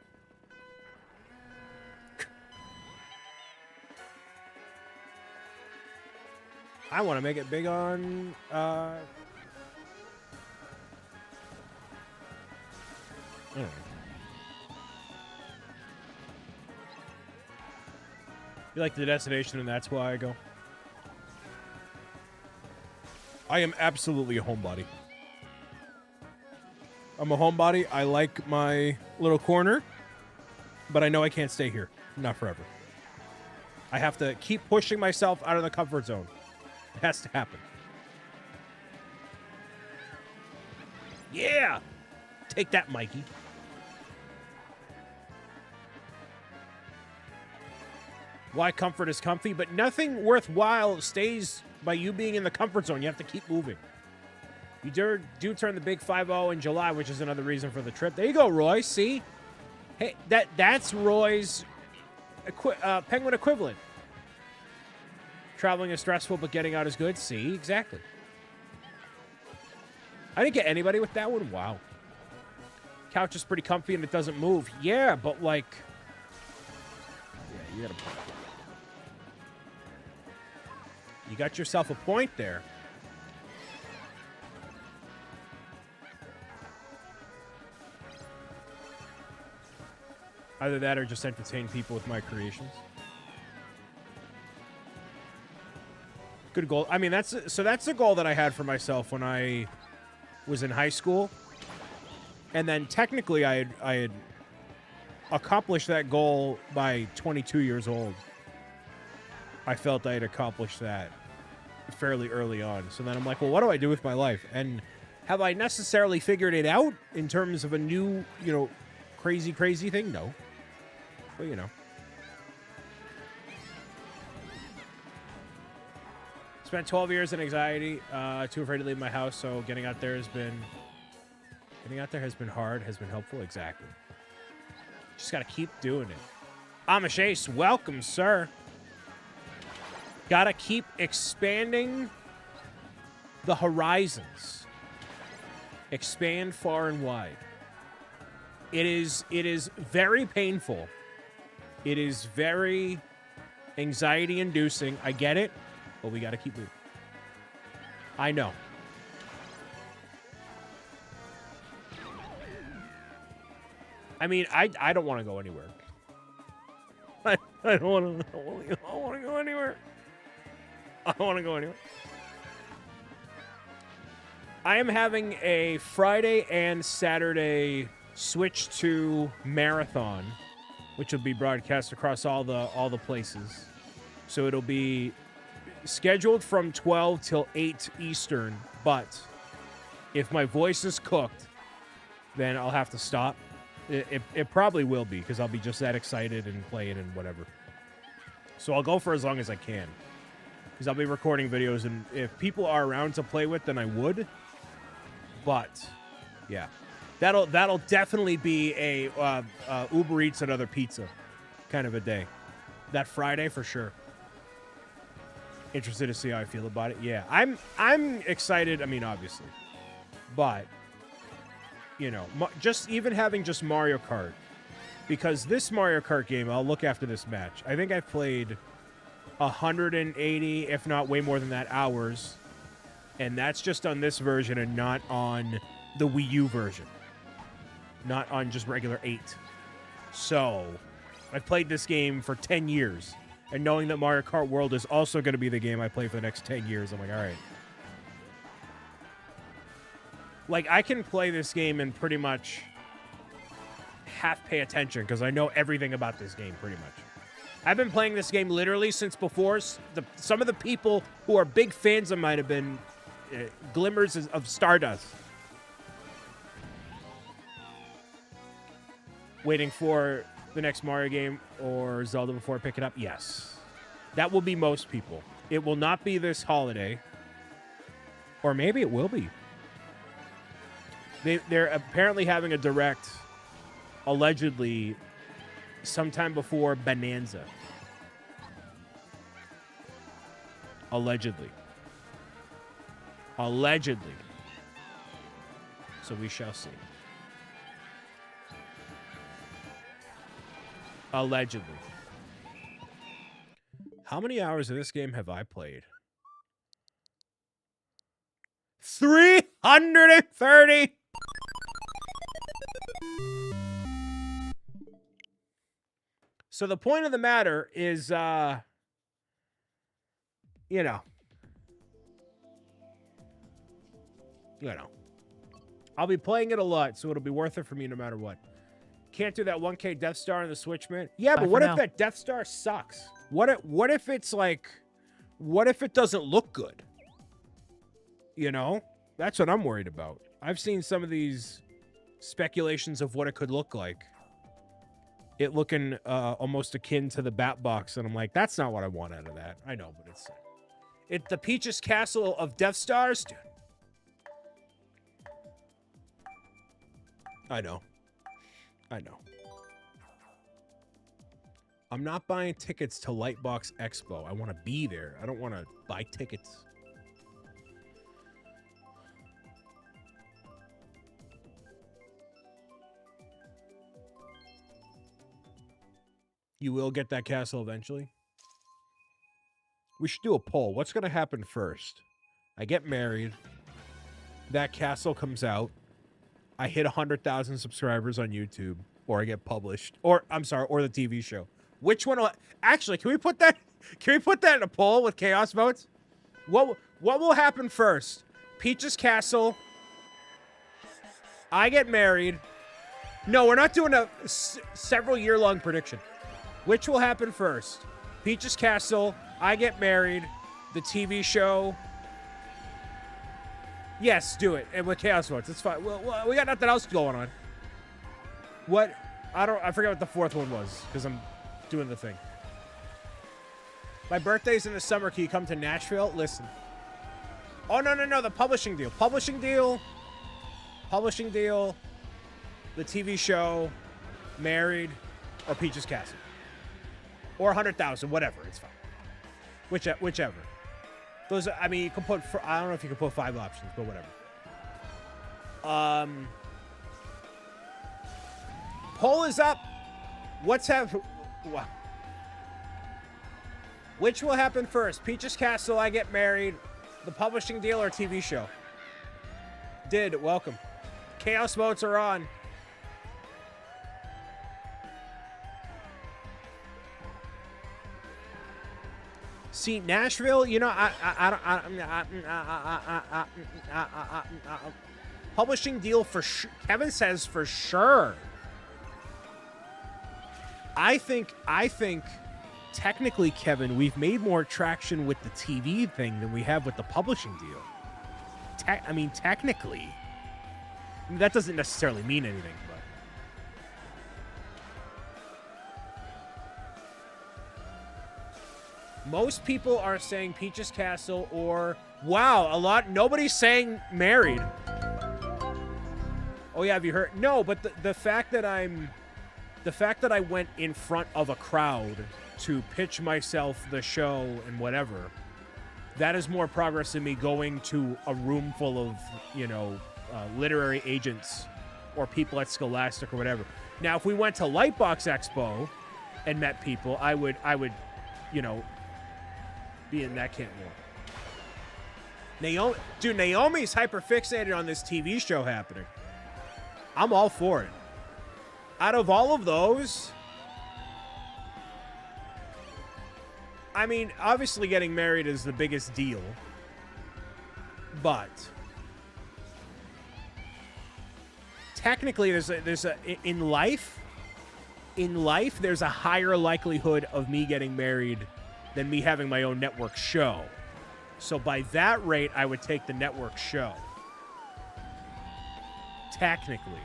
I want to make it big on... I don't know. You like the destination, and that's why I go. I am absolutely a homebody. I'm a homebody. I like my little corner, but I know I can't stay here. Not forever. I have to keep pushing myself out of the comfort zone. It has to happen. Yeah! Take that, Mikey. Why comfort is comfy, but nothing worthwhile stays by you being in the comfort zone. You have to keep moving. You do turn the big 5-0 in July, which is another reason for the trip. There you go, Roy. See? Hey, that's Roy's Penguin equivalent. Traveling is stressful, but getting out is good. See? Exactly. I didn't get anybody with that one. Wow. Couch is pretty comfy and it doesn't move. Yeah, but like... Yeah, you gotta... You got yourself a point there. Either that or just entertain people with my creations. Good goal. I mean, that's the goal that I had for myself when I was in high school. And then technically I had accomplished that goal by 22 years old. I felt I had accomplished that fairly early on. So then I'm like, well, what do I do with my life? And have I necessarily figured it out in terms of a new, crazy thing? No. But, Spent 12 years in anxiety, too afraid to leave my house, so getting out there has been hard, has been helpful. Exactly. Just got to keep doing it. Amish, welcome, sir. Got to keep expanding the horizons. Expand far and wide. It is very painful. It is very anxiety-inducing. I get it, but we got to keep moving. I know. I mean, I don't want to go anywhere. I don't want to go anywhere. I don't want to go anywhere. I am having a Friday and Saturday switch to marathon, which will be broadcast across all the places. So it'll be scheduled from 12 till 8 Eastern, but if my voice is cooked, then I'll have to stop. It probably will be, because I'll be just that excited and playing and whatever. So I'll go for as long as I can, because I'll be recording videos, and if people are around to play with, then I would. But yeah, that'll definitely be a Uber Eats another pizza kind of a day. That Friday for sure. Interested to see how I feel about it. Yeah, I'm excited. I mean, obviously, but just even having just Mario Kart, because this Mario Kart game, I'll look after this match. I think I've played 180, if not way more than that, hours. And that's just on this version and not on the Wii U version. Not on just regular 8. So, I've played this game for 10 years. And knowing that Mario Kart World is also going to be the game I play for the next 10 years, I'm like, all right. Like, I can play this game and pretty much half pay attention because I know everything about this game pretty much. I've been playing this game literally since before. Some of the people who are big fans of mine have been glimmers of Stardust. Waiting for the next Mario game or Zelda before I pick it up? Yes. That will be most people. It will not be this holiday. Or maybe it will be. They're apparently having a direct, allegedly, sometime before Bonanza. Allegedly. Allegedly. So we shall see. Allegedly. How many hours of this game have I played? 330! So the point of the matter is, I'll be playing it a lot, so it'll be worth it for me no matter what. can't do that 1K Death Star in the Switch, man. Yeah, Bye but for what if now. that Death Star sucks? What if it's like, what if it doesn't look good? You know, that's what I'm worried about. I've seen some of these speculations of what it could look like. It looking almost akin to the Bat Box, and I'm like, that's not what I want out of that. I know, but it's the Peach's Castle of Death Stars, dude. I know. I'm not buying tickets to Lightbox Expo. I want to be there. I don't want to buy tickets. You will get that castle eventually? We should do a poll. What's going to happen first? I get married. That castle comes out. I hit 100,000 subscribers on YouTube. Or I get published. Or, I'm sorry, or the TV show. Which one will... Actually, can we put that in a poll with chaos votes? What will happen first? Peach's Castle. I get married. No, we're not doing a several year-long prediction. Which will happen first? Peach's Castle, I get married, the TV show. Yes, do it. And with chaos votes, it's fine. Well, we got nothing else going on. What? I forget what the fourth one was because I'm doing the thing. My birthday's in the summer. Can you come to Nashville? Listen. Oh, no. The publishing deal. Publishing deal. The TV show. Married. Or Peach's Castle. Or 100,000. Whatever. It's fine. Whichever. Those, I mean, you can put, I don't know if you can put 5 options, but whatever. Poll is up. Wow. Which will happen first? Peach's Castle, I get married, the publishing deal, or TV show? Welcome. Chaos votes are on. See, Nashville, you know, publishing deal for sure. Kevin says for sure. I think technically, Kevin, we've made more traction with the TV thing than we have with the publishing deal. Technically. That doesn't necessarily mean anything, but. Most people are saying Peach's Castle or... Wow, nobody's saying married. Oh yeah, have you heard? No, but the fact that I went in front of a crowd to pitch myself the show and whatever, that is more progress than me going to a room full of, literary agents or people at Scholastic or whatever. Now, if we went to Lightbox Expo and met people, I would, be in that camp more. Naomi's hyper fixated on this TV show happening. I'm all for it. Out of all of those, I mean, obviously getting married is the biggest deal, but technically in life there's a higher likelihood of me getting married than me having my own network show. So by that rate, I would take the network show. Technically.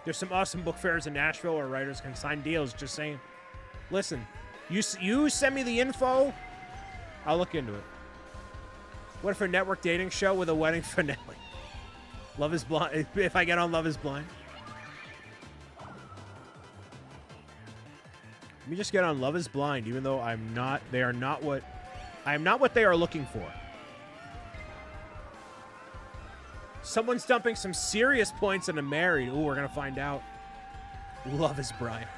There's some awesome book fairs in Nashville where writers can sign deals, just saying. Listen, you send me the info, I'll look into it. What if a network dating show with a wedding finale? Love is Blind. If I get on Love is Blind. Let me just get on Love is Blind, even though I am not what they are looking for. Someone's dumping some serious points into married. Ooh, we're going to find out. Love is Brian.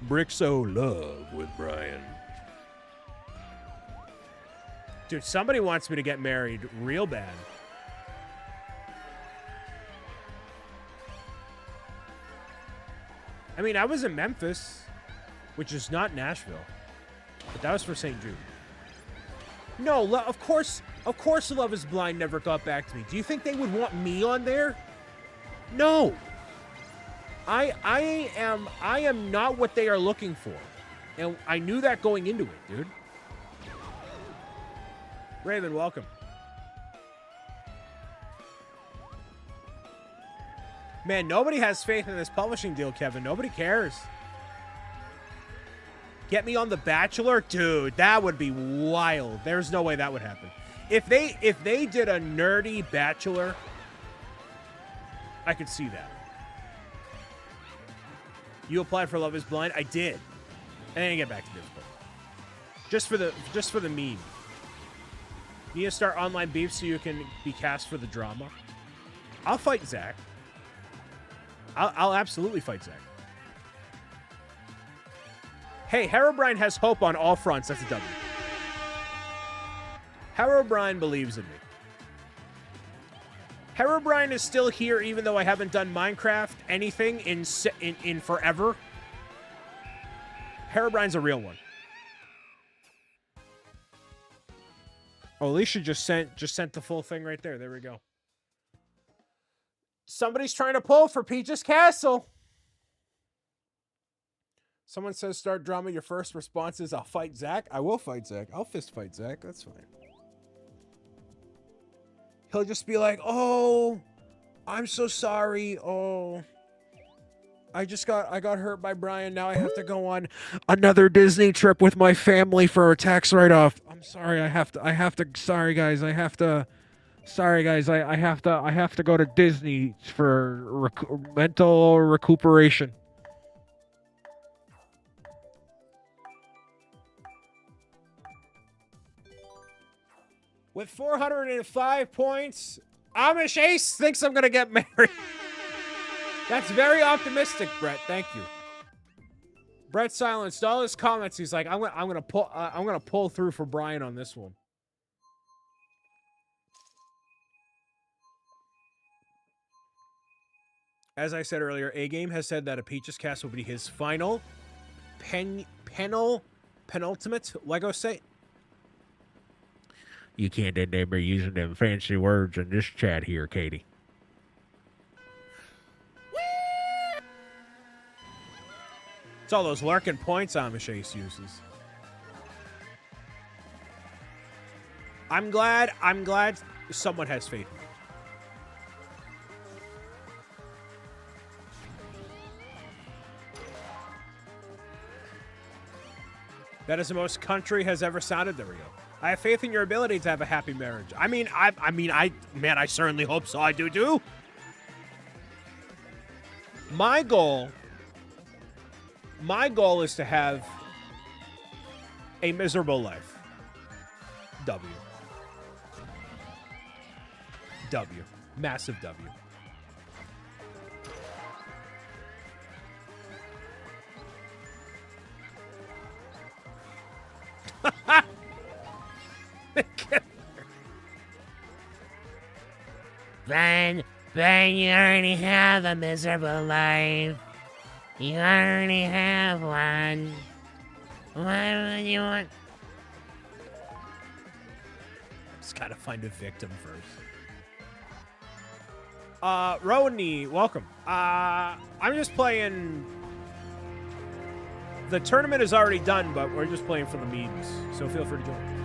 BricksO Love with Brian. Dude, somebody wants me to get married real bad. I mean, I was in Memphis, which is not Nashville, but that was for St. Jude. No, of course, Love is Blind never got back to me. Do you think they would want me on there? No. I am not what they are looking for. And I knew that going into it, dude. Raven, welcome. Man, nobody has faith in this publishing deal, Kevin. Nobody cares. Get me on The Bachelor? Dude, that would be wild. There's no way that would happen. If they did a nerdy Bachelor, I could see that. You applied for Love is Blind? I did. And then get back to Discord. Just for the meme. You need to start online beef so you can be cast for the drama. I'll fight Zach. I'll absolutely fight Zach. Hey, Herobrine has hope on all fronts. That's a W. Herobrine believes in me. Herobrine is still here even though I haven't done Minecraft anything in forever. Herobrine's a real one. Oh, Alicia just sent the full thing right there. There we go. Somebody's trying to pull for Peach's Castle. Someone says start drama. Your first response is I'll fight Zach. I will fight Zach. I'll fist fight Zach. That's fine. He'll just be like, oh, I'm so sorry. Oh, I got hurt by Brian. Now I have to go on another Disney trip with my family for a tax write-off. I'm sorry. I have to, sorry guys. I have to go to Disney for mental recuperation. With 405 points, Amish Ace thinks I'm going to get married. That's very optimistic, Brett. Thank you. Brett silenced all his comments. He's like, I'm going to pull through for Brian on this one. As I said earlier, A-Game has said that a Peach's Castle will be his final penultimate Lego set. You can't end up using them fancy words in this chat here, Katie. It's all those lurking points Amish Ace uses. I'm glad someone has faith in me. That is the most country has ever sounded. There we go. I have faith in your ability to have a happy marriage. I certainly hope so. I do too. My goal is to have a miserable life. W. Massive W. Brian, you already have a miserable life. You already have one. Why would you want... Just gotta find a victim first. Rodney, welcome. I'm just playing... The tournament is already done, but we're just playing for the memes, so feel free to join.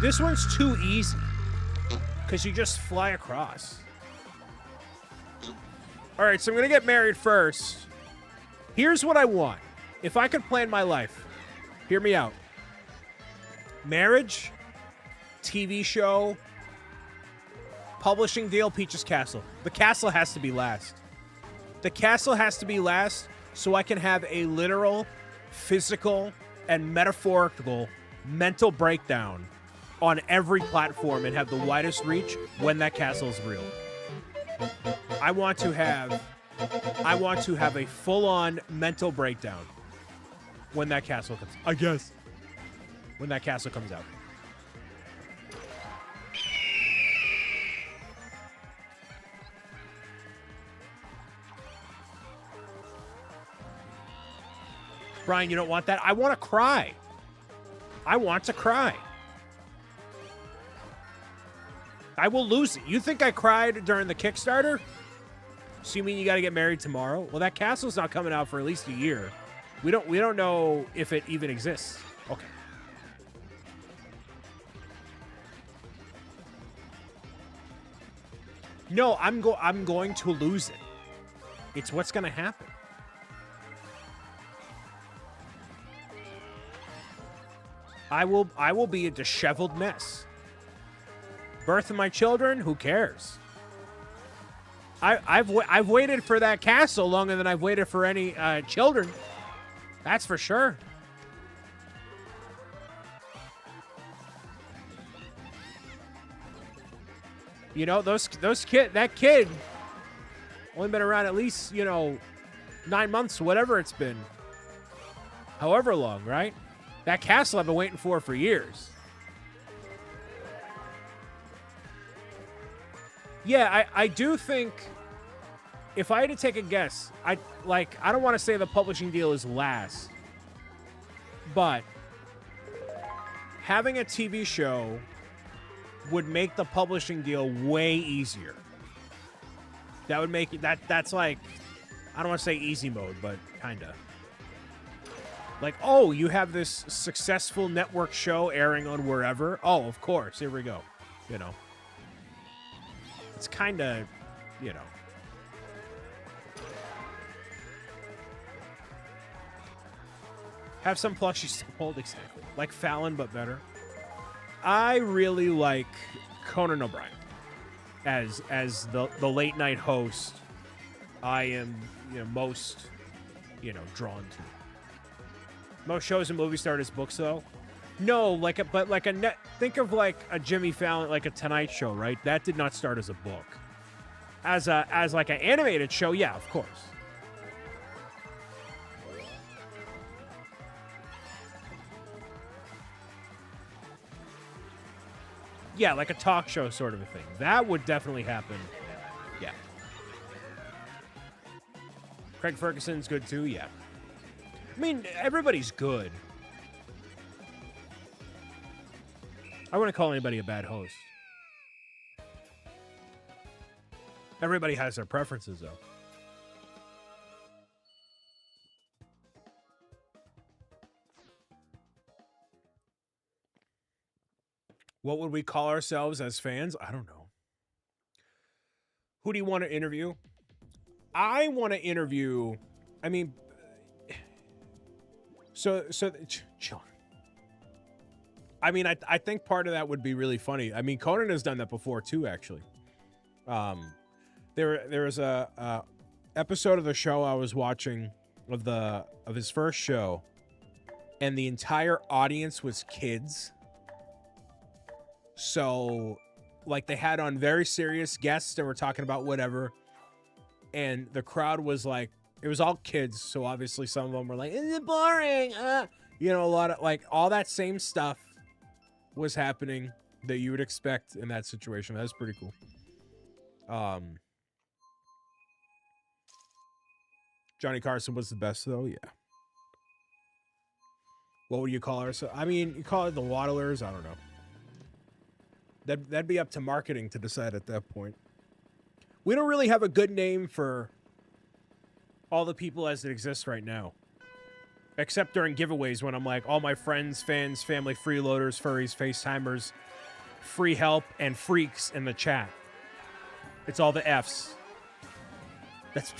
This one's too easy, because you just fly across. All right, so I'm going to get married first. Here's what I want. If I could plan my life, hear me out. Marriage, TV show, publishing deal, Peach's Castle. The castle has to be last. The castle has to be last so I can have a literal, physical, and metaphorical mental breakdown on every platform and have the widest reach when that castle is real. I want to have a full-on mental breakdown when that castle comes. I guess. When that castle comes out. Brian, you don't want that? I want to cry. I want to cry. I will lose it. You think I cried during the Kickstarter? So you mean you got to get married tomorrow? Well, that castle's not coming out for at least a year. We don't know if it even exists. Okay. No, I'm going to lose it. It's what's going to happen. I will be a disheveled mess. Birth of my children, who cares? I've waited for that castle longer than I've waited for any children. That's for sure. You know, that kid only been around at least, 9 months, whatever it's been. However long, right? That castle I've been waiting for years. Yeah, I do think if I had to take a guess, I don't want to say the publishing deal is last, but having a TV show would make the publishing deal way easier. That would make it that's like, I don't want to say easy mode, but kind of. Like, oh, you have this successful network show airing on wherever. Oh, of course, here we go. It's kind of, have some plushies to hold, exactly. Like Fallon, but better. I really like Conan O'Brien as the late night host. I am, most, drawn to. Most shows and movies start as books, though. No, think of like a Jimmy Fallon, like a Tonight Show, right? That did not start as a book. As like an animated show, yeah, of course. Yeah, like a talk show sort of a thing. That would definitely happen. Yeah. Craig Ferguson's good too, yeah. I mean, everybody's good. I wouldn't call anybody a bad host. Everybody has their preferences, though. What would we call ourselves as fans? I don't know. Who do you want to interview? I want to interview... I mean... So, John. I mean, I think part of that would be really funny. I mean, Conan has done that before too, actually. There was a episode of the show I was watching of his first show, and the entire audience was kids. So, like, they had on very serious guests and were talking about whatever, and the crowd was like, it was all kids. So obviously, some of them were like, "Is it boring?" A lot of like all that same stuff was happening that you would expect in that situation. That's pretty cool. Johnny Carson was the best, though. Yeah. What would you call her? So, I mean, you call it the Waddlers. I don't know. That'd be up to marketing to decide at that point. We don't really have a good name for all the people as it exists right now. Except during giveaways when I'm like, all my friends, fans, family, freeloaders, furries, FaceTimers, free help, and freaks in the chat. It's all the Fs. That's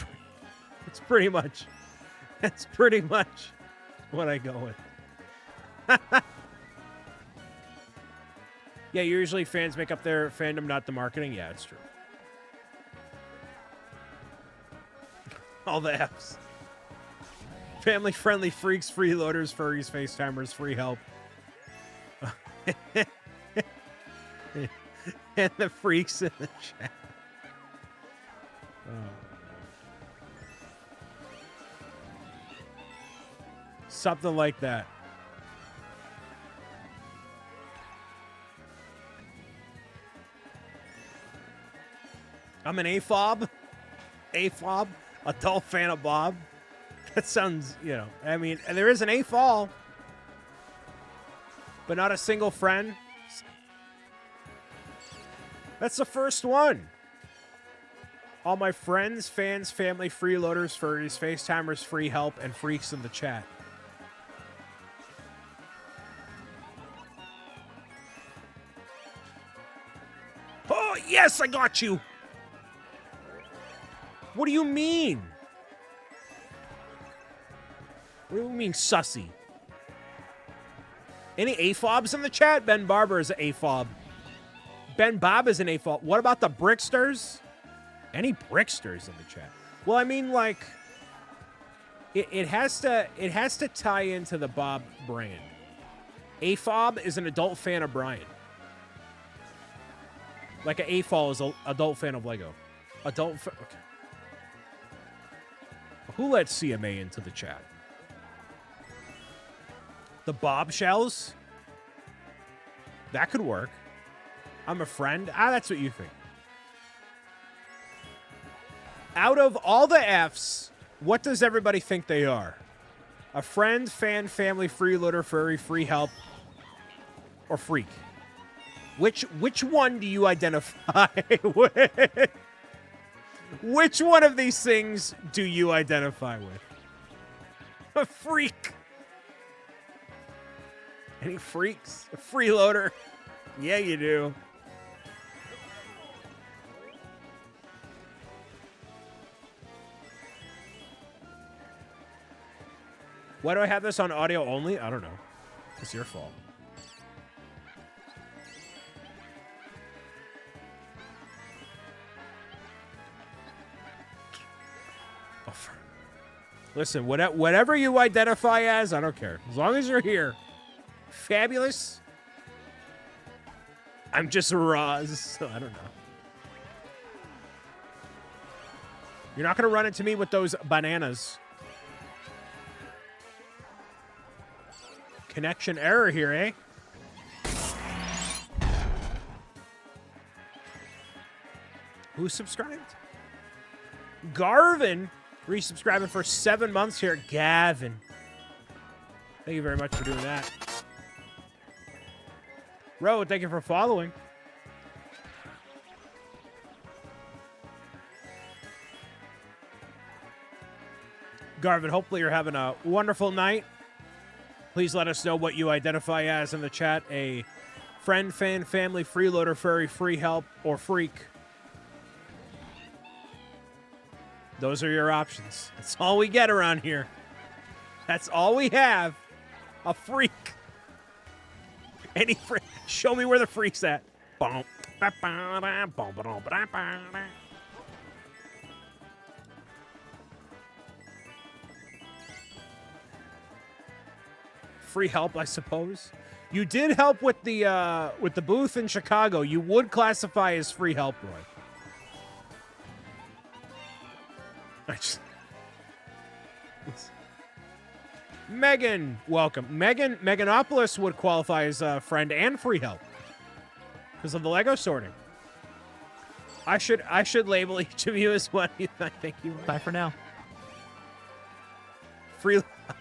pretty much what I go with. Yeah, usually fans make up their fandom, not the marketing. Yeah, it's true. All the Fs. Family-friendly freaks, freeloaders, furries, FaceTimers, free help. And the freaks in the chat. Something like that. I'm an AFOB. AFOB. Adult fan of Bob. That sounds, you know, I mean, and there is an A fall, but not a single friend. That's the first one. All my friends, fans, family, freeloaders, furries, FaceTimers, free help, and freaks in the chat. Oh, yes, I got you. What do you mean? What do you mean, sussy? Any AFOBs in the chat? Ben Barber is an AFOB. Ben Bob is an AFOB. What about the Bricksters? Any Bricksters in the chat? Well, I mean, like, it has to tie into the Bob brand. AFOB is an adult fan of Brian. Like an AFOL is an adult fan of Lego. Okay. Who let CMA into the chat? The Bob Shells? That could work. I'm a friend. Ah, that's what you think. Out of all the Fs, what does everybody think they are? A friend, fan, family, freeloader, furry, free help, or freak? Which one do you identify with? Which one of these things do you identify with? A freak. Any freaks? A freeloader? Yeah, you do. Why do I have this on audio only? I don't know. It's your fault. Oh, listen, whatever you identify as, I don't care. As long as you're here. Fabulous. I'm just Roz, so I don't know. You're not going to run into me with those bananas. Connection error here, eh? Who subscribed? Garvin resubscribing for 7 months here. Gavin. Thank you very much for doing that. Ro, thank you for following. Garvin, hopefully you're having a wonderful night. Please let us know what you identify as in the chat. A friend, fan, family, freeloader, furry, free help, or freak. Those are your options. That's all we get around here. That's all we have. A freak. Any freak. Show me where the freak's at. Free help, I suppose. You did help with the booth in Chicago. You would classify as free help, Roy. Megan, welcome. Meganopolis would qualify as a friend and free help because of the Lego sorting. I should label each of you as what I think you are. Bye for now.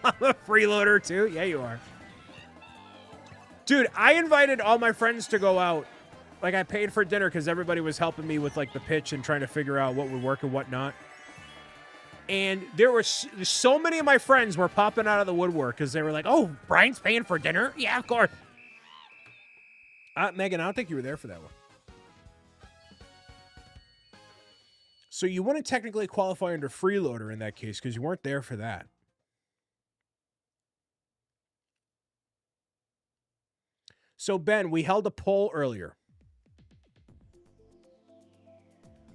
I'm a freeloader too. Yeah, you are. Dude, I invited all my friends to go out. Like, I paid for dinner because everybody was helping me with, like, the pitch and trying to figure out what would work and what not. And there were so many of my friends were popping out of the woodwork because they were like, oh, Brian's paying for dinner? Yeah, of course. Megan, I don't think you were there for that one. So you wouldn't technically qualify under freeloader in that case because you weren't there for that. So, Ben, we held a poll earlier.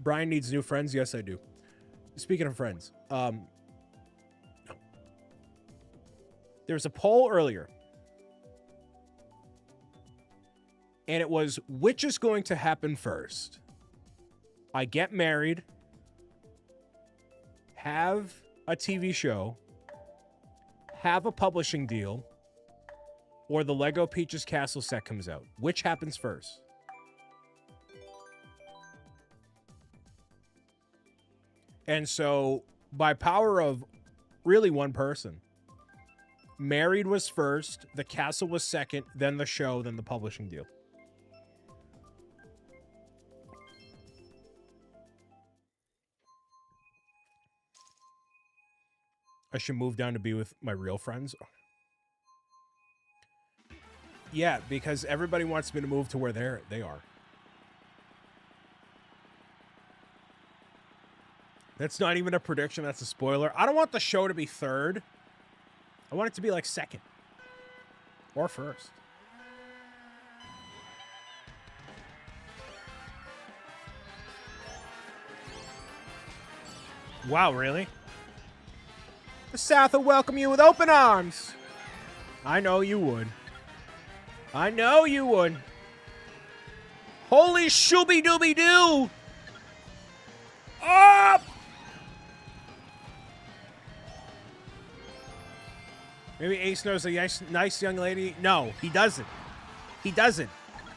Brian needs new friends. Yes, I do. Speaking of friends, there was a poll earlier. And it was, which is going to happen first? I get married, have a TV show, have a publishing deal, or the Lego Peaches Castle set comes out. Which happens first? And so, by power of really one person. Married was first, the castle was second, then the show, then the publishing deal. I should move down to be with my real friends. Yeah, because everybody wants me to move to where they are. That's not even a prediction, that's a spoiler. I don't want the show to be third. I want it to be like second. Or first. Wow, really? The South will welcome you with open arms. I know you would. I know you would. Holy shooby-dooby-doo! Up! Maybe Ace knows a nice young lady. No, he doesn't. He doesn't.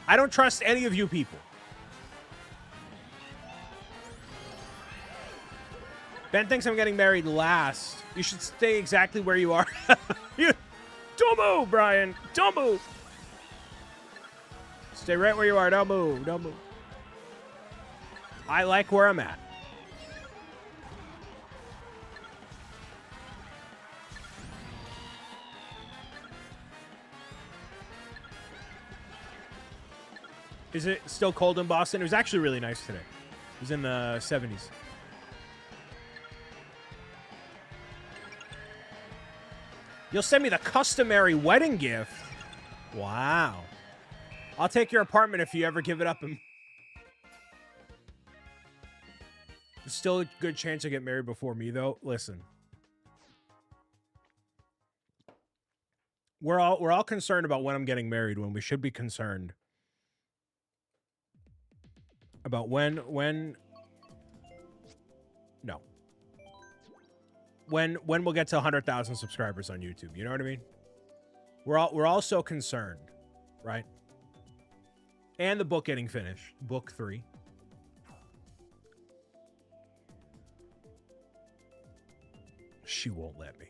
I don't trust any of you people. Ben thinks I'm getting married last. You should stay exactly where you are. Don't move, Brian. Don't move. Stay right where you are. Don't move. Don't move. I like where I'm at. Is it still cold in Boston? It was actually really nice today. It was in the 70s. You'll send me the customary wedding gift. Wow. I'll take your apartment if you ever give it up. There's still a good chance I get married before me, though. Listen. We're all concerned about when I'm getting married, when we should be concerned about when we'll get to 100,000 subscribers on YouTube. You know what I mean? We're all so concerned, right? And the book getting finished. Book 3. She won't let me.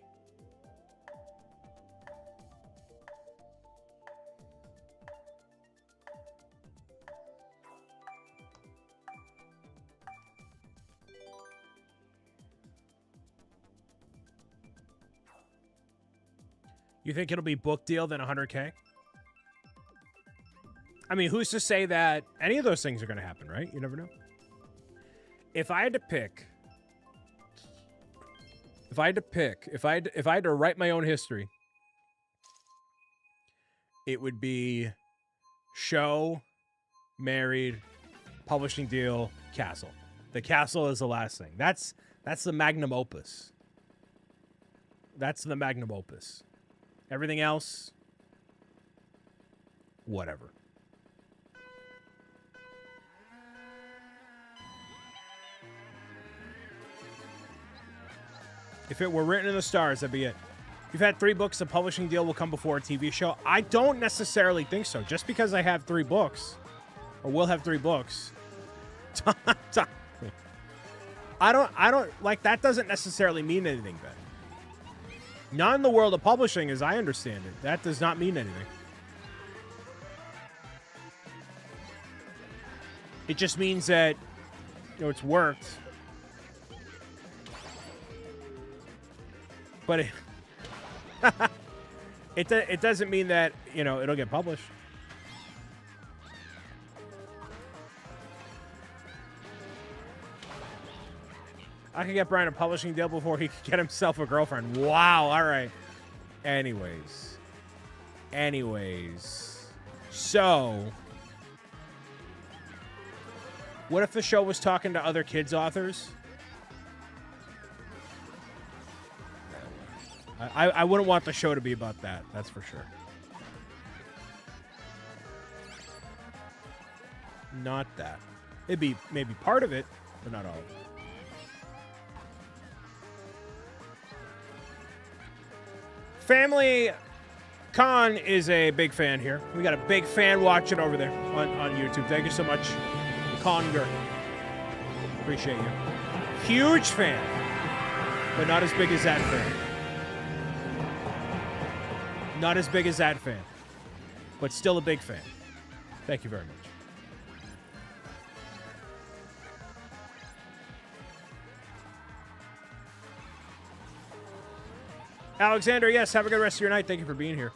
You think it'll be book deal then 100K? I mean, who's to say that any of those things are going to happen, right? You never know. If I had to pick, if I had to write my own history, it would be show, married, publishing deal, castle. The castle is the last thing. That's the magnum opus. That's the magnum opus. Everything else, whatever. If it were written in the stars, that'd be it. You've had 3 books, the publishing deal will come before a TV show. I don't necessarily think so. Just because I have 3 books, or will have 3 books, I don't like that. Doesn't necessarily mean anything, Ben. Not in the world of publishing, as I understand it. That does not mean anything. It just means that, you know, it's worked. But it doesn't mean that, you know, it'll get published. I could get Brian a publishing deal before he could get himself a girlfriend. Wow, all right. Anyways. So, what if the show was talking to other kids' authors? I wouldn't want the show to be about that. That's for sure. Not that. It'd be maybe part of it, but not all of it. Family Con is a big fan here. We got a big fan watching over there on YouTube. Thank you so much, Conger. Appreciate you. Huge fan, but not as big as that fan. Not as big as that fan, but still a big fan. Thank you very much. Alexander, yes, have a good rest of your night. Thank you for being here.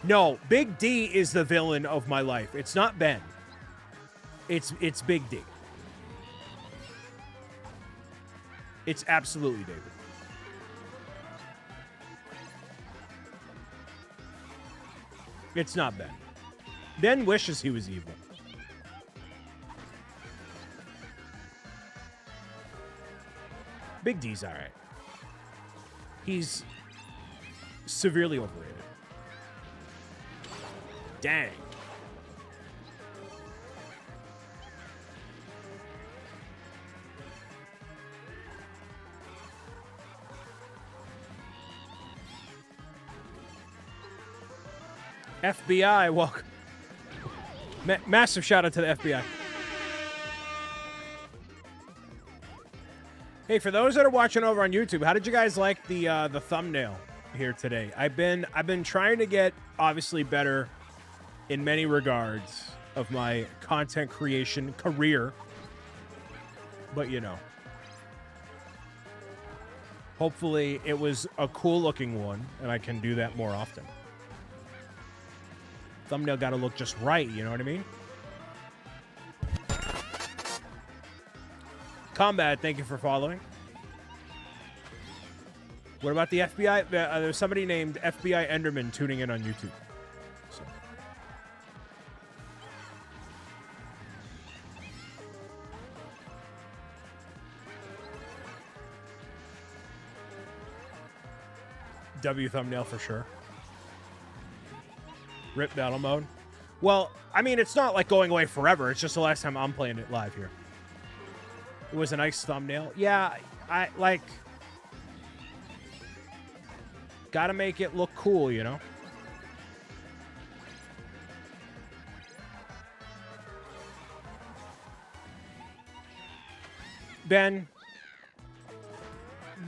No, Big D is the villain of my life. It's not Ben. It's Big D. It's absolutely David. It's not Ben. Ben wishes he was evil. Big D's all right. He's severely overrated. Dang. FBI, welcome. Massive shout out to the FBI. Hey, for those that are watching over on YouTube, how did you guys like the thumbnail here today? I've been trying to get obviously better in many regards of my content creation career, but you know, hopefully it was a cool looking one and I can do that more often. Thumbnail got to look just right, you know what I mean? Combat, thank you for following. What about the FBI? There's somebody named FBI Enderman tuning in on YouTube. So. W thumbnail for sure. Rip battle mode. Well, I mean, it's not like going away forever. It's just the last time I'm playing it live here. It was a nice thumbnail. Yeah, I like... Gotta make it look cool, you know? Ben,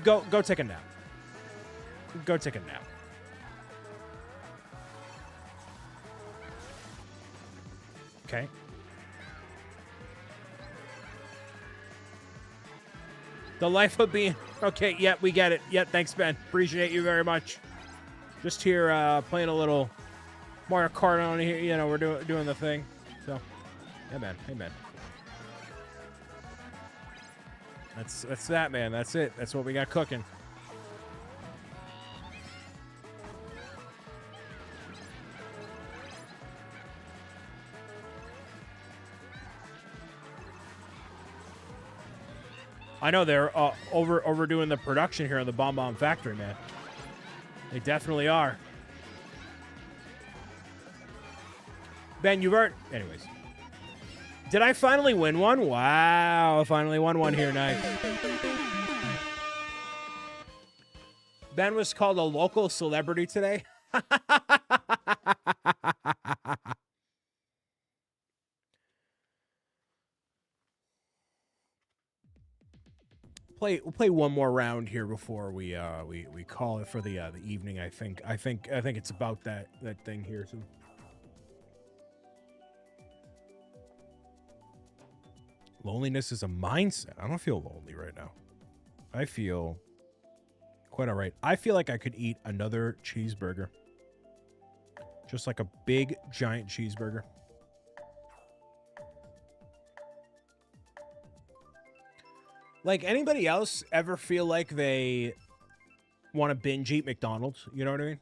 go take a nap. Go take a nap. Okay. The life of being... Okay, yeah, we get it. Yeah, thanks, Ben. Appreciate you very much. Just here playing a little Mario Kart on here. You know, we're doing the thing. So, hey, man. Hey, man. That's that, man. That's it. That's what we got cooking. I know they're overdoing the production here in the Bomb Bomb Factory, man. They definitely are. Ben, you've earned... Anyways. Did I finally win one? Wow, I finally won one here. Nice. Ben was called a local celebrity today. We'll play one more round here before we call it for the evening. I think it's about that thing here too. Loneliness is a mindset. I don't feel lonely right now. I feel quite all right. I feel like I could eat another cheeseburger. Just like a big giant cheeseburger. Like, anybody else ever feel like they want to binge eat McDonald's? You know what I mean?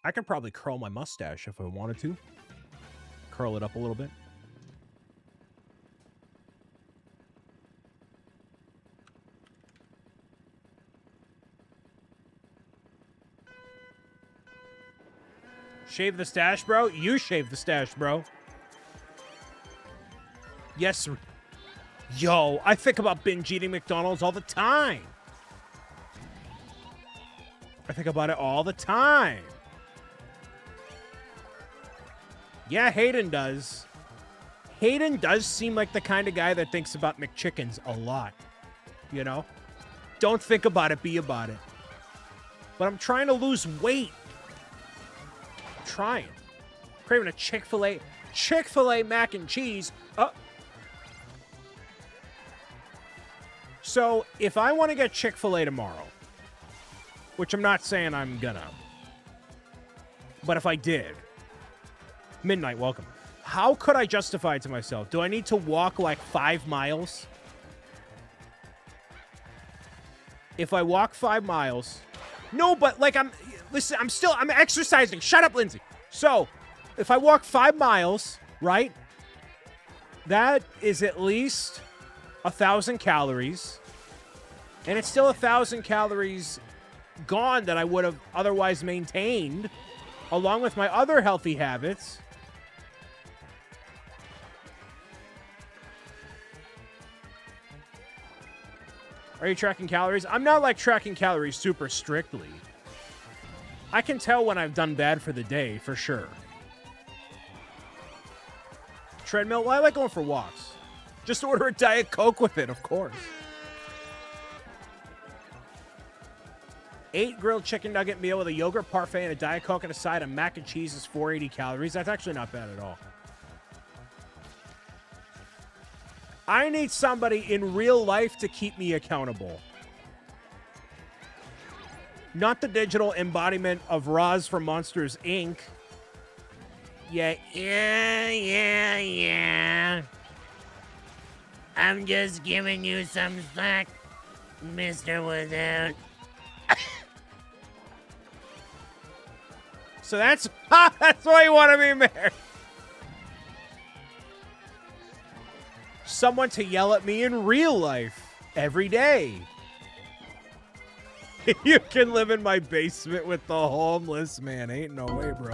I could probably curl my mustache if I wanted to. Curl it up a little bit. Shave the stash, bro? You shave the stash, bro. Yes. Yo, I think about binge eating McDonald's all the time. I think about it all the time. Yeah, Hayden does. Hayden does seem like the kind of guy that thinks about McChickens a lot. You know? Don't think about it, be about it. But I'm trying to lose weight. I'm trying. Craving a Chick-fil-A mac and cheese. So, if I want to get Chick-fil-A tomorrow, which I'm not saying I'm gonna, but if I did, Midnight, welcome. How could I justify it to myself? Do I need to walk like 5 miles? If I walk 5 miles... No, but like I'm exercising. Shut up, Lindsay. So, if I walk 5 miles, right? That is at least 1,000 calories. And it's still 1,000 calories gone that I would have otherwise maintained, along with my other healthy habits. Are you tracking calories? I'm not like tracking calories super strictly. I can tell when I've done bad for the day, for sure. Treadmill? Well, I like going for walks. Just order a Diet Coke with it, of course. 8 grilled chicken nugget meal with a yogurt parfait and a Diet Coke and a side of mac and cheese is 480 calories. That's actually not bad at all. I need somebody in real life to keep me accountable. Not the digital embodiment of Roz from Monsters, Inc. Yeah. I'm just giving you some slack, Mr. Without. So that's why you want to be married. Someone to yell at me in real life every day. You can live in my basement with the homeless man. Ain't no way, bro.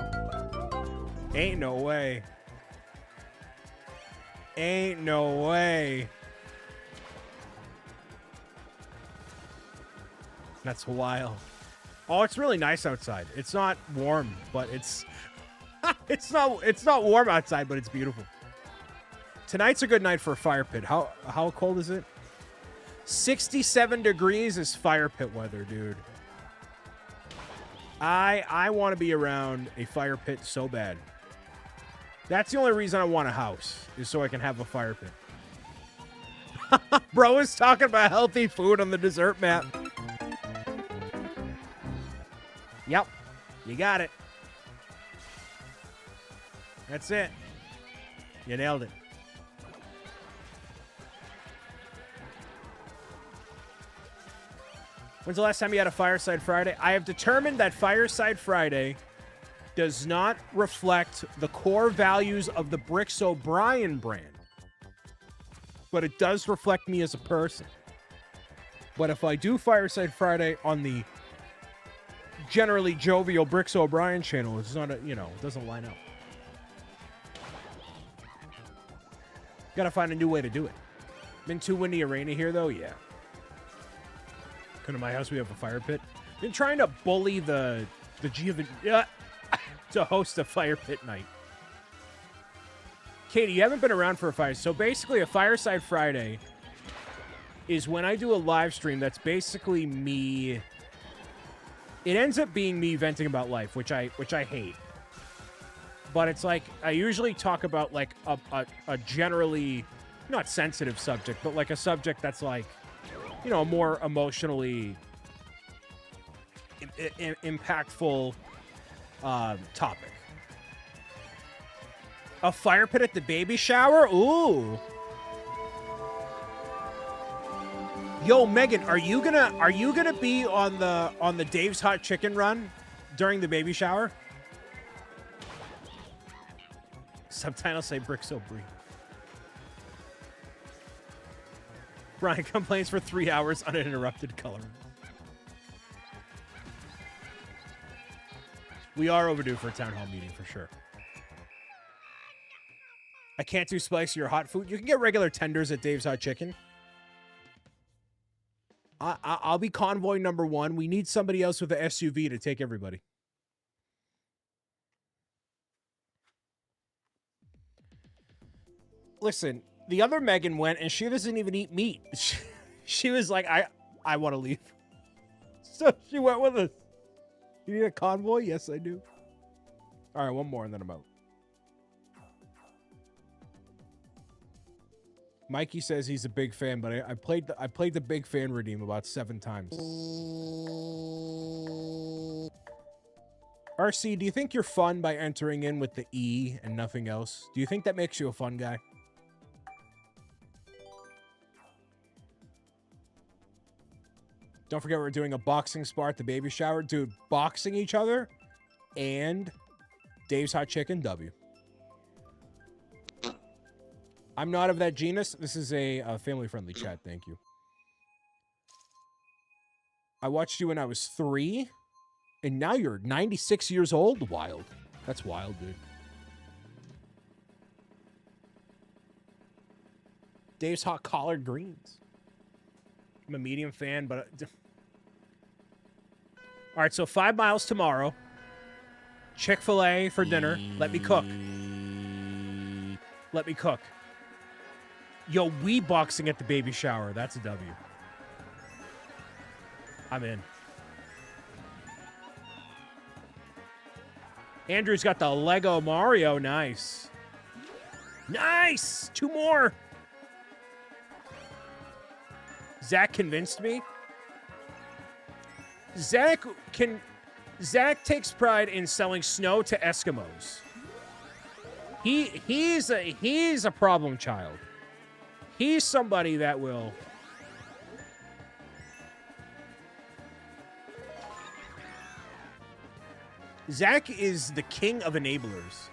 Ain't no way. Ain't no way. That's wild. Oh, it's really nice outside. It's not warm, but it's not warm outside, but it's beautiful. Tonight's a good night for a fire pit. How cold is it? 67 degrees is fire pit weather, dude. I want to be around a fire pit so bad. That's the only reason I want a house, is so I can have a fire pit. Bro is talking about healthy food on the dessert map. Yep, you got it. That's it. You nailed it. When's the last time you had a Fireside Friday? I have determined that Fireside Friday does not reflect the core values of the BricksOBrian brand. But it does reflect me as a person. But if I do Fireside Friday on the generally jovial BricksOBrian channel, it's not it doesn't line up. Gotta find a new way to do it. Been too windy or rainy here, though? Yeah. Come to my house, we have a fire pit. Been trying to bully the to host a fire pit night. Katie, you haven't been around for a fire. So basically, a Fireside Friday is when I do a live stream that's basically me. It ends up being me venting about life, which I hate. But it's like I usually talk about like a generally not sensitive subject, but like a subject that's like, a more emotionally impactful topic. A fire pit at the baby shower? Ooh. Yo, Megan, are you gonna be on the Dave's Hot Chicken run during the baby shower? Subtitles say BricksOBrian. Brian complains for 3 hours uninterrupted coloring. We are overdue for a town hall meeting for sure. I can't do spicy or hot food. You can get regular tenders at Dave's Hot Chicken. I'll be convoy number 1. We need somebody else with an SUV to take everybody. Listen, the other Megan went, and she doesn't even eat meat. She was like, I want to leave. So she went with us. You need a convoy? Yes, I do. All right, one more, and then I'm out. Mikey says he's a big fan, but I played the big fan redeem about 7 times. RC, do you think you're fun by entering in with the E and nothing else? Do you think that makes you a fun guy? Don't forget we're doing a boxing spar at the baby shower. Dude, boxing each other and Dave's Hot Chicken W. I'm not of that genus. This is a family-friendly chat. Thank you. I watched you when I was 3, and now you're 96 years old? Wild. That's wild, dude. Dave's Hot Collard Greens. I'm a medium fan, but... All right, so 5 miles tomorrow. Chick-fil-A for dinner. Let me cook. Let me cook. Yo, we boxing at the baby shower. That's a W. I'm in. Andrew's got the Lego Mario. Nice. Nice! 2 more. Zach convinced me. Zach takes pride in selling snow to Eskimos. He's a problem child. He's somebody that will... Zach is the king of enablers.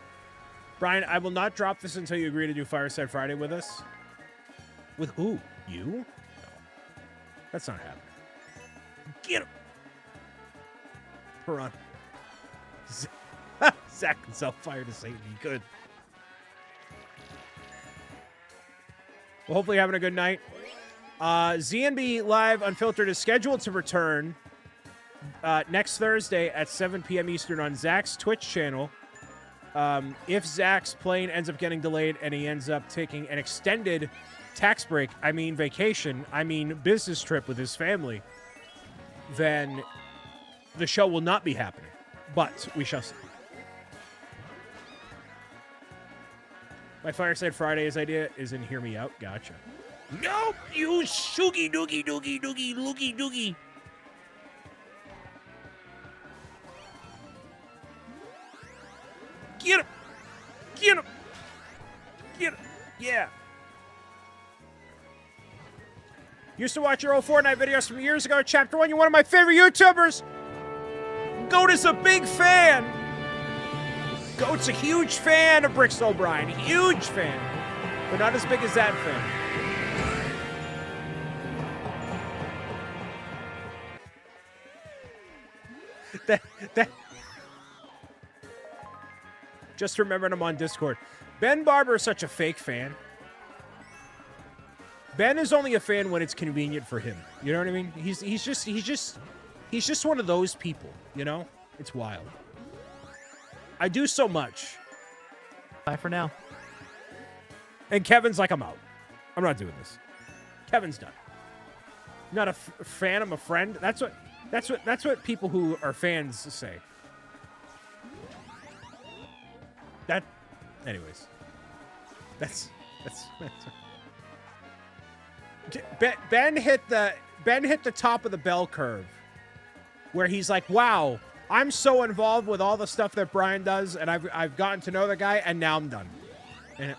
Brian, I will not drop this until you agree to do Fireside Friday with us. With who? You? No. That's not happening. Get him! Piranha. Zach can sell fire to Satan. He could. Well, hopefully you're having a good night. ZNB Live Unfiltered is scheduled to return next Thursday at 7 p.m. Eastern on Zach's Twitch channel. If Zach's plane ends up getting delayed and he ends up taking an extended tax break, I mean vacation, I mean business trip with his family, then the show will not be happening. But we shall see. My Fireside Fridays idea is in Hear Me Out. Gotcha. Nope, you shoogie doogie doogie doogie loogie doogie. Get him! Get him! Get him! Yeah. Used to watch your old Fortnite videos from years ago. Chapter 1, you're one of my favorite YouTubers. Goat is a big fan. Goat's a huge fan of BricksOBrian. Huge fan. But not as big as that fan. That Just remembered him on Discord. Ben Barber is such a fake fan. Ben is only a fan when it's convenient for him. You know what I mean? He's just one of those people, you know? It's wild. I do so much. Bye for now. And Kevin's like, I'm out. I'm not doing this. Kevin's done. Not a fan, I'm a friend. That's what people who are fans say. Anyways. That's Ben hit the top of the bell curve where he's like, wow, I'm so involved with all the stuff that Brian does, and I've gotten to know the guy, and now I'm done. And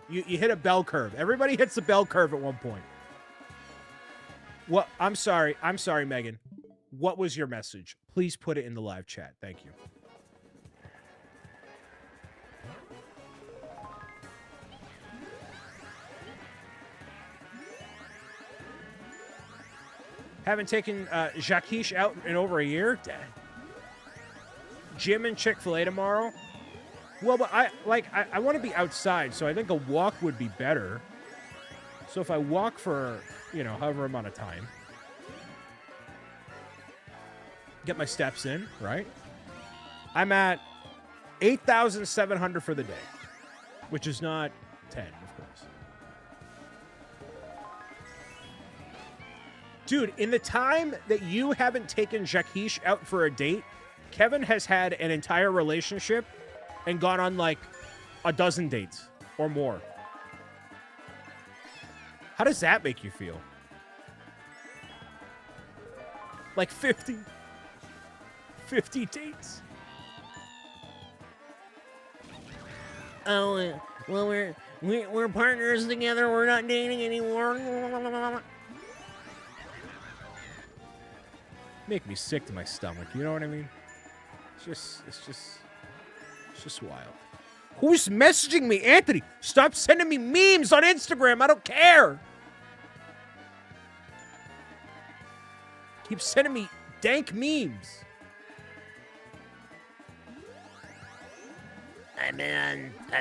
you hit a bell curve. Everybody hits the bell curve at one point. Well, I'm sorry, Megan. What was your message? Please put it in the live chat. Thank you. Haven't taken Jacquiche out in over a year. Dang. Gym and Chick-fil-A tomorrow. Well, but I want to be outside, so I think a walk would be better. So if I walk for, however amount of time, get my steps in, right? I'm at 8,700 for the day, which is not 10, of course. Dude, in the time that you haven't taken Jaquish out for a date, Kevin has had an entire relationship and gone on like a dozen dates or more. How does that make you feel? Like 50 dates? Oh, well, we're partners together. We're not dating anymore. Make me sick to my stomach. You know what I mean? It's just wild. Who's messaging me? Anthony, stop sending me memes on Instagram. I don't care. Keep sending me dank memes. I've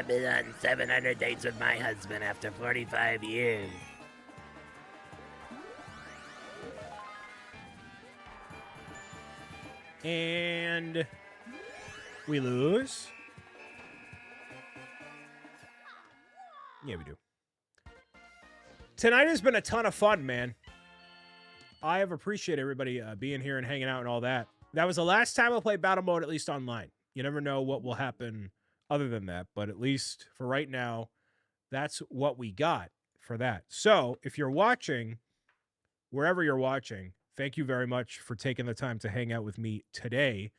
been on 700 dates with my husband after 45 years. And we lose. Yeah, we do. Tonight has been a ton of fun, man. I have appreciated everybody being here and hanging out and all that. That was the last time I played Battle Mode, at least online. You never know what will happen other than that, but at least for right now, that's what we got for that. So if you're watching, wherever you're watching, thank you very much for taking the time to hang out with me today.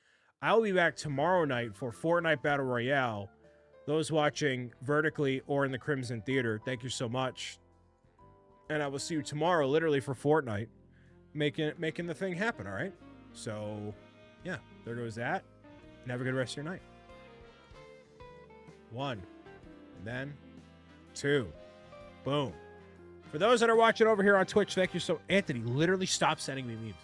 I'll be back tomorrow night for Fortnite Battle Royale. Those watching vertically or in the Crimson Theater, thank you so much. And I will see you tomorrow, literally for Fortnite, making the thing happen, all right? So, yeah, there goes that. And have a good rest of your night. 1, and then 2. Boom. For those that are watching over here on Twitch, thank you so... Anthony, literally stop sending me memes.